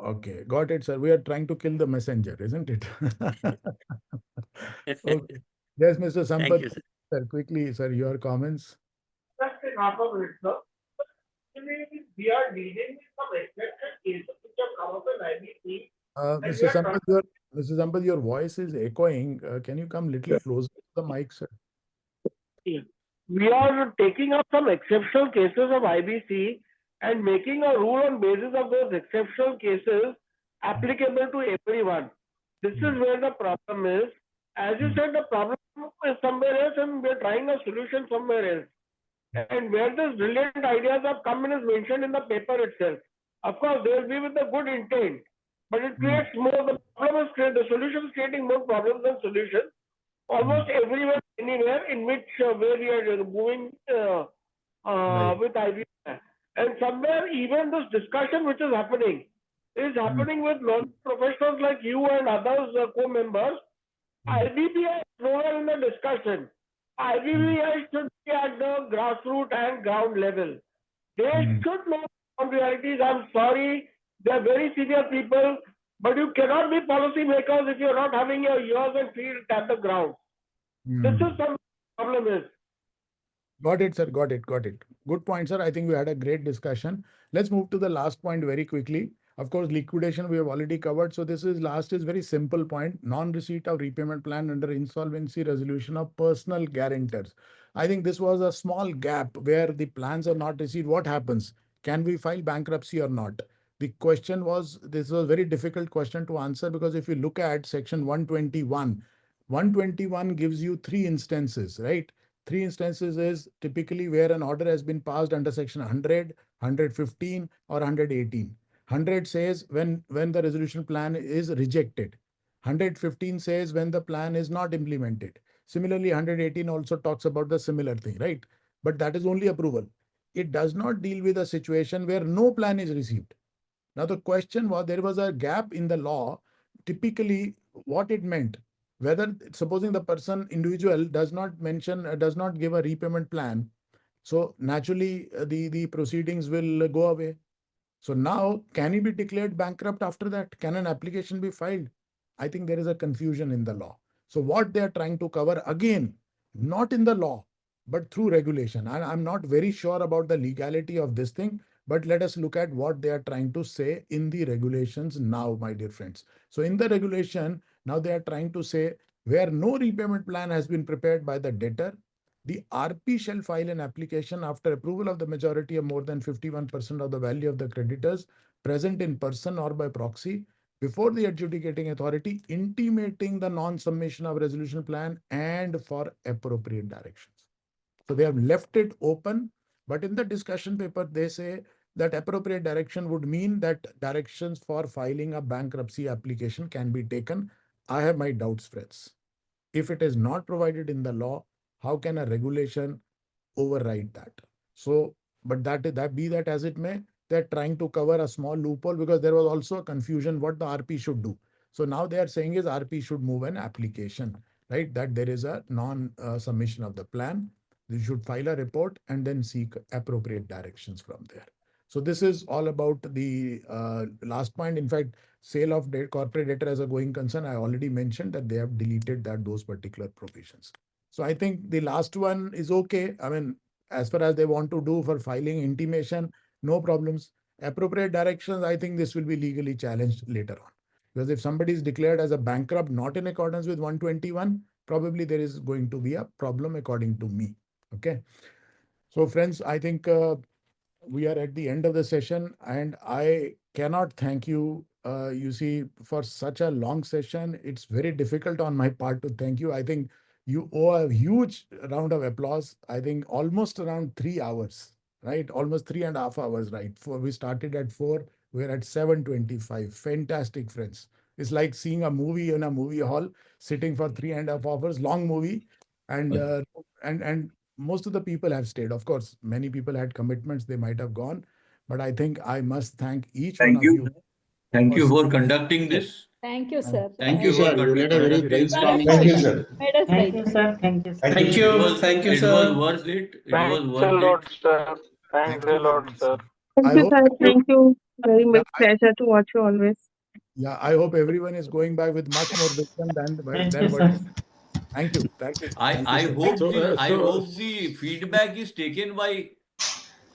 Okay, got it, sir. We are trying to kill the messenger, isn't it? Okay. Yes, Mr. Sampath. Thank you, sir. Sir, quickly, sir, your comments. Just in half a minute, sir. we are dealing with some exception cases which have come up in IBC. And we Mr. are Sampath, Mr. Sampath, your voice is echoing. Can you come little closer to the mic, sir? we are taking up some exceptional cases of IBC and making a rule on basis of those exceptional cases applicable to everyone. This is where the problem is. As you said, the problem is somewhere else and we're trying a solution somewhere else. And where these brilliant ideas have come in is mentioned in the paper itself. Of course, they will be with a good intent, but it creates more, the problem is the solution is creating more problems than solutions. Almost everywhere, anywhere in which where we are moving with IBBI. And somewhere even this discussion which is happening with non-professionals like you and others co-members. IBBI is nowhere in the discussion. IBBI should be at the grassroots and ground level. They should know some realities. I'm sorry, they are very senior people, but you cannot be policy makers if you're not having your ears and feet at the ground. This is some problem is. Got it, sir. Got it. Got it. Good point, sir. I think we had a great discussion. Let's move to the last point very quickly. Of course, liquidation we have already covered. So this is very simple point. Non-receipt of repayment plan under insolvency resolution of personal guarantors. I think this was a small gap where the plans are not received. What happens? Can we file bankruptcy or not? The question was, this was a very difficult question to answer because if you look at section 121, 121 gives you 3 instances, right? 3 instances is typically where an order has been passed under section 100, 115 or 118. 100 says when the resolution plan is rejected. 115 says when the plan is not implemented. Similarly, 118 also talks about the similar thing, right? But that is only approval. It does not deal with a situation where no plan is received. Now, the question was, there was a gap in the law. Typically, what it meant, whether supposing the person individual does not give a repayment plan, so naturally the proceedings will go away. So now, can he be declared bankrupt after that? Can an application be filed? I think there is a confusion in the law. So what they are trying to cover, again, not in the law, but through regulation. And I'm not very sure about the legality of this thing, but let us look at what they are trying to say in the regulations now, my dear friends. So in the regulation, now they are trying to say where no repayment plan has been prepared by the debtor, the RP shall file an application after approval of the majority of more than 51% of the value of the creditors present in person or by proxy before the adjudicating authority, intimating the non-submission of resolution plan and for appropriate directions. So they have left it open, but in the discussion paper, they say that appropriate direction would mean that directions for filing a bankruptcy application can be taken. I have my doubts, friends. If it is not provided in the law, how can a regulation override that? So, but that be that as it may, they're trying to cover a small loophole because there was also a confusion what the RP should do. So now they are saying is RP should move an application, right? That there is a non-submission of the plan. You should file a report and then seek appropriate directions from there. So this is all about the last point. In fact, sale of corporate debtor as a going concern, I already mentioned that they have deleted those particular provisions. So I think the last one is okay. I mean, as far as they want to do for filing intimation, no problems. Appropriate directions, I think this will be legally challenged later on. Because if somebody is declared as a bankrupt not in accordance with 121, probably there is going to be a problem according to me. Okay. So friends, I think we are at the end of the session and I cannot thank you. You see, for such a long session, it's very difficult on my part to thank you. I think you owe a huge round of applause. I think almost around 3 hours, right? Almost 3.5 hours, right? We started at 4, we're at 7:25. Fantastic, friends. It's like seeing a movie in a movie hall, sitting for 3.5 hours, long movie. And most of the people have stayed. Of course, many people had commitments, they might have gone. But I think I must thank each one of you. Thank you for conducting this. Thank you, sir. Thank you for You led a very brainstorming Thank you, session. sir. Made us Thank you, right. sir. Thank you, sir. Thank you. Thank you, sir. It was worth it. It was Thanks a worth lot, it. sir. Thanks a lot, sir. I Thank you, hope, sir. Thank you. Very much pleasure to watch you always. yeah, I hope everyone is going back with much more wisdom than Thank you, what. sir. Thank you. Thank you. Thank you, I sir. hope I hope the feedback is taken by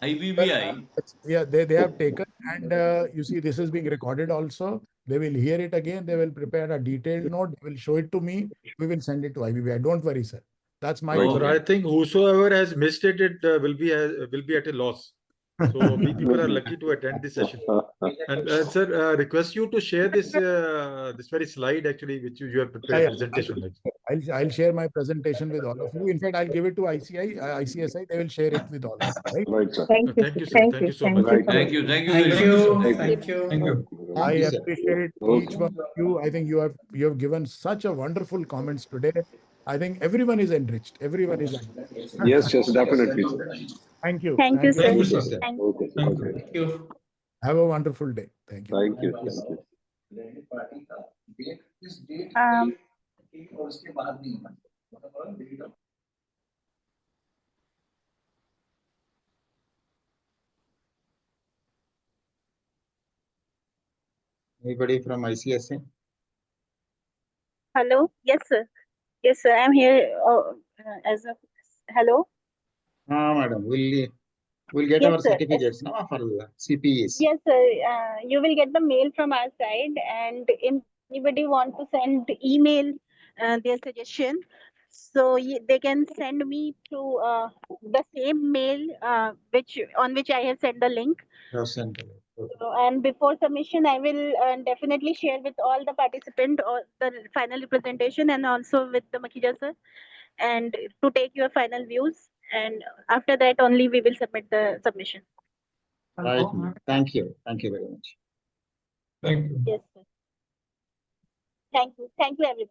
IBBI. Yeah, they have taken, and you see, this is being recorded also. They will hear it again. They will prepare a detailed note. They will show it to me. We will send it to IBBI. Don't worry, sir. That's my Right, job. sir. I think whosoever has missed it, will be at a loss. So we people are lucky to attend this session. And sir, request you to share this this very slide actually, which you have prepared presentation. Like. I'll share my presentation with all of you. In fact, I'll give it to ICSI. They will share it with all of you. Right? Right, sir. Thank you, sir. Thank you so much. Thank you. Thank you. Thank very you. much. Thank you. Thank you. I you, sir. appreciate each one of you. I think you have given such a wonderful comments today. I think everyone is enriched. Everyone is enriched. Yes, yes, definitely, sir. Thank you. Thank you, Thank you. sir. Thank you, sir. Thank Okay, Thank okay. you. Have a wonderful day. Thank you. Thank you, thank you. um, Anybody from ICSA? hello. Yes, sir. Yes, sir. I'm here as a hello. Madam, we'll get Yes, our sir. certificates now for the CPEs. Yes, sir. You will get the mail from our side, and anybody want to send email their suggestion, so they can send me to the same mail which I have sent the link. So, and before submission, I will definitely share with all the participants or the final representation, and also with the Makhija sir, and to take your final views. And after that, only we will submit the submission. Right. Thank you. Thank you very much. Thank you. Yes, sir. Thank you. Thank you, everyone.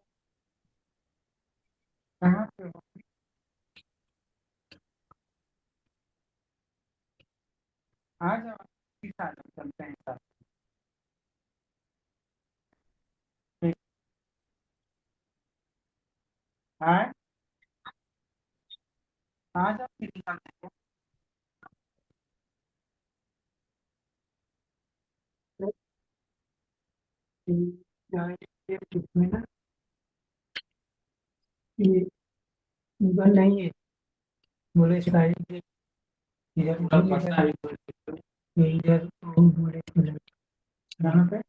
नहीं है बोले शायद इधर इधर कहाँ पे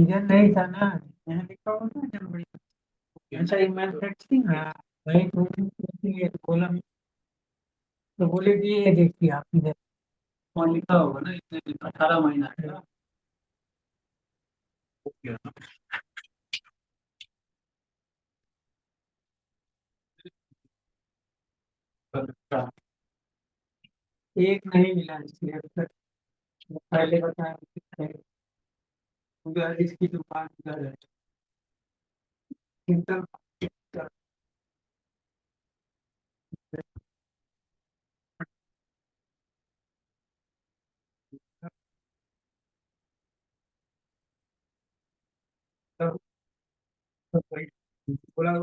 इधर नहीं था ना यहाँ लिखा हुआ था जनवरी ऐसा ही मैन्युफैक्चरिंग वही बोला तो बोले कि ये देखिए आप इधर वहाँ लिखा होगा ना इतने 18 महीना है एक नहीं मिला इसलिए अब तक पहले बताया उधर इसकी दुकान उधर है इंटर बोला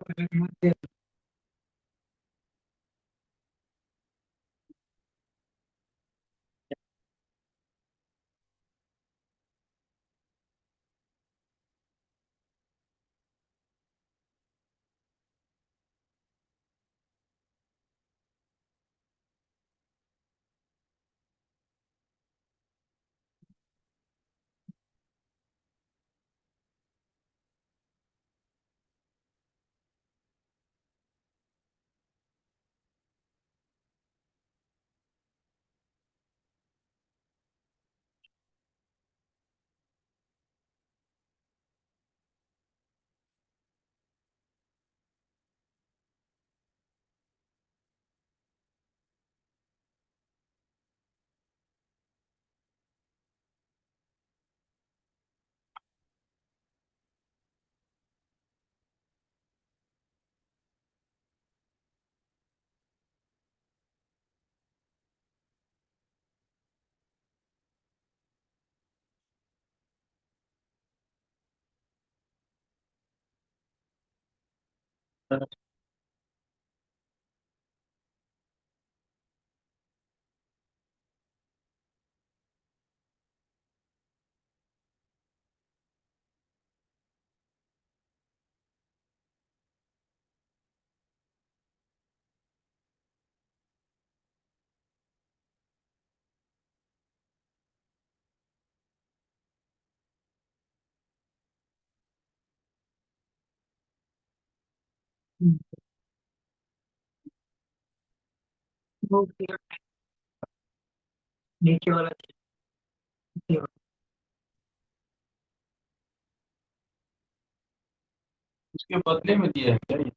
नीचे वाला नीचे वाला। उसके बदले में दिया है क्या ये?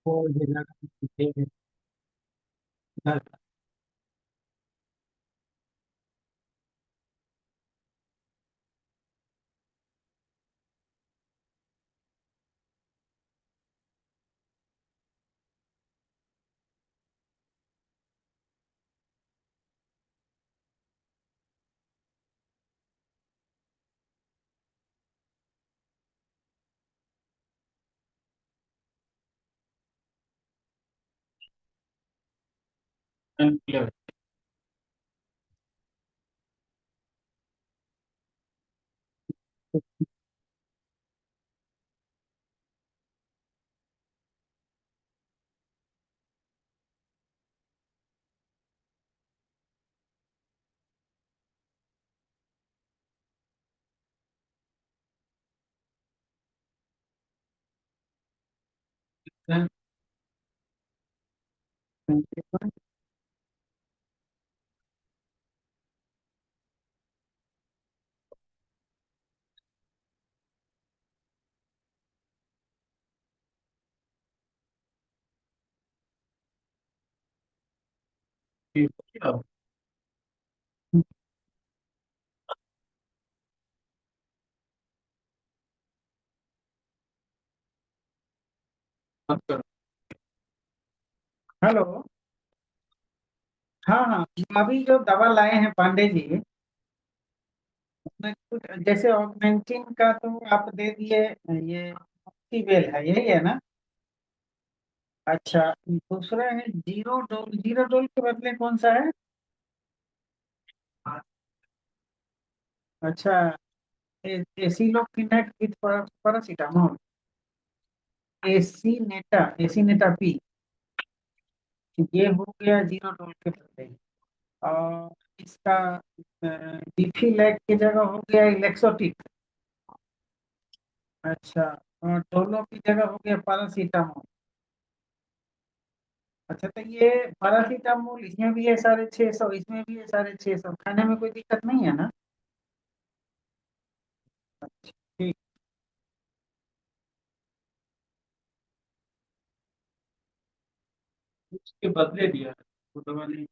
वो जिला का पीछे है। हाँ, Unclear. then Yeah. हेलो। हाँ हाँ, अभी जो दवा लाए हैं पांडे जी, उसमें कुछ जैसे ऑगमेंटिन का तो आप दे दिए, ये बेल है, यही है ना? अच्छा, दूसरा है जीरो डोल। जीरो डोल के बदले कौन सा है? अच्छा, एसी लोफिनेट विथ पैरासीटामोल। एसी नेटा पी, ये हो गया जीरो डोल के बदले। और इसका बीफी लैग की जगह हो गया इलेक्सोटिक। अच्छा, और डोलो की जगह हो गया पैरासीटामोल। अच्छा, तो ये पैरासीटामोल इसमें भी है 650, इसमें भी है 650, खाने में कोई दिक्कत नहीं है ना? ठीक। उसके बदले दिया है वो दवा नहीं।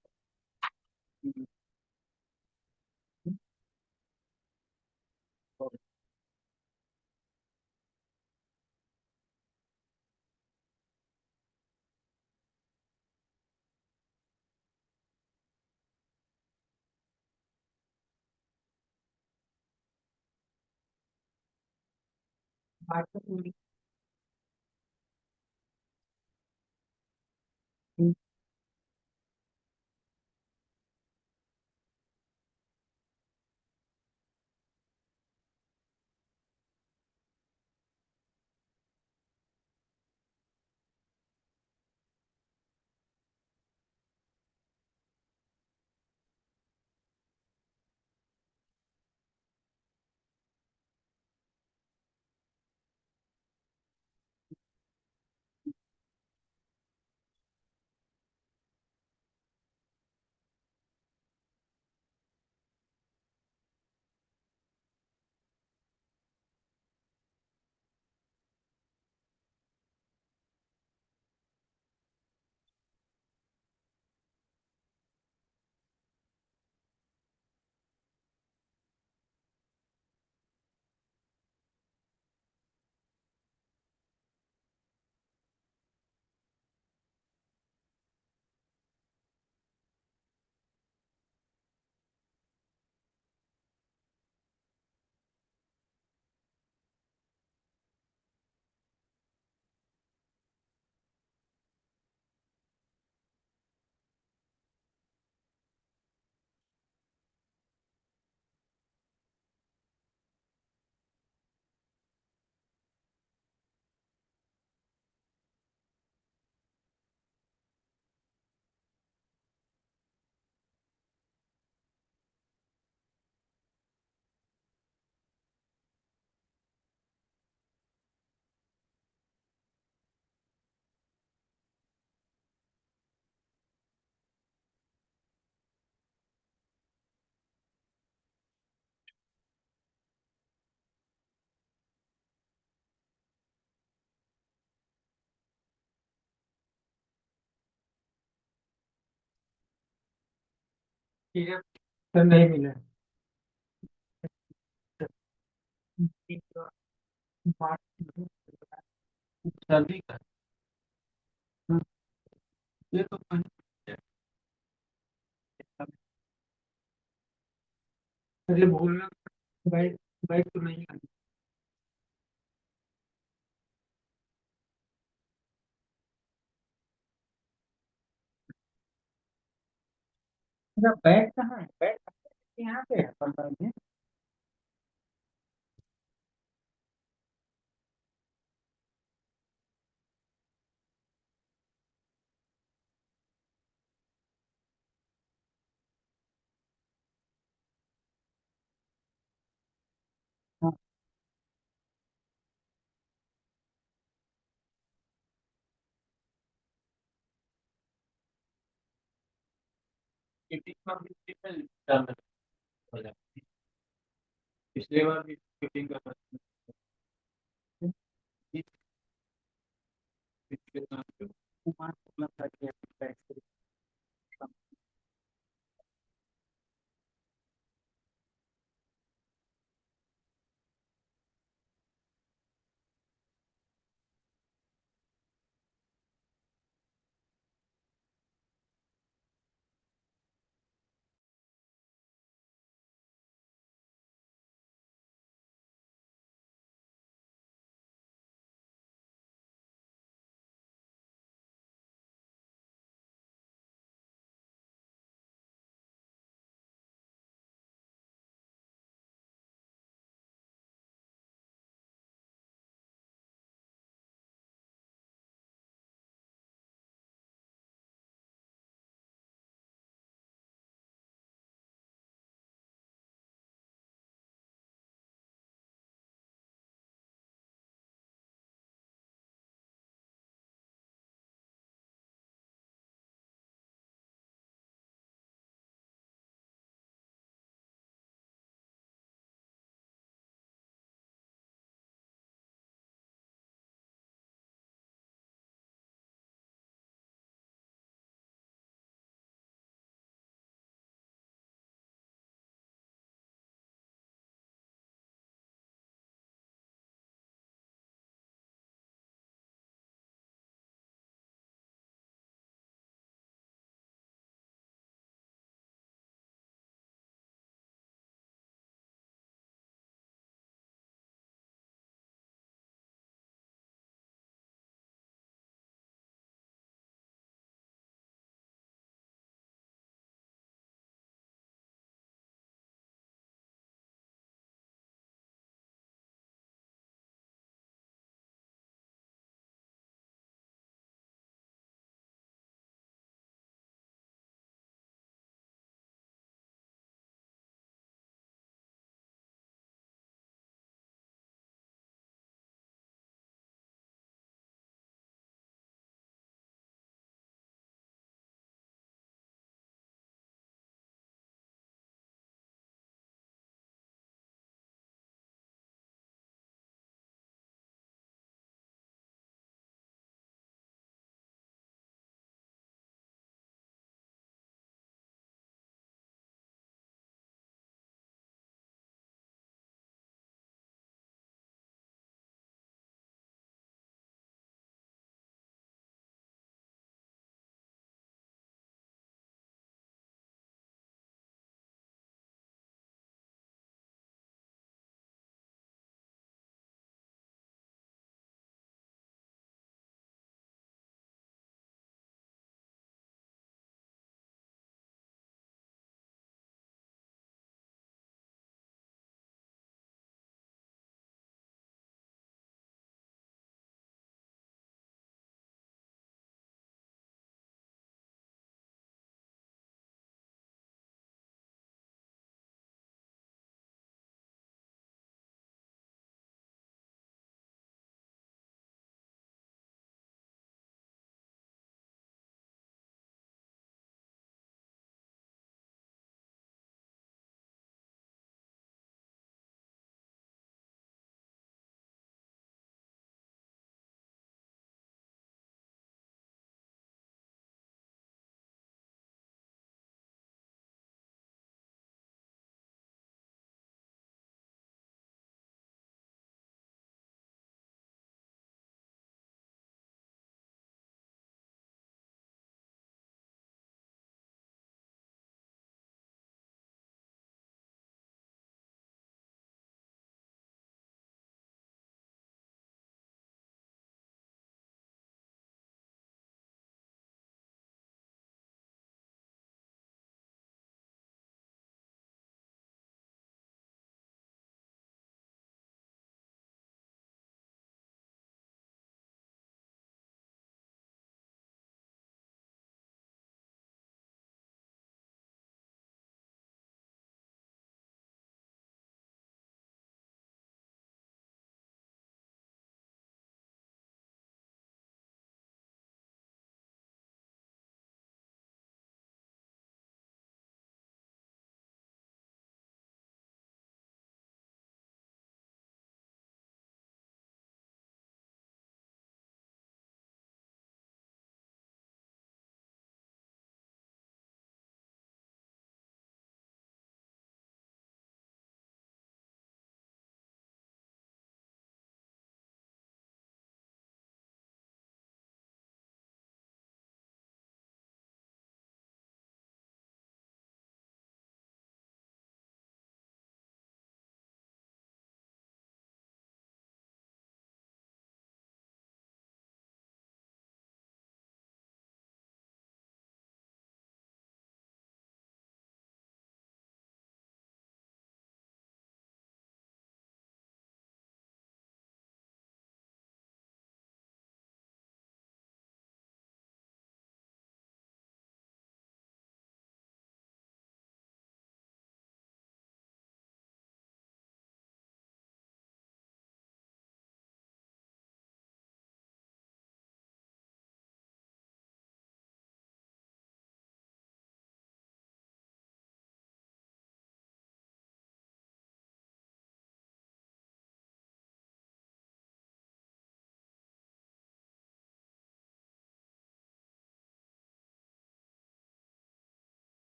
सर नहीं मिला। सर्दी का ये तो अरे बोलना बाइक बाइक तो नहीं आनी। बैग कहाँ है? बैग यहाँ पे है पंद्रह में। हाँ। पिछले बार भी मीटिंग का